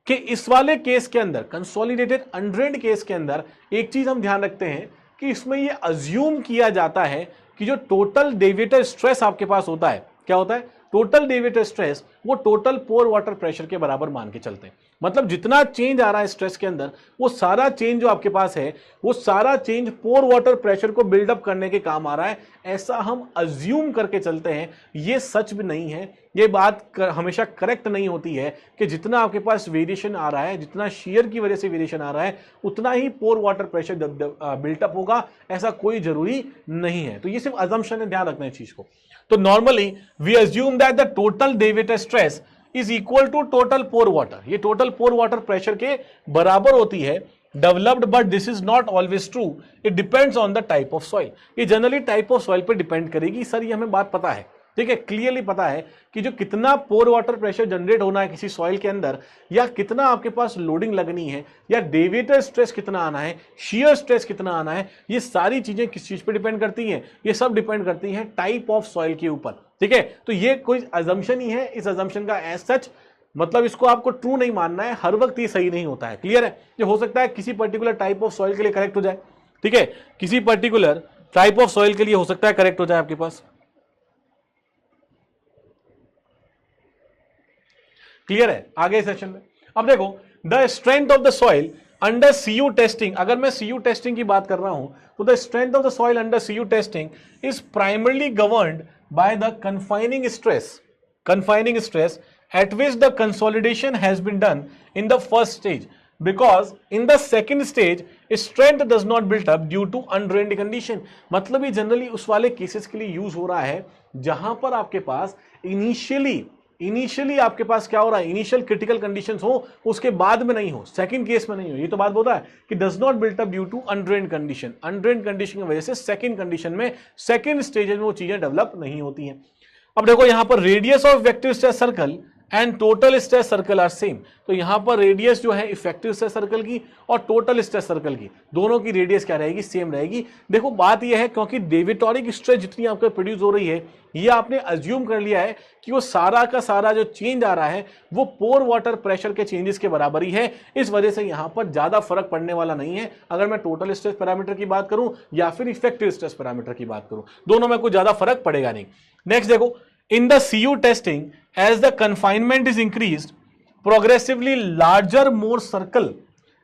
कि इस वाले केस के अंदर, कंसोलिडेटेड अनड्रेन्ड केस के अंदर, एक चीज हम ध्यान रखते हैं कि इसमें यह अज्यूम किया जाता है कि जो टोटल डेविएटर स्ट्रेस आपके पास होता है, क्या होता है, टोटल डेविएटर स्ट्रेस, वो टोटल पोर वाटर प्रेशर के बराबर मान के चलते हैं। मतलब जितना चेंज आ रहा है स्ट्रेस के अंदर, वो सारा चेंज जो आपके पास है, वो सारा चेंज पोर वाटर प्रेशर को बिल्डअप करने के काम आ रहा है, ऐसा हम अज्यूम करके चलते हैं। ये सच भी नहीं है, ये बात हमेशा करेक्ट नहीं होती है कि जितना आपके पास वेरिएशन आ रहा है, जितना शियर की वजह से वेरिएशन आ रहा है, उतना ही पोर वाटर प्रेशर बिल्टअप होगा, ऐसा कोई जरूरी नहीं है। तो ये सिर्फ अजम्पशन है, ध्यान रखना है चीज को। तो normally we assume that the total deviator stress is equal to total pore water, ये टोटल पोर वाटर प्रेशर के बराबर होती है developed, but this is not always true, it depends on the type of soil. ये जनरली टाइप ऑफ सॉइल पे डिपेंड करेगी सर, ये हमें बात पता है, ठीक है, क्लियरली पता है कि जो कितना पोर वाटर प्रेशर जनरेट होना है किसी सॉइल के अंदर, या कितना आपके पास लोडिंग लगनी है, या डेविएटर स्ट्रेस कितना आना है, शियर स्ट्रेस कितना आना है, ये सारी चीजें किस चीज पे डिपेंड करती हैं, ये सब डिपेंड करती हैं टाइप ऑफ सॉइल के ऊपर, ठीक है। तो ये कोई अजम्पशन ही है, इस अजम्पशन का एज सच मतलब इसको आपको ट्रू नहीं मानना है, हर वक्त ये सही नहीं होता है, क्लियर है। ये हो सकता है किसी पर्टिकुलर टाइप ऑफ सॉइल के लिए करेक्ट हो जाए, ठीक है, किसी पर्टिकुलर टाइप ऑफ सॉइल के लिए हो सकता है करेक्ट हो जाए आपके पास, क्लियर है। आगे सेशन में अब देखो, the strength of the soil under CU testing, अगर मैं सीयू टेस्टिंग की बात कर रहा हूं तो the strength of the soil under CU testing is primarily governed by the confining stress at which the consolidation has been done in the first stage, because in the second stage strength does not build up due to undrained condition। मतलब ये जनरली उस वाले केसेस के लिए यूज हो रहा है जहां पर आपके पास इनिशियली आपके पास क्या हो रहा है, इनिशियल क्रिटिकल कंडीशंस हो, उसके बाद में नहीं हो, सेकंड केस में नहीं हो। ये तो बात बोल रहा है कि does not built up due to undrained condition, undrained condition की वजह से सेकंड कंडीशन में, सेकंड स्टेज में वो चीजें डेवलप नहीं होती हैं। अब देखो यहां पर radius of effective stress circle and total stress circle are same, तो यहां पर रेडियस जो है इफेक्टिव स्ट्रेस सर्कल की और टोटल स्ट्रेस सर्कल की, दोनों की रेडियस क्या रहेगी, सेम रहेगी। देखो बात यह है क्योंकि डेविटोरिक स्ट्रेस जितनी आपको प्रोड्यूस हो रही है, ये आपने अज्यूम कर लिया है कि वो सारा का सारा जो चेंज आ रहा है वो पोर वाटर प्रेशर के चेंजेस के बराबर ही है, इस वजह से यहां पर ज्यादा फर्क पड़ने वाला नहीं है। अगर मैं टोटल स्ट्रेस पैरामीटर की बात करूं या फिर इफेक्टिव स्ट्रेस पैरामीटर की बात करूं, दोनों में कोई ज्यादा फर्क पड़ेगा नहीं। नेक्स्ट देखो, in the CU testing, as the confinement is increased, progressively larger more circle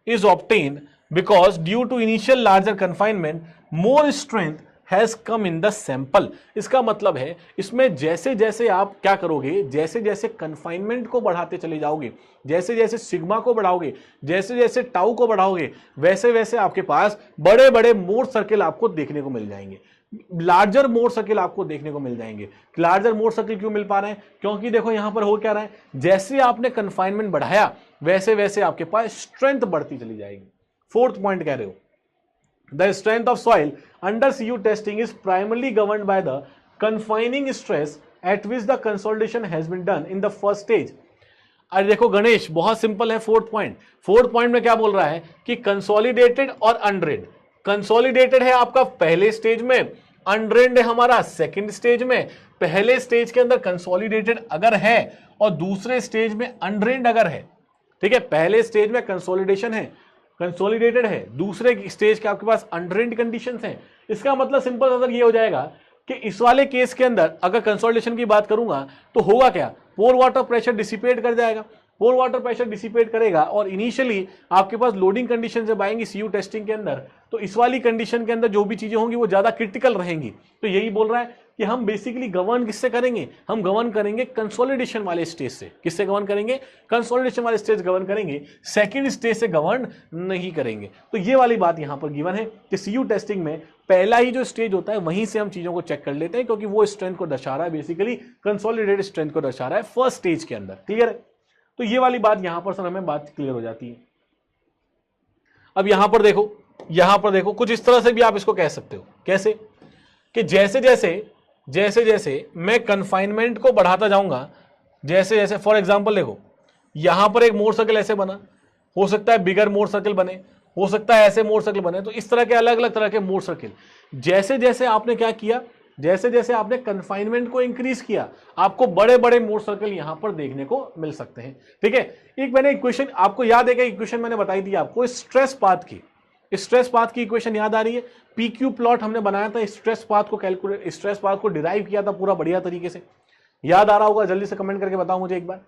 is obtained, because due to initial larger confinement more strength has come in the sample। इसका मतलब है इसमें जैसे जैसे आप क्या करोगे, जैसे जैसे confinement को बढ़ाते चले जाओगे, जैसे जैसे सिग्मा को बढ़ाओगे, जैसे जैसे टाउ को बढ़ाओगे, वैसे वैसे आपके पास बड़े बड़े मोर सर्किल आपको देखने को मिल जाएंगे, लार्जर मोर सर्किल आपको देखने को मिल जाएंगे। लार्जर मोर सर्किल क्यों मिल पा रहे हैं, क्योंकि देखो यहां पर हो क्या रहा है, जैसे आपने कन्फाइनमेंट बढ़ाया वैसे वैसे आपके पास स्ट्रेंथ बढ़ती चली जाएगी। फोर्थ पॉइंट कह रहे हो, the strength of soil under CU testing is primarily governed by the confining stress at which the consolidation has been done in the first stage. अरे देखो गणेश, बहुत सिंपल है फोर्थ पॉइंट में क्या बोल रहा है कि कंसोलिडेटेड और अनड्रेन्ड, कंसोलिडेटेड है आपका पहले स्टेज में, अनड्रेन्ड है हमारा सेकंड स्टेज में। पहले स्टेज के अंदर कंसोलिडेटेड अगर है और दूसरे स्टेज में अनड्रेन्ड अगर है, ठीक है, पहले स्टेज में कंसोलिडेशन है, कंसोलिडेटेड है, दूसरे स्टेज के आपके पास अनड्रेन्ड कंडीशंस हैं, इसका मतलब सिंपल आंसर ये हो जाएगा कि इस वाले केस के अंदर अगर कंसोलिडेशन की बात करूंगा तो होगा क्या, पोर वाटर प्रेशर डिसिपेट कर जाएगा, पोर वाटर प्रेशर डिसिपेट करेगा और इनिशियली आपके पास लोडिंग कंडीशन जब आएंगी सीयू टेस्टिंग के अंदर, तो इस वाली कंडीशन के अंदर जो भी चीजें होंगी वो ज्यादा क्रिटिकल रहेंगी। तो यही बोल रहा है कि हम बेसिकली गवर्न किससे करेंगे, हम गवर्न करेंगे कंसोलिडेशन वाले स्टेज से। किससे गवर्न करेंगे, कंसोलिडेशन वाले स्टेज गवर्न करेंगे, सेकंड स्टेज से गवर्न नहीं करेंगे। तो ये वाली बात यहां पर गिवन है कि सीयू टेस्टिंग में पहला ही जो स्टेज होता है वहीं से हम चीजों को चेक कर लेते हैं, क्योंकि वो स्ट्रेंथ को दर्शा रहा है, बेसिकली कंसोलिडेटेड स्ट्रेंथ को दर्शा रहा है फर्स्ट स्टेज के अंदर। क्लियर है? तो ये वाली बात यहां पर सर हमें बात क्लियर हो जाती है। अब यहां पर देखो कुछ इस तरह से भी आप इसको कह सकते हो। कैसे? कि जैसे जैसे मैं कन्फाइनमेंट को बढ़ाता जाऊंगा, जैसे जैसे फॉर एग्जांपल देखो यहां पर एक मोर सर्कल ऐसे बना, हो सकता है बिगर मोर सर्कल बने, हो सकता है ऐसे मोर सर्कल बने। तो इस तरह के अलग अलग तरह के मोर सर्कल, जैसे जैसे आपने क्या किया, जैसे जैसे आपने कन्फाइनमेंट को इंक्रीज किया, आपको बड़े बड़े मोर सर्कल यहां पर देखने को मिल सकते हैं। ठीक है? एक मैंने इक्वेशन आपको याद है कि इक्वेशन मैंने बताई थी आपको स्ट्रेस पाथ की, स्ट्रेस पाथ की इक्वेशन याद आ रही है? पीक्यू प्लॉट हमने बनाया था, स्ट्रेस पाथ को कैलकुलेट, स्ट्रेस पाथ को डिराइव किया था पूरा बढ़िया तरीके से। याद आ रहा होगा? जल्दी से कमेंट करके बताओ मुझे एक बार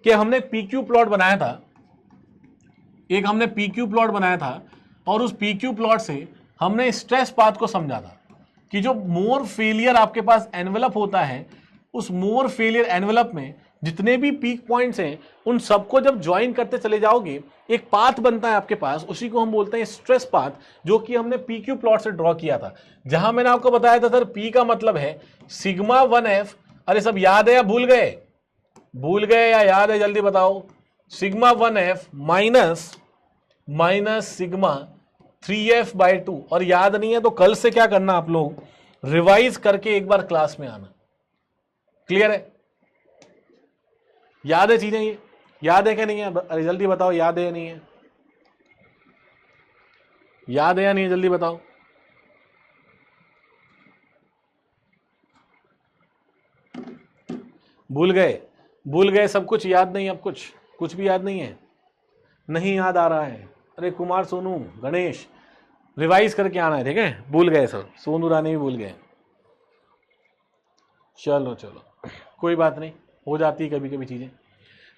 कि हमने पीक्यू प्लॉट बनाया था, एक हमने पीक्यू प्लॉट बनाया था और उस पीक्यू प्लॉट से हमने स्ट्रेस पाथ को समझा था कि जो मोर फेलियर आपके पास एनवेलप होता है, उस मोर फेलियर एनवेलप में जितने भी पीक पॉइंट्स हैं उन सबको जब ज्वाइन करते चले जाओगे एक पाथ बनता है आपके पास, उसी को हम बोलते हैं स्ट्रेस पाथ, जो कि हमने पीक्यू प्लॉट से ड्रॉ किया था। जहां मैंने आपको बताया था सर पी का मतलब है सिग्मा 1f, अरे सब याद है या भूल गए? भूल गए या याद है? जल्दी बताओ। Sigma 1f minus sigma 3f/2। और याद नहीं है तो कल से क्या करना, आप लोग रिवाइज करके एक बार क्लास में आना। क्लियर है? याद है चीजें? ये याद है क्या नहीं है? अरे जल्दी बताओ, याद है या नहीं है? याद है या नहीं है? जल्दी बताओ। भूल गए सब कुछ? याद नहीं? अब कुछ भी याद नहीं है? नहीं याद आ रहा है? अरे कुमार, सोनू, गणेश, रिवाइज करके आना है। ठीक है? भूल गए सर, सोनू रानी भी भूल गए। चलो कोई बात नहीं, हो जाती है कभी कभी चीजें।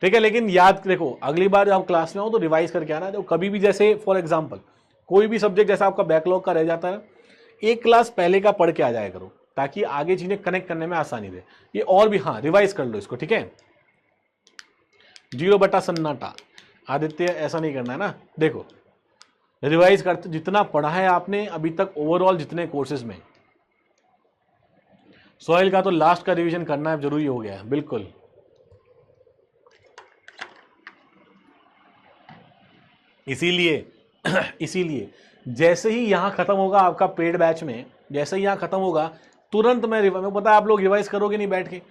ठीक है? लेकिन याद देखो, अगली बार जब क्लास में हो तो रिवाइज करके आना है। तो कभी भी जैसे फॉर एग्जांपल कोई भी सब्जेक्ट जैसा आपका बैकलॉग का रह जाता है, एक क्लास पहले का पढ़ के आ जाया करो, ताकि आगे चीजें कनेक्ट करने में आसानी रहे। ये और भी, हाँ, रिवाइज कर लो इसको। ठीक है? 0 बटा सन्नाटा। आदित्य, ऐसा नहीं करना है ना। देखो रिवाइज करते, जितना पढ़ा है आपने अभी तक ओवरऑल जितने कोर्सेज में, सॉइल का तो लास्ट का रिवीजन करना है, जरूरी हो गया है। बिल्कुल, इसीलिए जैसे ही यहां खत्म होगा आपका पेड बैच में, जैसे ही यहां खत्म होगा तुरंत मैं पता है आप लोग रिवाइज करोगे नहीं बैठ के,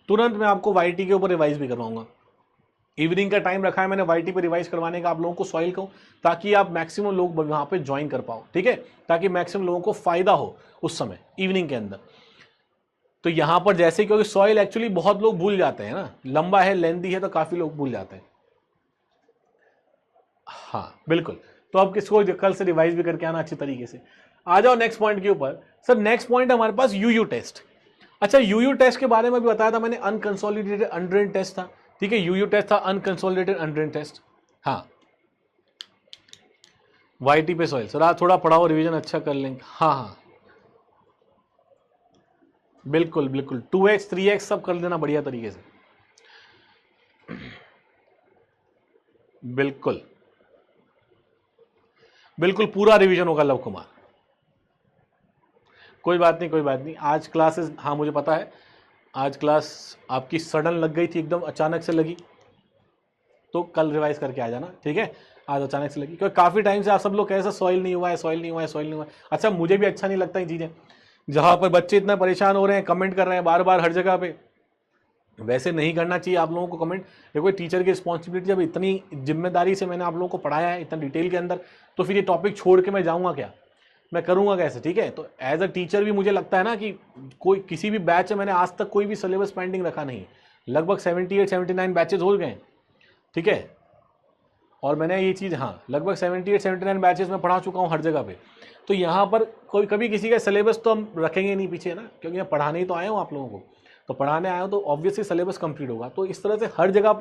तुरंत मैं आपको वाईटी के ऊपर रिवाइज भी करवाऊंगा। इवनिंग का टाइम रखा है मैंने वाईटी पे रिवाइज करवाने का आप लोगों को सॉइल को, ताकि आप मैक्सिमम लोग वहां पे ज्वाइन कर पाओ। ठीक है? ताकि मैक्सिमम लोगों को फायदा हो उस समय इवनिंग के अंदर। तो यहां पर जैसे, क्योंकि सॉइल एक्चुअली बहुत लोग भूल जाते हैं ना, लंबा है, लेंथी है, तो काफी लोग भूल जाते हैं। हाँ बिल्कुल, तो अब किसको कल से रिवाइज भी करके आना अच्छी तरीके से। आ जाओ नेक्स्ट पॉइंट के ऊपर। सर नेक्स्ट पॉइंट हमारे पास यूयू टेस्ट। अच्छा, यूयू टेस्ट के बारे में भी बताया था मैंने, अनकंसोलिडेटेड अंडरड्रेन टेस्ट था। ठीक है? यूयू टेस्ट था अनकंसोलिडेटेड अंडरड्रेन टेस्ट। हाँ, वाईटी पे सॉइल। सर आप थोड़ा पढ़ाओ, रिवीजन अच्छा कर लेंगे। हाँ, बिल्कुल 2x 3x सब कर देना बढ़िया तरीके से। बिल्कुल पूरा रिवीजन होगा लव कुमार। कोई बात नहीं। आज क्लासेस, हाँ मुझे पता है आज क्लास आपकी सडन लग गई थी, एकदम अचानक से लगी, तो कल रिवाइज करके आ जाना। ठीक है? आज अचानक से लगी क्योंकि काफ़ी टाइम से आप सब लोग कह रहे हैं सॉइल नहीं हुआ है। अच्छा, मुझे भी अच्छा नहीं लगता ये चीज़ें, जहाँ पर बच्चे इतना परेशान हो रहे हैं, कमेंट कर रहे हैं बार बार हर जगह पे। वैसे नहीं करना चाहिए आप लोगों को कमेंट। देखो टीचर की रिस्पॉन्सिबिलिटी, जब इतनी जिम्मेदारी से मैंने आप लोगों को पढ़ाया है इतना डिटेल के अंदर, तो फिर ये टॉपिक छोड़ के मैं जाऊँगा क्या? मैं करूँगा कैसे? ठीक है? तो एज अ टीचर भी मुझे लगता है ना कि कोई किसी भी बैच में मैंने आज तक कोई भी सिलेबस पेंडिंग रखा नहीं। लगभग 78-79 बैचेज हो गए। ठीक है? और मैंने ये चीज़, हाँ, लगभग 78-79 बैचेस में पढ़ा चुका हूँ हर जगह पे। तो यहाँ पर कोई कभी किसी का सिलेबस तो हम रखेंगे नहीं पीछे ना, क्योंकि मैं पढ़ाने ही तो आया हूँ आप लोगों को। तो पढ़ाने आया हूँ तो ऑब्वियसली सिलेबस कंप्लीट होगा। तो इस तरह से हर जगह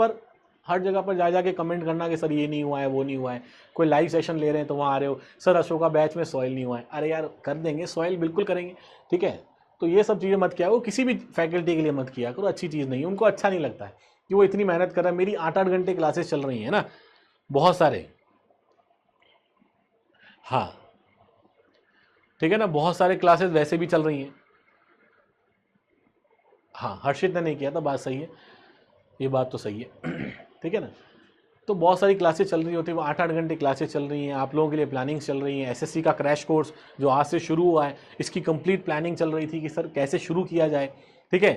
पर जा जाके कमेंट करना कि सर ये नहीं हुआ है, वो नहीं हुआ है। कोई लाइव सेशन ले रहे हैं तो वहाँ आ रहे हो, सर अशोका बैच में सॉइल नहीं हुआ है। अरे यार कर देंगे, सॉइल बिल्कुल करेंगे। ठीक है? तो ये सब चीज़ें मत किया करो, किसी भी फैकल्टी के लिए मत किया करो, अच्छी चीज़ नहीं है। उनको अच्छा नहीं लगता है कि वो इतनी मेहनत कर रहा है। मेरी 8-8 घंटे क्लासेस चल रही हैं ना, बहुत सारे। हाँ, ठीक है ना, बहुत सारे क्लासेस वैसे भी चल रही हैं। हाँ, हर्षित ने नहीं किया था, बात सही है, ये बात तो सही है। ठीक है ना, तो बहुत सारी क्लासेस चल रही होती है, वो 8-8 घंटे क्लासेस चल रही हैं, आप लोगों के लिए प्लानिंग्स चल रही हैं। एसएससी का क्रैश कोर्स जो आज से शुरू हुआ है, इसकी कंप्लीट प्लानिंग चल रही थी कि सर कैसे शुरू किया जाए, ठीक है,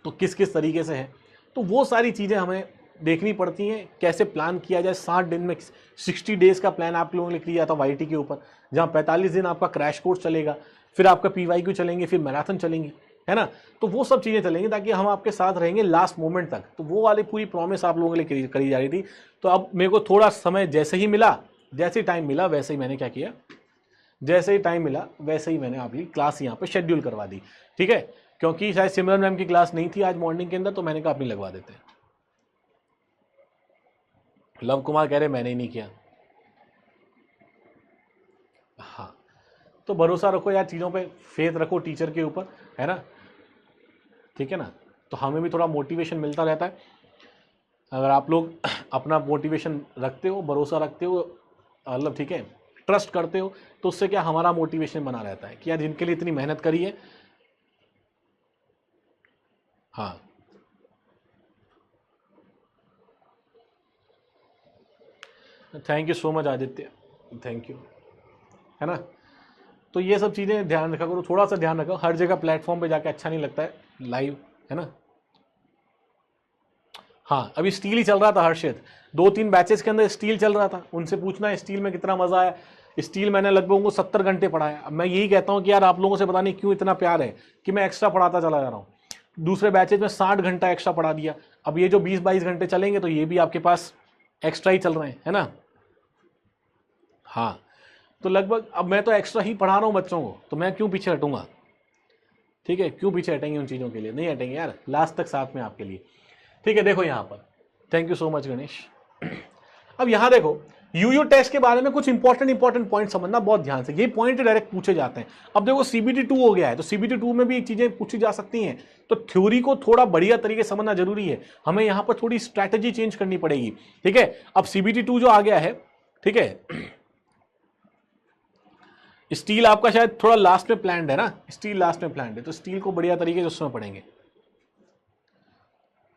तो किस किस तरीके से है, तो वो सारी चीज़ें हमें देखनी पड़ती हैं, कैसे प्लान किया जाए। 60 दिन में 60 डेज का प्लान आप लोगों ने लिया था वाईटी के ऊपर, जहाँ 45 दिन आपका क्रैश कोर्स चलेगा, फिर आपका पीवाईक्यू चलेंगे, फिर मैराथन चलेंगे, है ना, तो वो सब चीज़ें चलेंगी ताकि हम आपके साथ रहेंगे लास्ट मोमेंट तक। तो वो वाली पूरी प्रॉमिस आप लोगों के लिए करी जा रही थी। तो अब मेरे को थोड़ा समय जैसे ही मिला, जैसे ही टाइम मिला, वैसे ही मैंने क्या किया, जैसे ही टाइम मिला वैसे ही मैंने आपकी क्लास यहाँ पे शेड्यूल करवा दी, ठीक है, क्योंकि शायद सिमरन मैम की क्लास नहीं थी आज मॉर्निंग के अंदर, तो मैंने कहा अपनी लगवा देते हैं। लव कुमार कह रहे मैंने ही नहीं किया। हाँ, तो भरोसा रखो यार, चीज़ों पे फेथ रखो टीचर के ऊपर, है ना, ठीक है ना, तो हमें भी थोड़ा मोटिवेशन मिलता रहता है। अगर आप लोग अपना मोटिवेशन रखते हो, भरोसा रखते हो, मतलब ठीक है, ट्रस्ट करते हो, तो उससे क्या हमारा मोटिवेशन बना रहता है कि यार जिनके लिए इतनी मेहनत करी है। हाँ, thank you so much Aditya, thank you, है ना, तो ये सब चीज़ें ध्यान रखा करो, थोड़ा सा ध्यान रखो, हर जगह प्लेटफॉर्म पे जाके अच्छा नहीं लगता है लाइव, है ना। हाँ, अभी स्टील ही चल रहा था हर्षित, 2-3 बैचेस के अंदर स्टील चल रहा था, उनसे पूछना है स्टील में कितना मजा आया। स्टील मैंने लगभग उनको 70 घंटे पढ़ाया। अब मैं यही कहता हूँ कि यार आप लोगों से पता नहीं क्यों इतना प्यार है कि मैं एक्स्ट्रा पढ़ाता चला जा रहा हूँ। दूसरे बैचेज में 60 घंटा एक्स्ट्रा पढ़ा दिया, अब ये जो 20-22 घंटे चलेंगे तो ये भी आपके पास एक्स्ट्रा ही चल रहे हैं, है ना। हाँ, तो लगभग अब मैं तो एक्स्ट्रा ही पढ़ा रहा हूँ बच्चों को, तो मैं क्यों पीछे हटूंगा, ठीक है, क्यों पीछे हटेंगे उन चीज़ों के लिए, नहीं हटेंगे यार, लास्ट तक साथ में आपके लिए, ठीक है। देखो यहाँ पर, thank you so much Ganesh. अब यहाँ देखो, यूयू टेस्ट के बारे में कुछ इंपॉर्टेंट पॉइंट समझना बहुत ध्यान से, ये पॉइंट डायरेक्ट पूछे जाते हैं। अब देखो सीबीटी 2 हो गया है, तो सीबीटी 2 में भी चीजें पूछी जा सकती हैं, तो थ्योरी को थोड़ा बढ़िया तरीके से समझना जरूरी है, हमें यहाँ पर थोड़ी स्ट्रैटेजी चेंज करनी पड़ेगी, ठीक है। अब सीबीटी 2 जो आ गया है, ठीक है, स्टील आपका शायद थोड़ा लास्ट में प्लान्ड है ना, स्टील लास्ट में प्लान्ड है, तो स्टील को बढ़िया तरीके से उसमें पढ़ेंगे।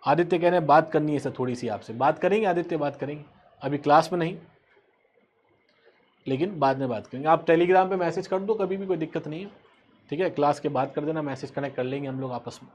आदित्य कह रहे हैं बात करनी है सर, थोड़ी सी आपसे बात करेंगे आदित्य, बात करेंगे, अभी क्लास में नहीं, लेकिन बाद में बात करेंगे। आप टेलीग्राम पे मैसेज कर दो कभी भी, कोई दिक्कत नहीं है, ठीक है, क्लास के बाद कर देना मैसेज, कनेक्ट कर लेंगे हम लोग आपस में,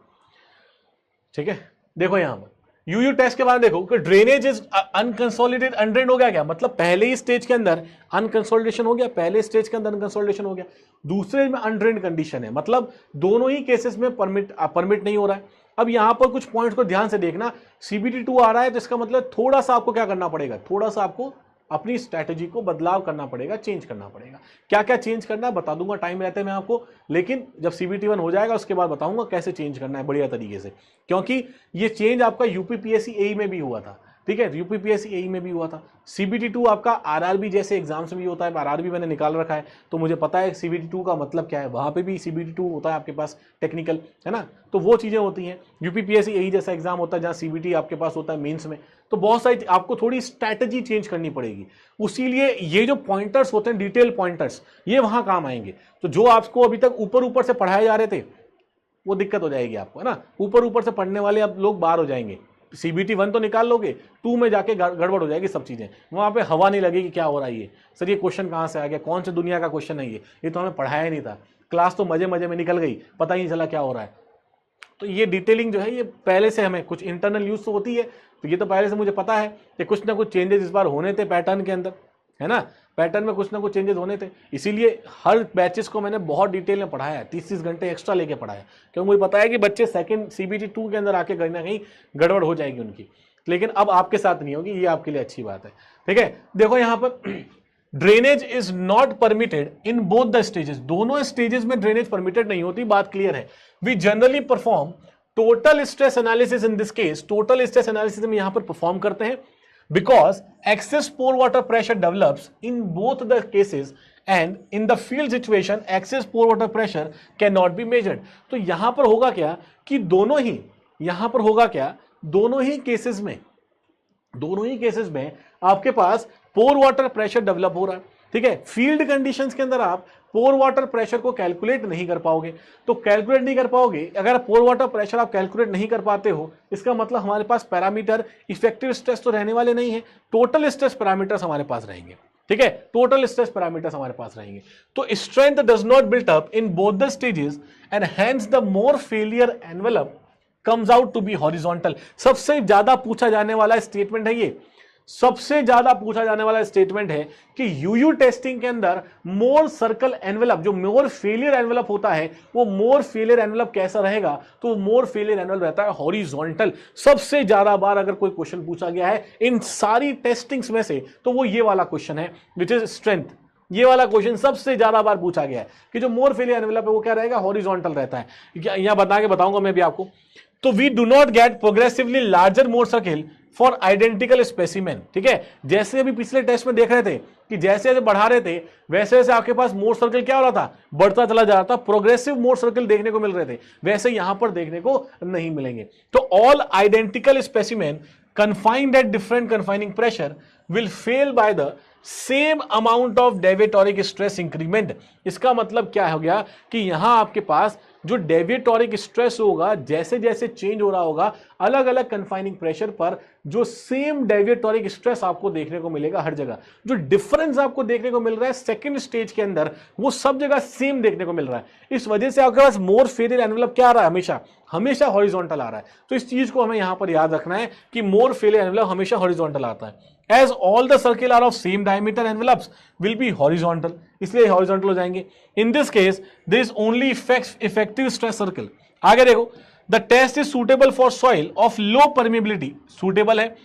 ठीक है। देखो यहाँ पर यूयू टेस्ट के बाद देखो कि ड्रेनेज इज अनकंसोलिडेटेड अनड्रेन्ड हो गया, क्या मतलब पहले ही स्टेज के अंदर अनकंसोलिडेशन हो गया, पहले स्टेज के अंदर अनकंसोलिडेशन हो गया, दूसरे में अनड्रेन्ड कंडीशन है, मतलब दोनों ही केसेस में परमिट नहीं हो रहा है। अब यहां पर कुछ पॉइंट्स को ध्यान से देखना, सीबीटी 2 आ रहा है तो इसका मतलब थोड़ा सा आपको क्या करना पड़ेगा, थोड़ा सा आपको अपनी स्ट्रैटेजी को बदलाव करना पड़ेगा, चेंज करना पड़ेगा। क्या क्या चेंज करना है बता दूंगा टाइम रहते मैं आपको, लेकिन जब सीबीटी 1 हो जाएगा उसके बाद बताऊंगा कैसे चेंज करना है बढ़िया तरीके से, क्योंकि ये चेंज आपका यूपीपीएससी एई में भी हुआ था, ठीक है, यूपीपीएससी एई में भी हुआ था। सीबीटी 2 आपका आरआरबी जैसे एग्जाम्स में भी होता है, आरआरबी मैंने निकाल रखा है तो मुझे पता है सीबीटी 2 का मतलब क्या है, वहां पे भी सीबीटी 2 होता है आपके पास टेक्निकल, है ना, तो वो चीजें होती हैं। यूपीपीएससी एई जैसा एग्जाम होता है जहां सीबीटी आपके पास होता है मेंस में, तो बहुत सारी आपको थोड़ी स्ट्रैटेजी चेंज करनी पड़ेगी, उसीलिए ये जो पॉइंटर्स होते हैं डिटेल पॉइंटर्स, ये वहां काम आएंगे। तो जो आपको अभी तक ऊपर ऊपर से पढ़ाए जा रहे थे वो दिक्कत हो जाएगी आपको, है ना, ऊपर ऊपर से पढ़ने वाले अब लोग बाहर हो जाएंगे, सीबीटी 1 तो निकाल लोगे, 2 में जाके गड़बड़ हो जाएगी सब चीजें, वहां पे हवा नहीं लगेगी क्या हो रहा है ये, सर ये क्वेश्चन कहां से आ गया, कौन से दुनिया का क्वेश्चन है ये तो हमें पढ़ाया ही नहीं था, क्लास तो मजे मजे में निकल गई, पता ही नहीं चला क्या हो रहा है। तो ये डिटेलिंग जो है ये पहले से हमें कुछ इंटरनल यूज तो होती है, तो ये तो पहले से मुझे पता है कि कुछ ना कुछ चेंजेस इस बार होने थे पैटर्न के अंदर, है ना, पैटर्न में कुछ ना कुछ चेंजेस होने थे, इसीलिए हर बैचेस को मैंने बहुत डिटेल में पढ़ाया है, 30-30 घंटे एक्स्ट्रा लेके पढ़ाया, क्योंकि मुझे पता है कि बच्चे सेकंड सीबीटी 2 के अंदर आके कहीं ना कहीं गड़बड़ हो जाएगी उनकी, लेकिन अब आपके साथ नहीं होगी, ये आपके लिए अच्छी बात है, ठीक है। देखो यहां पर drainage is not permitted in both the stages, दोनों स्टेजेस में ड्रेनेज परमिटेड नहीं होती, बात क्लियर है। We generally perform total stress analysis in this case, total stress analysis में यहां पर परफॉर्म करते हैं, because excess pore water pressure develops in both the cases and in the field situation excess pore water pressure cannot be measured। तो यहां पर होगा क्या कि दोनों ही यहां पर होगा क्या, दोनों ही केसेस में आपके पास पोर वाटर प्रेशर डेवलप हो रहा है, ठीक है, फील्ड कंडीशंस के अंदर आप पोर वाटर प्रेशर को कैलकुलेट नहीं कर पाओगे। तो कैलकुलेट नहीं कर पाओगे, अगर पोर वाटर प्रेशर आप कैलकुलेट नहीं कर पाते हो, इसका मतलब हमारे पास पैरामीटर इफेक्टिव स्ट्रेस तो रहने वाले नहीं है, टोटल स्ट्रेस पैरामीटर्स हमारे पास रहेंगे। ठीक है, टोटल स्ट्रेस पैरामीटर्स हमारे पास रहेंगे। तो strength does not built up in both the stages and hence the Mohr failure envelope comes out to be horizontal. सबसे ज्यादा पूछा जाने वाला स्टेटमेंट है ये, सबसे ज्यादा पूछा जाने वाला स्टेटमेंट है कि यूयू टेस्टिंग के अंदर मोर सर्कल एनवेलप, जो मोर फेलियर एनवेलप होता है, वो मोर फेलियर एनवेलप कैसा रहेगा, तो मोर फेलियर एनवेलप रहता है हॉरिजॉन्टल। सबसे ज्यादा बार अगर कोई क्वेश्चन पूछा गया है इन सारी टेस्टिंग्स में से, तो वो ये वाला क्वेश्चन है विच इज स्ट्रेंथ। ये वाला क्वेश्चन सबसे ज्यादा बार पूछा गया है कि जो मोर फेलियर एनवेलप है वो क्या रहेगा, हॉरिजॉन्टल रहता है। यहां बता के बताऊंगा मैं भी आपको। तो we do not get progressively larger Mohr circle for identical specimen. ठीक है, जैसे अभी पिछले टेस्ट में देख रहे थे कि जैसे जैसे बढ़ा रहे थे वैसे वैसे आपके पास मोर सर्कल क्या हो रहा था, बढ़ता चला जा रहा था, प्रोग्रेसिव मोर सर्कल देखने को मिल रहे थे, वैसे यहां पर देखने को नहीं मिलेंगे। तो all identical specimen confined at different confining pressure will fail by the same amount of deviatoric stress increment। इसका मतलब क्या हो गया कि यहां आपके पास जो डेविएटोरिक स्ट्रेस होगा, जैसे जैसे चेंज हो रहा होगा अलग अलग कन्फाइनिंग प्रेशर पर, जो सेम डेविएटोरिक स्ट्रेस आपको देखने को मिलेगा हर जगह। जो डिफरेंस आपको देखने को मिल रहा है सेकंड स्टेज के अंदर, वो सब जगह सेम देखने को मिल रहा है। इस वजह से आपके पास मोर फेलियर एनवेलप क्या आ रहा है, हमेशा हमेशा हॉरिजॉन्टल आ रहा है। तो इस चीज को हमें यहां पर याद रखना है कि मोर फेलियर एनवेलप हमेशा हॉरिजॉन्टल आता है। As all the circle are of same diameter envelopes will be horizontal, इसलिए horizontal हो जाएंगे। In this case, there is only effective stress circle। आगे देखो, the test is suitable for soil of low permeability, suitable है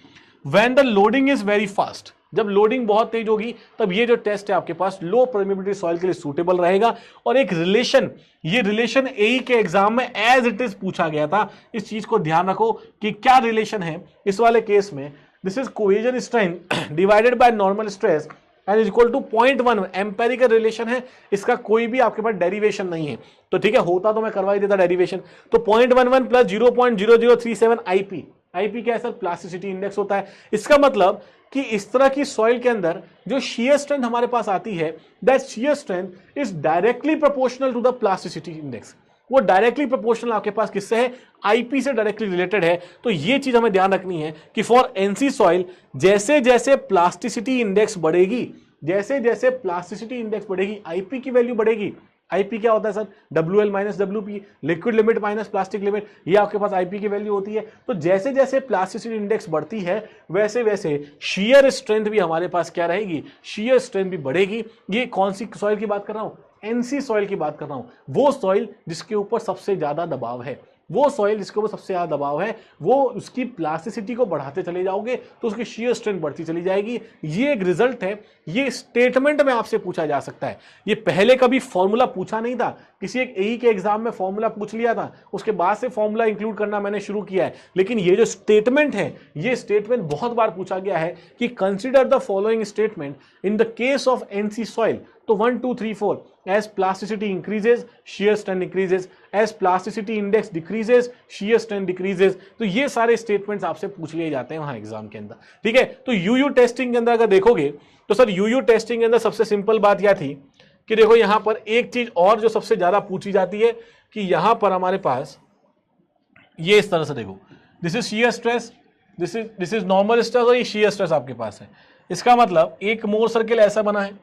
when the loading is very fast। जब लोडिंग बहुत तेज होगी तब ये जो टेस्ट है आपके पास लो परमेबिलिटी सॉइल के लिए सूटेबल रहेगा। और एक रिलेशन, ये रिलेशन एई के एग्जाम में एज इट इज पूछा गया था, इस चीज को ध्यान रखो कि क्या रिलेशन है इस वाले केस में। This is cohesion strength divided by normal stress and is equal to 0.1 empirical relation है, इसका कोई भी आपके पास डेरिवेशन नहीं है। तो ठीक है, होता तो मैं करवा ही देता डेरिवेशन। तो 0.11 प्लस 0.0037 आईपी, आईपी क्या है सर, प्लास्टिसिटी इंडेक्स होता है। इसका मतलब कि इस तरह की सॉइल के अंदर जो शियर स्ट्रेंथ हमारे पास आती है, that shear strength is directly proportional to the plasticity index. वो डायरेक्टली प्रोपोर्शनल आपके पास किससे है, आईपी से डायरेक्टली रिलेटेड है। तो ये चीज हमें ध्यान रखनी है कि फॉर एनसी सॉइल जैसे जैसे प्लास्टिसिटी इंडेक्स बढ़ेगी, जैसे जैसे प्लास्टिसिटी इंडेक्स बढ़ेगी, आईपी की वैल्यू बढ़ेगी। आईपी क्या होता है sir, WL minus WP, liquid limit minus plastic limit, ये आपके पास आईपी की वैल्यू होती है। तो जैसे जैसे प्लास्टिसिटी इंडेक्स बढ़ती है वैसे वैसे शियर स्ट्रेंथ भी हमारे पास क्या रहेगी, शियर स्ट्रेंथ भी बढ़ेगी। ये कौन सी सॉइल की बात कर रहा हूं, एनसी सॉइल की बात कर रहा हूं। वो सॉइल जिसके ऊपर सबसे ज्यादा दबाव है, वो सॉइल जिसके ऊपर सबसे ज्यादा दबाव है, वो उसकी प्लास्टिसिटी को बढ़ाते चले जाओगे तो उसकी शियर स्ट्रेंथ बढ़ती चली जाएगी। ये एक रिजल्ट है, ये स्टेटमेंट में आपसे पूछा जा सकता है। ये पहले कभी फॉर्मूला पूछा नहीं था, किसी एक एई के एग्जाम में फॉर्मूला पूछ लिया था, उसके बाद से फॉर्मूला इंक्लूड करना मैंने शुरू किया है। लेकिन ये जो स्टेटमेंट है, ये स्टेटमेंट बहुत बार पूछा गया है कि consider the following statement in the case of NC soil. तो 1 2 3 4, as plasticity increases shear strength increases, as plasticity index decreases shear strength decreases। तो ये सारे स्टेटमेंट्स आपसे पूछ लिए जाते हैं वहां एग्जाम के अंदर। ठीक है, तो यूयू टेस्टिंग के अंदर अगर देखोगे तो सर यूयू टेस्टिंग के अंदर सबसे सिंपल बात यह थी कि देखो यहां पर एक चीज और जो सबसे ज्यादा पूछी जाती है कि यहां पर हमारे पास ये इस तरह से देखो, this is shear stress, this is normal stress और ये शियर स्ट्रेस आपके पास है। इसका मतलब एक मोर सर्किल ऐसा बना है,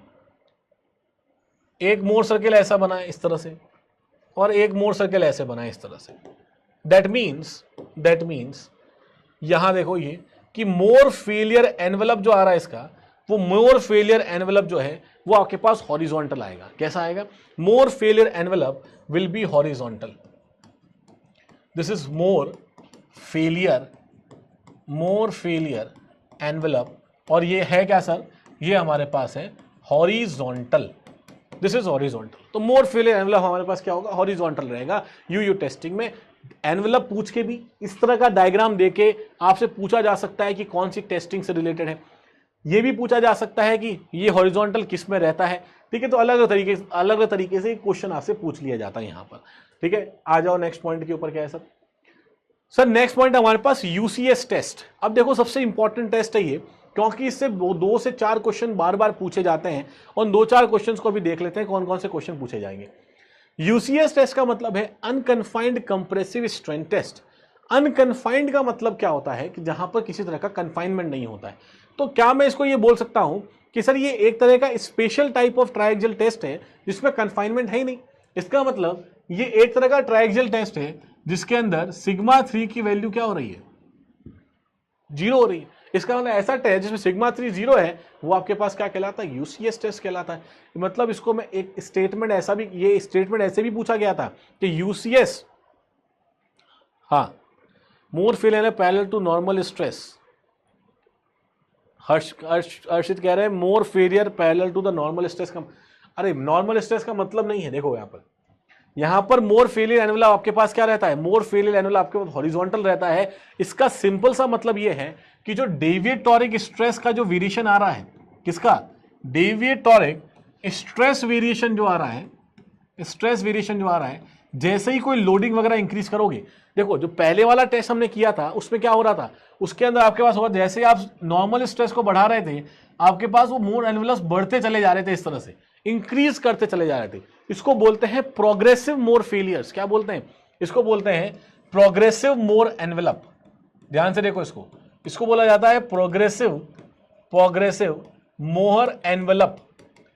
एक मोर सर्किल ऐसा बना है इस तरह से, और एक मोर सर्किल ऐसे बना है इस तरह से। दैट मीन्स यहां देखो ये कि मोर फेलियर एनवेलप जो आ रहा है इसका, वो मोर फेलियर एनवेलप जो है वो आपके पास हॉरिजॉन्टल आएगा। कैसा आएगा, Mohr failure envelope will be horizontal. This is Mohr failure envelope, और ये है क्या सर, ये हमारे पास है हॉरिजॉन्टल। This is horizontal. तो मोर फेलियर एनवेलप हमारे पास क्या होगा, हॉरिजॉन्टल रहेगा। यूयू टेस्टिंग में एनवेलप पूछ के भी इस तरह का डायग्राम देके आपसे पूछा जा सकता है कि कौन सी टेस्टिंग से रिलेटेड है। ये भी पूछा जा सकता है कि ये हॉरिजॉन्टल किस में रहता है। ठीक है, तो अलग अलग तरीके से क्वेश्चन आपसे पूछ लिया जाता है यहां पर। ठीक है, आ जाओ नेक्स्ट पॉइंट के ऊपर। क्या है सर नेक्स्ट पॉइंट हमारे पास यूसीएस टेस्ट। अब देखो सबसे इंपॉर्टेंट टेस्ट है ये क्योंकि इससे 2 से 4 क्वेश्चन बार बार पूछे जाते हैं। और 2-4 क्वेश्चंस को भी देख लेते हैं कौन कौन से क्वेश्चन पूछे जाएंगे। यूसीएस टेस्ट का मतलब है unconfined compressive strength test. Unconfined का मतलब क्या होता है कि जहां पर किसी तरह का कन्फाइनमेंट नहीं होता है। तो क्या मैं इसको ये बोल सकता हूं कि सर ये एक तरह का special type of triaxial test है जिसमें कन्फाइनमेंट है ही नहीं। इसका मतलब ये एक तरह का ट्रायक्सियल टेस्ट है जिसके अंदर सिग्मा 3 की वैल्यू क्या हो रही है, 0 हो रही है। इसका मतलब ऐसा टेस्ट जिसमें सिग्मा 3 0 है वो आपके पास क्या कहलाता है, यूसीएस टेस्ट कहलाता है। मतलब इसको मैं एक स्टेटमेंट ऐसा भी, ये स्टेटमेंट ऐसे भी पूछा गया था कि यूसीएस हाँ Mohr failure parallel to normal stress. Harshit कह रहे हैं Mohr failure parallel to the normal stress का, अरे नॉर्मल स्ट्रेस का मतलब नहीं है। देखो यहां पर मोर फेलियर एनवेलप आपके पास क्या रहता है, मोर फेलियर एनवेलप आपके पास हॉरिजॉन्टल रहता है। इसका सिंपल सा मतलब यह है कि जो डेविएटोरिक स्ट्रेस का जो वेरिएशन आ रहा है, किसका, डेविएटोरिक स्ट्रेस वेरिएशन जो आ रहा है, स्ट्रेस वेरिएशन जो आ रहा है, जैसे ही कोई लोडिंग वगैरह इंक्रीज करोगे, देखो जो पहले वाला टेस्ट हमने किया था उसमें क्या हो रहा था, उसके अंदर आपके पास होगा जैसे ही आप नॉर्मल स्ट्रेस को बढ़ा रहे थे आपके पास वो मोर एनवेलप्स बढ़ते चले जा रहे थे, इस तरह से इंक्रीज करते चले जा रहे थे। इसको बोलते हैं प्रोग्रेसिव मोर फेलियर्स। क्या बोलते हैं, इसको बोलते हैं प्रोग्रेसिव मोर एनवेलप। ध्यान से देखो इसको बोला जाता है प्रोग्रेसिव मोर एनवेलप।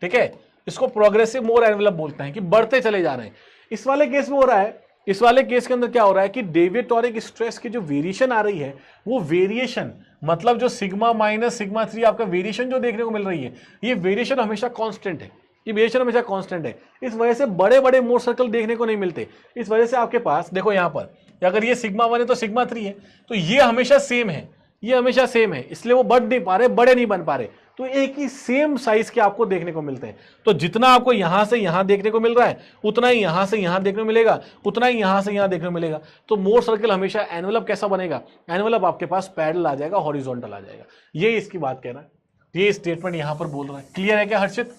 ठीक है, इसको प्रोग्रेसिव मोर एनवेलप बोलते हैं कि बढ़ते चले जा रहे हैं। इस वाले केस में हो रहा है, इस वाले केस के अंदर क्या हो रहा है कि डेविएटोरिक स्ट्रेस की जो वेरिएशन आ रही है वो वेरिएशन मतलब जो सिग्मा माइनस सिग्मा 3 आपका वेरिएशन जो देखने को मिल रही है, ये वेरिएशन हमेशा कांस्टेंट है, ये वेरिएशन हमेशा कांस्टेंट है। इस वजह से बड़े बड़े मोर सर्कल देखने को नहीं मिलते। इस वजह से आपके पास देखो यहां पर अगर ये सिग्मा 1 है तो सिग्मा 3 है, तो ये हमेशा सेम है, ये हमेशा सेम है, इसलिए वो बढ़ नहीं पा रहे, बड़े नहीं बन पा रहे। तो एक ही सेम साइज के आपको देखने को मिलते हैं। तो जितना आपको यहां से यहां देखने को मिल रहा है उतना ही यहां से यहां देखने को मिलेगा, उतना ही यहां से यहां देखने को मिलेगा। तो मोर सर्कल हमेशा एनवेलप कैसा बनेगा, एनवेलप आपके पास पैरेलल आ जाएगा, हॉरिजॉन्टल आ जाएगा। ये इसकी बात कह रहा है, ये स्टेटमेंट यहां पर बोल रहा है। क्लियर है क्या हर्षित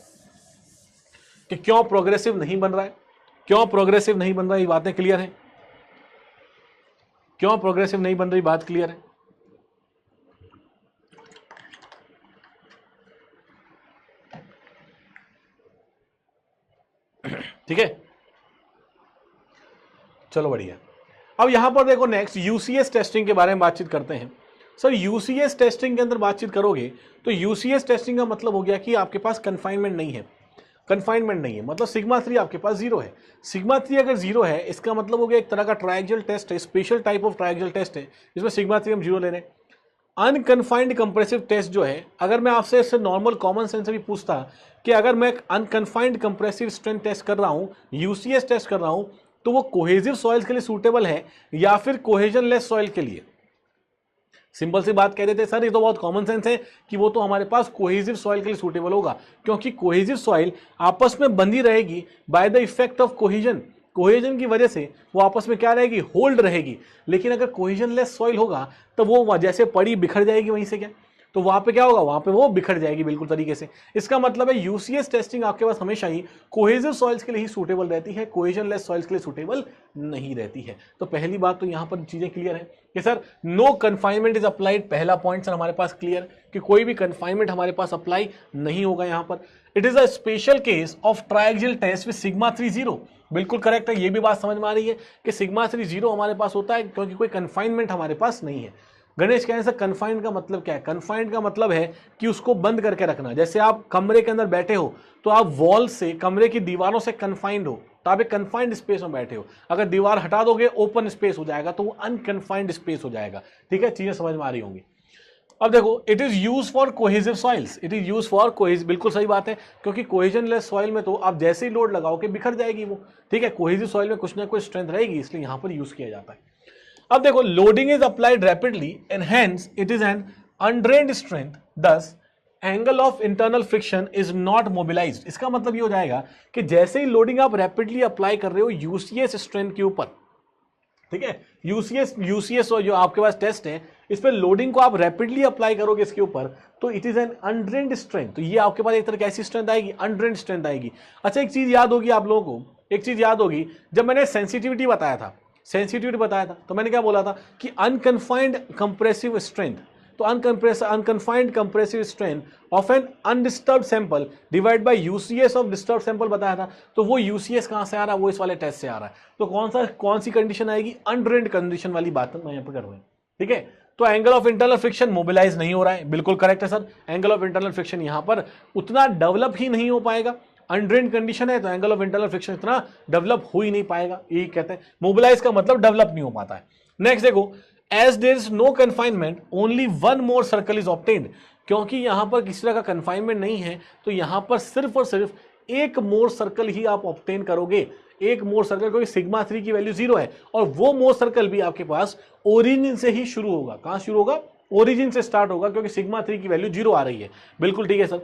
कि क्यों प्रोग्रेसिव नहीं बन रहा है, क्यों प्रोग्रेसिव नहीं बन रहा है, ये बातें क्लियर है, क्यों प्रोग्रेसिव नहीं बन रही, बात क्लियर है। ठीक है, चलो बढ़िया। अब यहां पर देखो नेक्स्ट यूसीएस टेस्टिंग के बारे में बातचीत करते हैं। सर यूसीएस टेस्टिंग के अंदर बातचीत करोगे तो यूसीएस टेस्टिंग का मतलब हो गया कि आपके पास कन्फाइनमेंट नहीं है, कन्फाइनमेंट नहीं है, मतलब सिग्मा 3 आपके पास 0 है। सिग्मा 3 अगर 0 है इसका मतलब हो गया एक तरह का ट्रायक्सियल टेस्ट है, special type of triaxial test है जिसमें सिग्मा 3 हम 0 ले रहे हैं। अनकन्फाइंड कंप्रेसिव टेस्ट जो है, अगर मैं आपसे इससे नॉर्मल कॉमन सेंस से भी पूछता कि अगर मैं अनकन्फाइंड कंप्रेसिव स्ट्रेंथ टेस्ट कर रहा हूं, यूसीएस टेस्ट कर रहा हूं, तो वो कोहेजिव सॉइल्स के लिए सूटेबल है या फिर कोहेजन लेस सॉइल के लिए। सिंपल सी बात कह देते सर ये तो बहुत कॉमन सेंस है कि वो तो हमारे पास कोहेजिव सॉइल के लिए सूटेबल होगा, क्योंकि कोहेजिव सॉइल आपस में बंधी रहेगी by the effect of cohesion. Cohesion की वजह से वो आपस में क्या रहेगी, होल्ड रहेगी। लेकिन अगर कोहेजन लेस सॉइल होगा तो वो जैसे पड़ी बिखर जाएगी वहीं से, क्या तो वहां पे क्या होगा, वहां पे वो बिखर जाएगी बिल्कुल तरीके से। इसका मतलब है यूसीएस टेस्टिंग आपके पास हमेशा ही कोहेजिव सॉइल्स के लिए ही सूटेबल रहती है, कोहेजन लेस सॉइल्स के लिए सूटेबल नहीं रहती है। तो पहली बात तो यहां पर चीजें क्लियर है कि sir no confinement is applied. पहला पॉइंट सर हमारे पास क्लियर कि कोई भी कन्फाइनमेंट हमारे पास अप्लाई नहीं होगा यहां पर। It is a special case of triaxial test with sigma 3 0। बिल्कुल करेक्ट है, ये भी बात समझ में आ रही है कि सिग्मा 3 0 हमारे पास होता है क्योंकि कोई कन्फाइनमेंट हमारे पास नहीं है। गणेश कहें सर कन्फाइंड का मतलब क्या है, कन्फाइंड का मतलब है कि उसको बंद करके रखना। जैसे आप कमरे के अंदर बैठे हो तो आप वॉल से, कमरे की दीवारों से कन्फाइंड हो, तो आप एक कन्फाइंड स्पेस में बैठे हो। अगर दीवार हटा दोगे ओपन स्पेस हो जाएगा, तो वो अनकन्फाइंड स्पेस हो जाएगा। ठीक है, चीजें समझ में आ रही होंगी। अब देखो it is use for cohesive soils, it is use for cohesive, बिल्कुल सही बात है, क्योंकि कोहेजन लेस सॉइल में तो आप जैसे ही लोड लगाओगे बिखर जाएगी वो। ठीक है, कोहेजिव सॉइल में कुछ ना कुछ स्ट्रेंथ रहेगी, इसलिए यहां पर यूज किया जाता है। अब देखो loading is applied rapidly and hence it is an undrained strength, thus angle of internal friction is not mobilized. इसका मतलब ये हो जाएगा कि जैसे ही लोडिंग आप रैपिडली अप्लाई कर रहे हो यूसीएस स्ट्रेंथ के ऊपर, ठीक है, यूसीएस जो आपके पास टेस्ट है इस पर लोडिंग को आप रैपिडली अप्लाई करोगे इसके ऊपर, तो it is an undrained strength. तो ये आपके पास एक तरह की ऐसी स्ट्रेंथ आएगी, अनड्रेन्ड स्ट्रेंथ आएगी। अच्छा एक चीज याद होगी आप लोगों को, एक चीज याद होगी, जब मैंने सेंसिटिविटी बताया था, तो मैंने क्या बोला था कि अनकन्फाइंड कंप्रेसिव स्ट्रेंथ, तो unconfined compressive strength of an undisturbed sample divide by UCS of disturb sample बताया था। तो वो यूसीएस कहां से आ रहा है, वो इस वाले टेस्ट से आ रहा है। तो कौन सी कंडीशन आएगी, अनड्रेन्ड कंडीशन वाली बात मैं यहां पर कर रहा हूं, ठीक है। तो angle of internal friction mobilize नहीं हो रहा है, बिल्कुल करेक्ट है sir. Angle of internal friction यहां पर उतना डेवलप ही नहीं हो पाएगा, अनड्रेन्ड कंडीशन है तो एंगल ऑफ इंटरनल फ्रिक्शन इतना डेवलप हो ही नहीं पाएगा, यही कहते हैं। मोबिलाइज का मतलब डेवलप नहीं हो पाता है। नेक्स्ट देखो, as there is no confinement only one Mohr circle is obtained. क्योंकि यहां पर किसी तरह का कन्फाइनमेंट नहीं है तो यहां पर सिर्फ और सिर्फ एक मोर सर्कल ही आप ऑब्टेन करोगे, एक मोर सर्कल, क्योंकि सिग्मा 3 की वैल्यू 0 है और वो मोर सर्कल भी आपके पास ओरिजिन से ही शुरू होगा। कहां शुरू होगा, ओरिजिन से स्टार्ट होगा, क्योंकि सिग्मा 3 की वैल्यू 0 आ रही है। बिल्कुल ठीक है sir.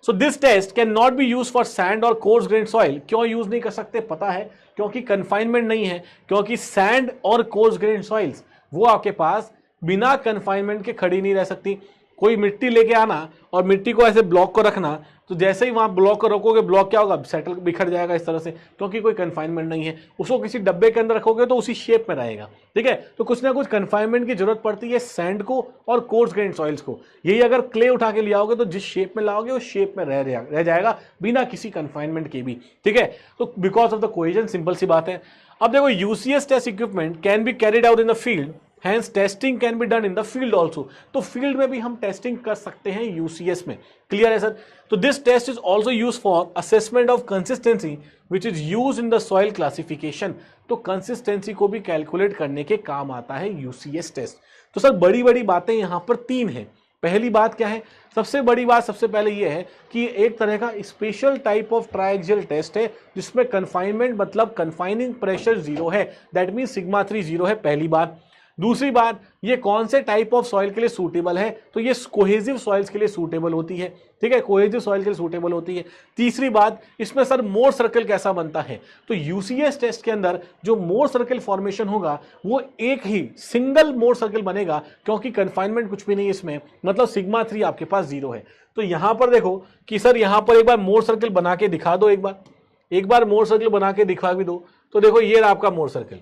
So this test can not be use for sand और कोर्स ग्रेन सॉइल। क्यों यूज नहीं कर सकते, पता है, क्योंकि कन्फाइनमेंट नहीं है। क्योंकि सैंड और कोर्स ग्रेन सॉइल्स वो आपके पास बिना कन्फाइनमेंट के खड़ी नहीं रह सकती। कोई मिट्टी लेके आना और मिट्टी को ऐसे ब्लॉक को रखना, तो जैसे ही वहां ब्लॉक को रखोगे, ब्लॉक क्या होगा, सेटल बिखर जाएगा इस तरह से, क्योंकि कोई कन्फाइनमेंट नहीं है। उसको किसी डब्बे के अंदर रखोगे तो उसी शेप में रहेगा, ठीक है। तो कुछ ना कुछ कन्फाइनमेंट की जरूरत पड़ती है सैंड को और कोर्स ग्रेन सॉइल्स को। यही अगर क्ले उठा के ले आओगे तो जिस शेप में लाओगे उस शेप में रह जाएगा बिना किसी कन्फाइनमेंट के भी, ठीक है। तो because of the cohesion, simple सी बात है। अब देखो, UCS test equipment can be carried out in the field, Hence testing can be done in the field also. तो फील्ड में भी हम टेस्टिंग कर सकते हैं यूसीएस में, क्लियर है सर। तो this test is also use for assessment of consistency which is use in the soil classification. तो कंसिस्टेंसी को भी कैलकुलेट करने के काम आता है यूसीएस टेस्ट। तो सर बड़ी बड़ी बातें यहां पर 3 हैं। पहली बात क्या है, सबसे बड़ी बात सबसे पहले यह है कि एक तरह का special type of triaxial test है जिसमें कन्फाइनमेंट मतलब कन्फाइनिंग प्रेशर 0 है, दैट मीन सिग्मा 3 0 है, पहली बात। दूसरी बात, ये कौन से टाइप ऑफ सॉइल के लिए सूटेबल है, तो ये कोहेसिव सॉइल्स के लिए सूटेबल होती है, ठीक है, कोहेसिव सॉइल के लिए सूटेबल होती है। तीसरी बात, इसमें सर मोर सर्कल कैसा बनता है, तो यूसीएस टेस्ट के अंदर जो मोर सर्कल फॉर्मेशन होगा वो एक ही सिंगल मोर सर्कल बनेगा, क्योंकि कन्फाइनमेंट कुछ भी नहीं है इसमें, मतलब सिग्मा 3 आपके पास 0 है। तो यहां पर देखो कि सर यहां पर एक बार मोर सर्कल बना के दिखा दो, एक बार मोर सर्कल बना के दिखा भी दो। तो देखो ये रहा आपका मोर सर्कल।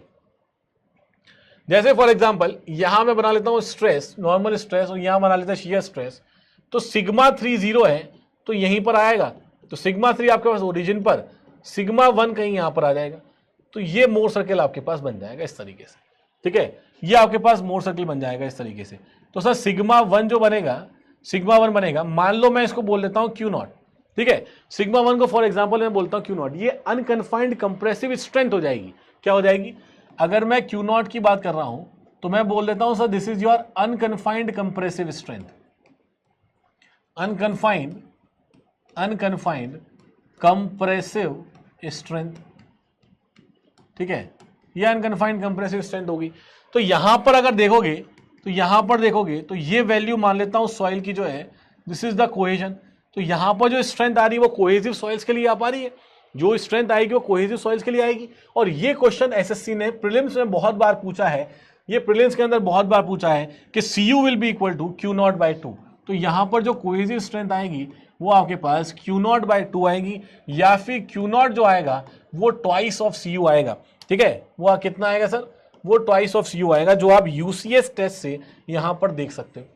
जैसे फॉर एग्जांपल यहां मैं बना लेता हूं स्ट्रेस, नॉर्मल स्ट्रेस, और यहां बना लेता हूं शियर स्ट्रेस। तो सिग्मा 3 0 है तो यहीं पर आएगा, तो सिग्मा 3 आपके पास ओरिजिन पर, सिग्मा 1 कहीं यहां पर आ जाएगा। तो ये मोर सर्कल आपके पास बन जाएगा इस तरीके से, ठीक है, ये आपके पास मोर सर्कल बन जाएगा इस तरीके से। तो सर सिग्मा 1 जो बनेगा, सिग्मा 1 बनेगा, मान लो मैं इसको बोल देता हूं क्यू नॉट, ठीक है। सिग्मा 1 को फॉर एग्जांपल मैं बोलता हूं क्यू नॉट, ये अनकन्फाइंड कंप्रेसिव स्ट्रेंथ हो जाएगी। क्या हो जाएगी, अगर मैं क्यू नॉट की बात कर रहा हूं तो मैं बोल देता हूं sir this is your unconfined compressive strength, unconfined compressive strength, ठीक है, ये अनकन्फाइंड कंप्रेसिव स्ट्रेंथ होगी। तो यहां पर अगर देखोगे तो ये वैल्यू मान लेता हूं सॉइल की जो है, दिस इज द कोहेजन। तो यहां पर जो स्ट्रेंथ आ रही है वो कोहेसिव सॉइल्स के लिए आ पा रही है, जो स्ट्रेंथ आएगी वो कोहेसिव सॉइल्स के लिए आएगी। और ये क्वेश्चन एसएससी ने प्रीलिम्स में बहुत बार पूछा है, ये प्रीलिम्स के अंदर बहुत बार पूछा है कि CU will be equal to Q0/2। तो यहां पर जो कोहेसिव स्ट्रेंथ आएगी वो आपके पास Q0/2 आएगी, या फिर Q0 जो आएगा वो ट्वाइस ऑफ CU आएगा, ठीक है। वो कितना आएगा सर, वो ट्वाइस ऑफ CU आएगा, जो आप यूसीएस टेस्ट से यहां पर देख सकते हो।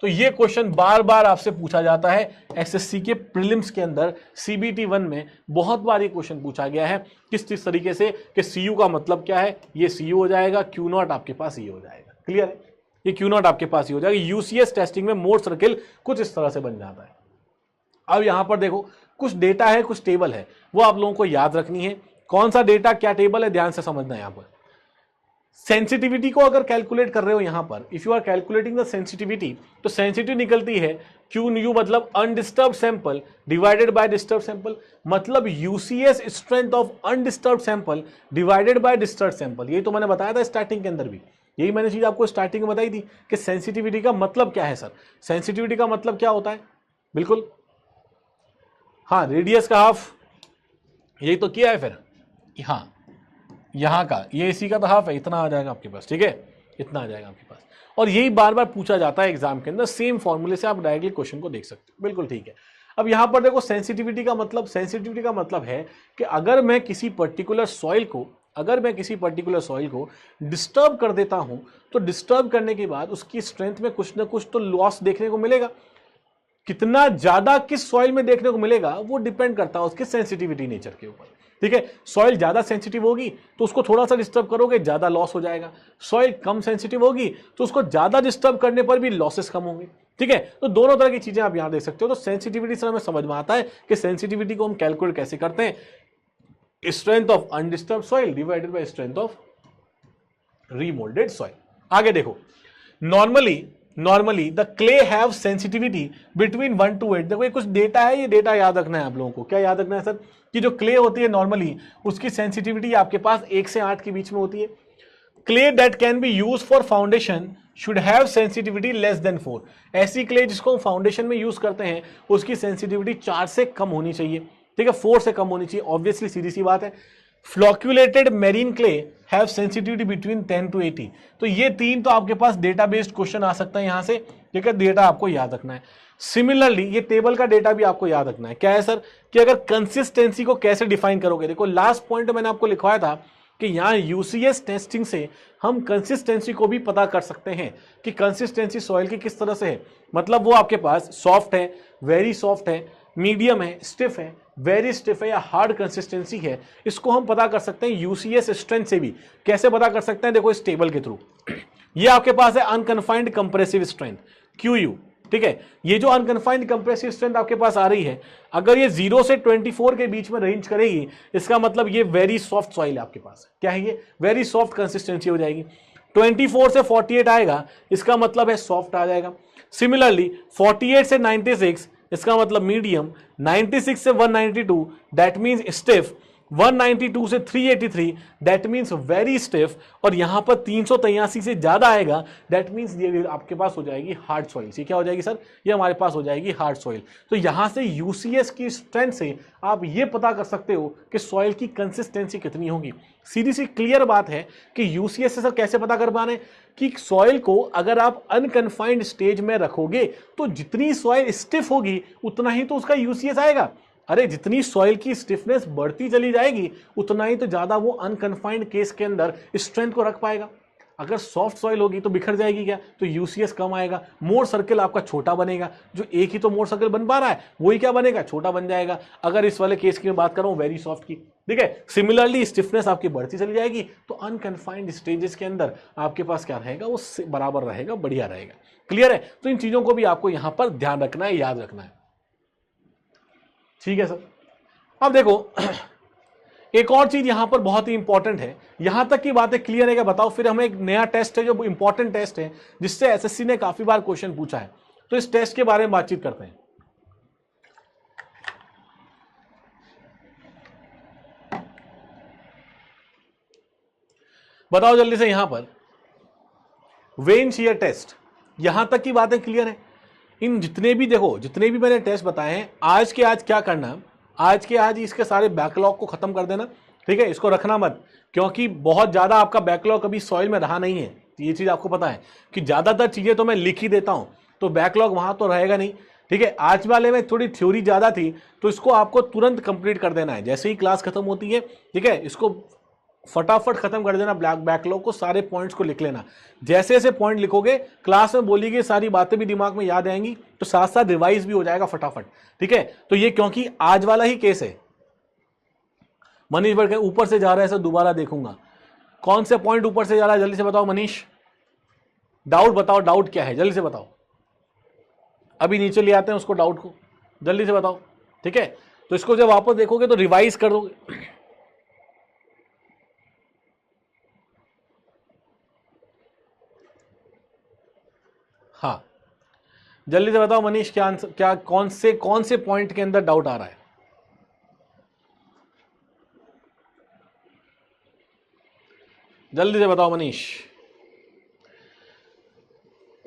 तो ये क्वेश्चन बार बार आपसे पूछा जाता है एसएससी के प्रीलिम्स के अंदर, CBT 1 में बहुत बार ये क्वेश्चन पूछा गया है किस तरीके से कि CU का मतलब क्या है, ये CU हो जाएगा, Q0 आपके पास ये हो जाएगा, क्लियर है, ये Q0 आपके पास ये हो जाएगा। यूसीएस टेस्टिंग में मोर सर्किल कुछ इस तरह से बन जाता है। अब यहां पर देखो कुछ डेटा है, कुछ टेबल है, वो आप लोगों को याद रखनी है। कौन सा डेटा क्या टेबल है, ध्यान से समझना है। यहां पर सेंसिटिविटी को अगर कैलकुलेट कर रहे हो यहां पर, if you are calculating the sensitivity, तो सेंसिटिव निकलती है Q मतलब undisturb sample divided by disturb sample, मतलब UCS strength of undisturb sample divided by disturb sample. यही तो मैंने बताया था स्टार्टिंग के अंदर भी, यही मैंने चीज आपको स्टार्टिंग में बताई थी कि सेंसिटिविटी का मतलब क्या है। सर सेंसिटिविटी का मतलब क्या होता है, बिल्कुल हाँ, रेडियस का हाफ, यही तो किया है फिर, हाँ यहाँ का ये इसी का तो हाफ है, इतना आ जाएगा आपके पास, ठीक है, इतना आ जाएगा आपके पास। और यही बार बार पूछा जाता है एग्जाम के अंदर, सेम फॉर्मूले से आप डायरेक्टली क्वेश्चन को देख सकते हो, बिल्कुल ठीक है। अब यहां पर देखो सेंसिटिविटी का मतलब है कि अगर मैं किसी पर्टिकुलर सॉइल को अगर मैं किसी पर्टिकुलर सॉइल को डिस्टर्ब कर देता हूं तो डिस्टर्ब करने के बाद उसकी स्ट्रेंथ में कुछ ना कुछ तो लॉस देखने को मिलेगा। कितना ज्यादा किस सॉइल में देखने को मिलेगा वो डिपेंड करता है उसके सेंसिटिविटी नेचर के ऊपर। ठीक है, सॉइल ज्यादा सेंसिटिव होगी तो उसको थोड़ा सा डिस्टर्ब करोगे ज्यादा लॉस हो जाएगा, सॉइल कम सेंसिटिव होगी तो उसको ज्यादा डिस्टर्ब करने पर भी लॉसेस कम होंगे। ठीक है, तो दोनों तरह की चीजें आप यहां देख सकते हो। तो सेंसिटिविटी से हमें समझ में आता है कि सेंसिटिविटी को हम कैलकुलेट कैसे करते हैं, strength of undisturb soil divided by strength of remoulded soil. आगे देखो, normally the clay have sensitivity between 1 to 8। देखो ये कुछ डेटा है, ये डेटा याद रखना है आप लोगों को। क्या याद रखना है सर? कि जो क्ले होती है नॉर्मली उसकी सेंसिटिविटी आपके पास 1 से 8 के बीच में होती है। Clay that can be use for foundation should have sensitivity less than 4। ऐसी क्ले जिसको हम फाउंडेशन में यूज करते हैं उसकी सेंसिटिविटी 4 से कम होनी चाहिए। ठीक है, 4 से कम होनी चाहिए, ऑब्वियसली सीधी सी बात है। Flocculated marine clay have sensitivity between 10 to 80। तो ये तीन तो आपके पास डेटा बेस्ड क्वेश्चन आ सकता है यहां से। ठीक है, डेटा आपको याद रखना है। सिमिलरली ये टेबल का डेटा भी आपको याद रखना है। क्या है सर? कि अगर कंसिस्टेंसी को कैसे डिफाइन करोगे। देखो लास्ट पॉइंट मैंने आपको लिखवाया था कि यहां यूसीएस टेस्टिंग से हम कंसिस्टेंसी को भी पता कर सकते हैं कि कंसिस्टेंसी सॉइल की किस तरह से है। मतलब वो आपके पास सॉफ्ट है, वेरी सॉफ्ट है, मीडियम है, स्टिफ है, वेरी स्टिफ है या हार्ड कंसिस्टेंसी है। इसको हम पता कर सकते हैं यूसीएस स्ट्रेंथ से भी। कैसे पता कर सकते हैं? देखो इस टेबल के थ्रू। ये आपके पास है अनकन्फाइंड कंप्रेसिव स्ट्रेंथ QU। ठीक है, ये जो अनकन्फाइंड कंप्रेसिव स्ट्रेंथ आपके पास आ रही है, अगर ये 0 से 24 के बीच में रेंज करेगी इसका मतलब ये वेरी सॉफ्ट सॉइल है आपके पास। क्या है ये? वेरी सॉफ्ट कंसिस्टेंसी हो जाएगी। 24 से 48 आएगा इसका मतलब है सॉफ्ट आ जाएगा। सिमिलरली 48 से 96 इसका मतलब मीडियम, 96 से 192 दैट मींस स्टिफ, 192 से 383 दैट मींस वेरी स्टिफ, और यहां पर 383 से ज्यादा आएगा दैट मींस ये आपके पास हो जाएगी हार्ड सॉइल। ये क्या हो जाएगी सर? ये हमारे पास हो जाएगी हार्ड सॉइल। तो यहां से यूसीएस की स्ट्रेंथ से आप ये पता कर सकते हो कि सॉइल की कंसिस्टेंसी कितनी होगी। सीधी सी क्लियर बात है कि यूसीएस से सर कैसे पता कर पाने कि सॉइल को अगर आप अनकन्फाइंड स्टेज में रखोगे तो जितनी सॉइल स्टिफ होगी उतना ही तो उसका यूसीएस आएगा। अरे जितनी सॉइल की स्टिफनेस बढ़ती चली जाएगी उतना ही तो ज्यादा वो अनकन्फाइंड केस के अंदर स्ट्रेंथ को रख पाएगा। अगर सॉफ्ट सॉइल होगी तो बिखर जाएगी क्या? तो यूसीएस कम आएगा, मोर सर्कल आपका छोटा बनेगा। जो एक ही तो मोर सर्कल बन पा रहा है वही क्या बनेगा? छोटा बन जाएगा। अगर इस वाले केस की मैं बात कर रहा हूं वेरी सॉफ्ट की, ठीक है, सिमिलरली स्टिफनेस आपकी बढ़ती चली जाएगी तो अनकन्फाइंड स्टेजेस के अंदर आपके पास क्या रहेगा? वो बराबर रहेगा, बढ़िया रहेगा। क्लियर है? तो इन चीजों को भी आपको यहां पर ध्यान रखना है, याद रखना है। ठीक है सर। अब देखो एक और चीज यहां पर बहुत ही इंपॉर्टेंट है। यहां तक की बातें क्लियर है क्या? बताओ। फिर हमें एक नया टेस्ट है जो इंपॉर्टेंट टेस्ट है जिससे एसएससी ने काफी बार क्वेश्चन पूछा है, तो इस टेस्ट के बारे में बातचीत करते हैं। बताओ जल्दी से यहां पर वेन शियर टेस्ट, यहां तक की बातें क्लियर है। इन जितने भी देखो जितने भी मैंने टेस्ट बताए हैं आज के आज क्या करना, आज के आज इसके सारे बैकलॉग को खत्म कर देना। ठीक है, इसको रखना मत, क्योंकि बहुत ज्यादा आपका बैकलॉग अभी सॉइल में रहा नहीं है। ये चीज आपको पता है कि ज्यादातर चीजें तो मैं लिख ही देता हूं तो बैकलॉग वहां तो रहेगा नहीं। ठीक है, आज वाले में थोड़ी थ्योरी ज्यादा थी तो इसको आपको तुरंत कंप्लीट कर देना है जैसे ही क्लास खत्म होती है। ठीक है, इसको फटाफट खत्म कर देना, बैकलॉग को, सारे पॉइंट्स को लिख लेना। जैसे जैसे पॉइंट लिखोगे क्लास में बोली गई सारी बातें भी दिमाग में याद आएंगी तो साथ साथ रिवाइज भी हो जाएगा फटाफट। ठीक है, तो ये क्योंकि आज वाला ही केस है। मनीष बढ़ के ऊपर से जा रहा है सर, दोबारा देखूंगा कौन से पॉइंट ऊपर से जा रहा है, जल्दी से बताओ मनीष। डाउट बताओ, डाउट क्या है जल्दी से बताओ। अभी नीचे ले आते हैं उसको, डाउट को जल्दी से बताओ। ठीक है, तो इसको जब वापस देखोगे तो रिवाइज कर दोगे। हाँ जल्दी से बताओ मनीष, क्या आंसर, क्या कौन से पॉइंट के अंदर डाउट आ रहा है? जल्दी से बताओ मनीष।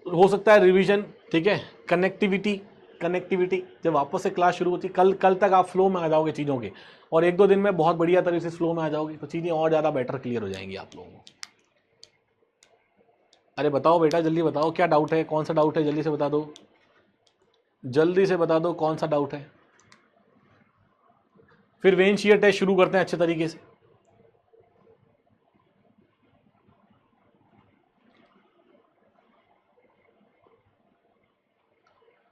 हो सकता है रिवीजन, ठीक है, कनेक्टिविटी जब वापस से क्लास शुरू होती है कल तक आप फ्लो में आ जाओगे चीज़ों के, और 1-2 दिन में बहुत बढ़िया तरीके से फ्लो में आ जाओगे तो चीज़ें और ज़्यादा बेटर क्लियर हो जाएंगी आप लोगों को। अरे बताओ बेटा, जल्दी बताओ क्या डाउट है, कौन सा डाउट है, जल्दी से बता दो, जल्दी से बता दो कौन सा डाउट है। फिर वेन शियर टेस्ट शुरू करते हैं अच्छे तरीके से।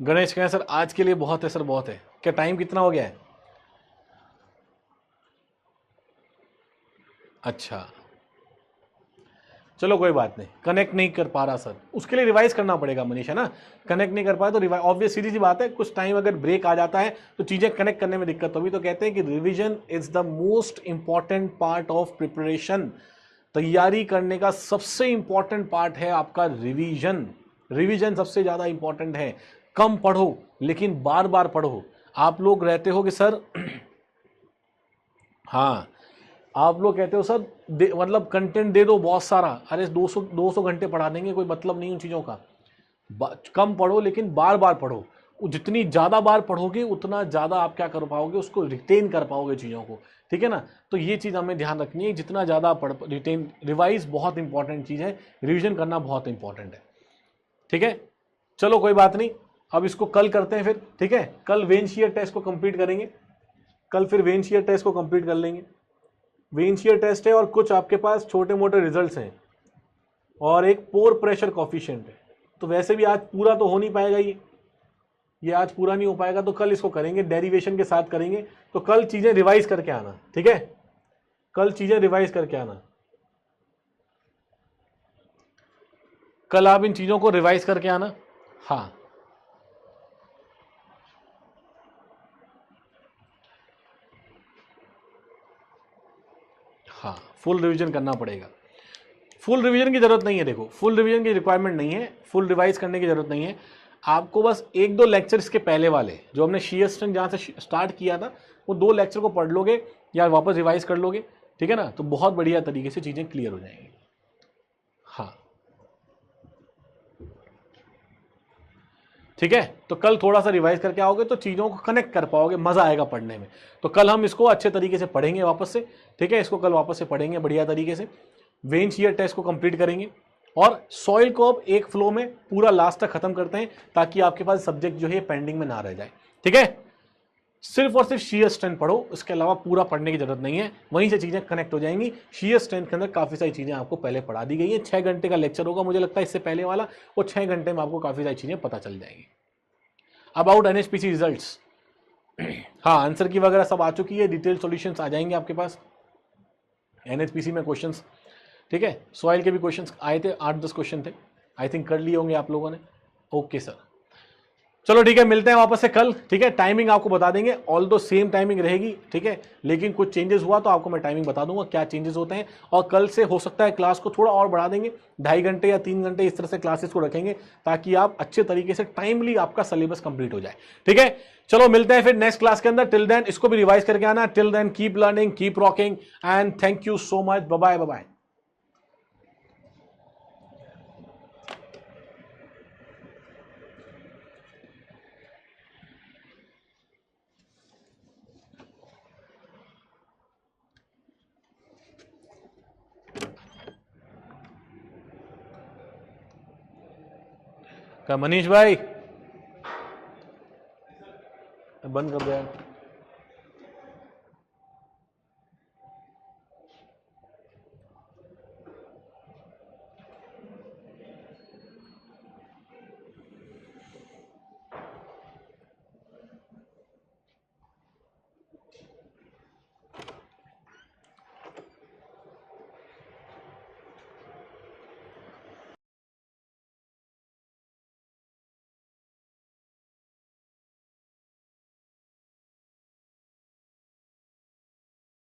गणेश कहें सर आज के लिए बहुत है सर, बहुत है। क्या टाइम कितना हो गया है? अच्छा चलो कोई बात नहीं, कनेक्ट नहीं कर पा रहा सर, उसके लिए रिवाइज करना पड़ेगा मनीष, है ना। कनेक्ट नहीं कर पाया तो रिवाइज, ऑब्वियस सीधी सी बात है, कुछ टाइम अगर ब्रेक आ जाता है तो चीजें कनेक्ट करने में दिक्कत होगी। तो कहते हैं कि revision is the most important part of preparation. तैयारी करने का सबसे इंपॉर्टेंट पार्ट है आपका रिवीजन। रिवीजन सबसे ज्यादा इंपॉर्टेंट है। कम पढ़ो लेकिन बार बार पढ़ो। आप लोग रहते हो कि सर हाँ, आप लोग कहते हो सर मतलब कंटेंट दे दो बहुत सारा, अरे 200 घंटे पढ़ा देंगे, कोई मतलब नहीं उन चीज़ों का। कम पढ़ो लेकिन बार बार पढ़ो। जितनी ज़्यादा बार पढ़ोगे उतना ज़्यादा आप क्या कर पाओगे, उसको रिटेन कर पाओगे चीज़ों को, ठीक है ना। तो ये चीज़ हमें ध्यान रखनी है, जितना ज़्यादा पढ़ रिटेन, रिवाइज बहुत इंपॉर्टेंट चीज़ है, रिविजन करना बहुत इंपॉर्टेंट है, ठीक है। चलो कोई बात नहीं, अब इसको कल करते हैं फिर, ठीक है। कल वेन शियर टेस्ट को कंप्लीट करेंगे, कल फिर वेन शियर टेस्ट को कंप्लीट कर लेंगे। वेन शियर टेस्ट है और कुछ आपके पास छोटे मोटे रिजल्ट्स हैं और एक पोर प्रेशर कॉफिशिएंट है। तो वैसे भी आज पूरा तो हो नहीं पाएगा, ये आज पूरा नहीं हो पाएगा, तो कल इसको करेंगे, डेरिवेशन के साथ करेंगे। तो कल चीजें रिवाइज करके आना, ठीक है। कल चीजें रिवाइज करके आना, कल आप इन चीजों को रिवाइज करके आना। हाँ हाँ, फुल रिवीजन करना पड़ेगा। फुल रिवीजन की जरूरत नहीं है, देखो फुल रिवीजन की रिक्वायरमेंट नहीं है, फुल रिवाइज करने की जरूरत नहीं है। आपको बस एक दो लेक्चर्स के पहले वाले जो हमने शेयर स्ट्रेंथ जहाँ से स्टार्ट किया था, वो 2 लेक्चर को पढ़ लोगे या वापस रिवाइज कर लोगे, ठीक है ना, तो बहुत बढ़िया तरीके से चीज़ें क्लियर हो जाएंगी। हाँ ठीक है, तो कल थोड़ा सा रिवाइज करके आओगे तो चीज़ों को कनेक्ट कर पाओगे, मज़ा आएगा पढ़ने में। तो कल हम इसको अच्छे तरीके से पढ़ेंगे वापस से, ठीक है, इसको कल वापस से पढ़ेंगे बढ़िया तरीके से। वेन शियर टेस्ट को कंप्लीट करेंगे और सॉइल को अब एक फ्लो में पूरा लास्ट तक खत्म करते हैं, ताकि आपके पास सब्जेक्ट जो है पेंडिंग में ना रह जाए, ठीक है। सिर्फ और सिर्फ शियर स्ट्रेंथ पढ़ो, इसके अलावा पूरा पढ़ने की जरूरत नहीं है, वहीं से चीजें कनेक्ट हो जाएंगी। शियर स्ट्रेंथ के अंदर काफी सारी चीजें आपको पहले पढ़ा दी गई है, 6 घंटे का लेक्चर होगा मुझे लगता है इससे पहले वाला, वो 6 घंटे में आपको काफी सारी चीजें पता चल जाएंगी। अबाउट एनएचपीसी रिजल्ट्स, हाँ आंसर की वगैरह सब आ चुकी है, डिटेल सॉल्यूशंस आ जाएंगे आपके पास एनएचपीसी में क्वेश्चंस, ठीक है। सॉइल के भी क्वेश्चंस आए थे, 8-10 क्वेश्चन थे, आई थिंक कर लिए होंगे आप लोगों ने। ओके सर, चलो ठीक है, मिलते हैं वापस से कल, ठीक है। टाइमिंग आपको बता देंगे, ऑल दो सेम टाइमिंग रहेगी, ठीक है, लेकिन कुछ चेंजेस हुआ तो आपको मैं टाइमिंग बता दूंगा क्या चेंजेस होते हैं। और कल से हो सकता है क्लास को थोड़ा और बढ़ा देंगे, 2.5 घंटे या 3 घंटे इस तरह से क्लासेस को रखेंगे, ताकि आप अच्छे तरीके से टाइमली आपका सिलेबस कंप्लीट हो जाए, ठीक है। चलो मिलते हैं फिर नेक्स्ट क्लास के अंदर, टिल देन इसको भी रिवाइज करके आना। Till then keep learning, keep rocking and thank you so much, bye bye bye. Manish भाई बंद कर दो यार।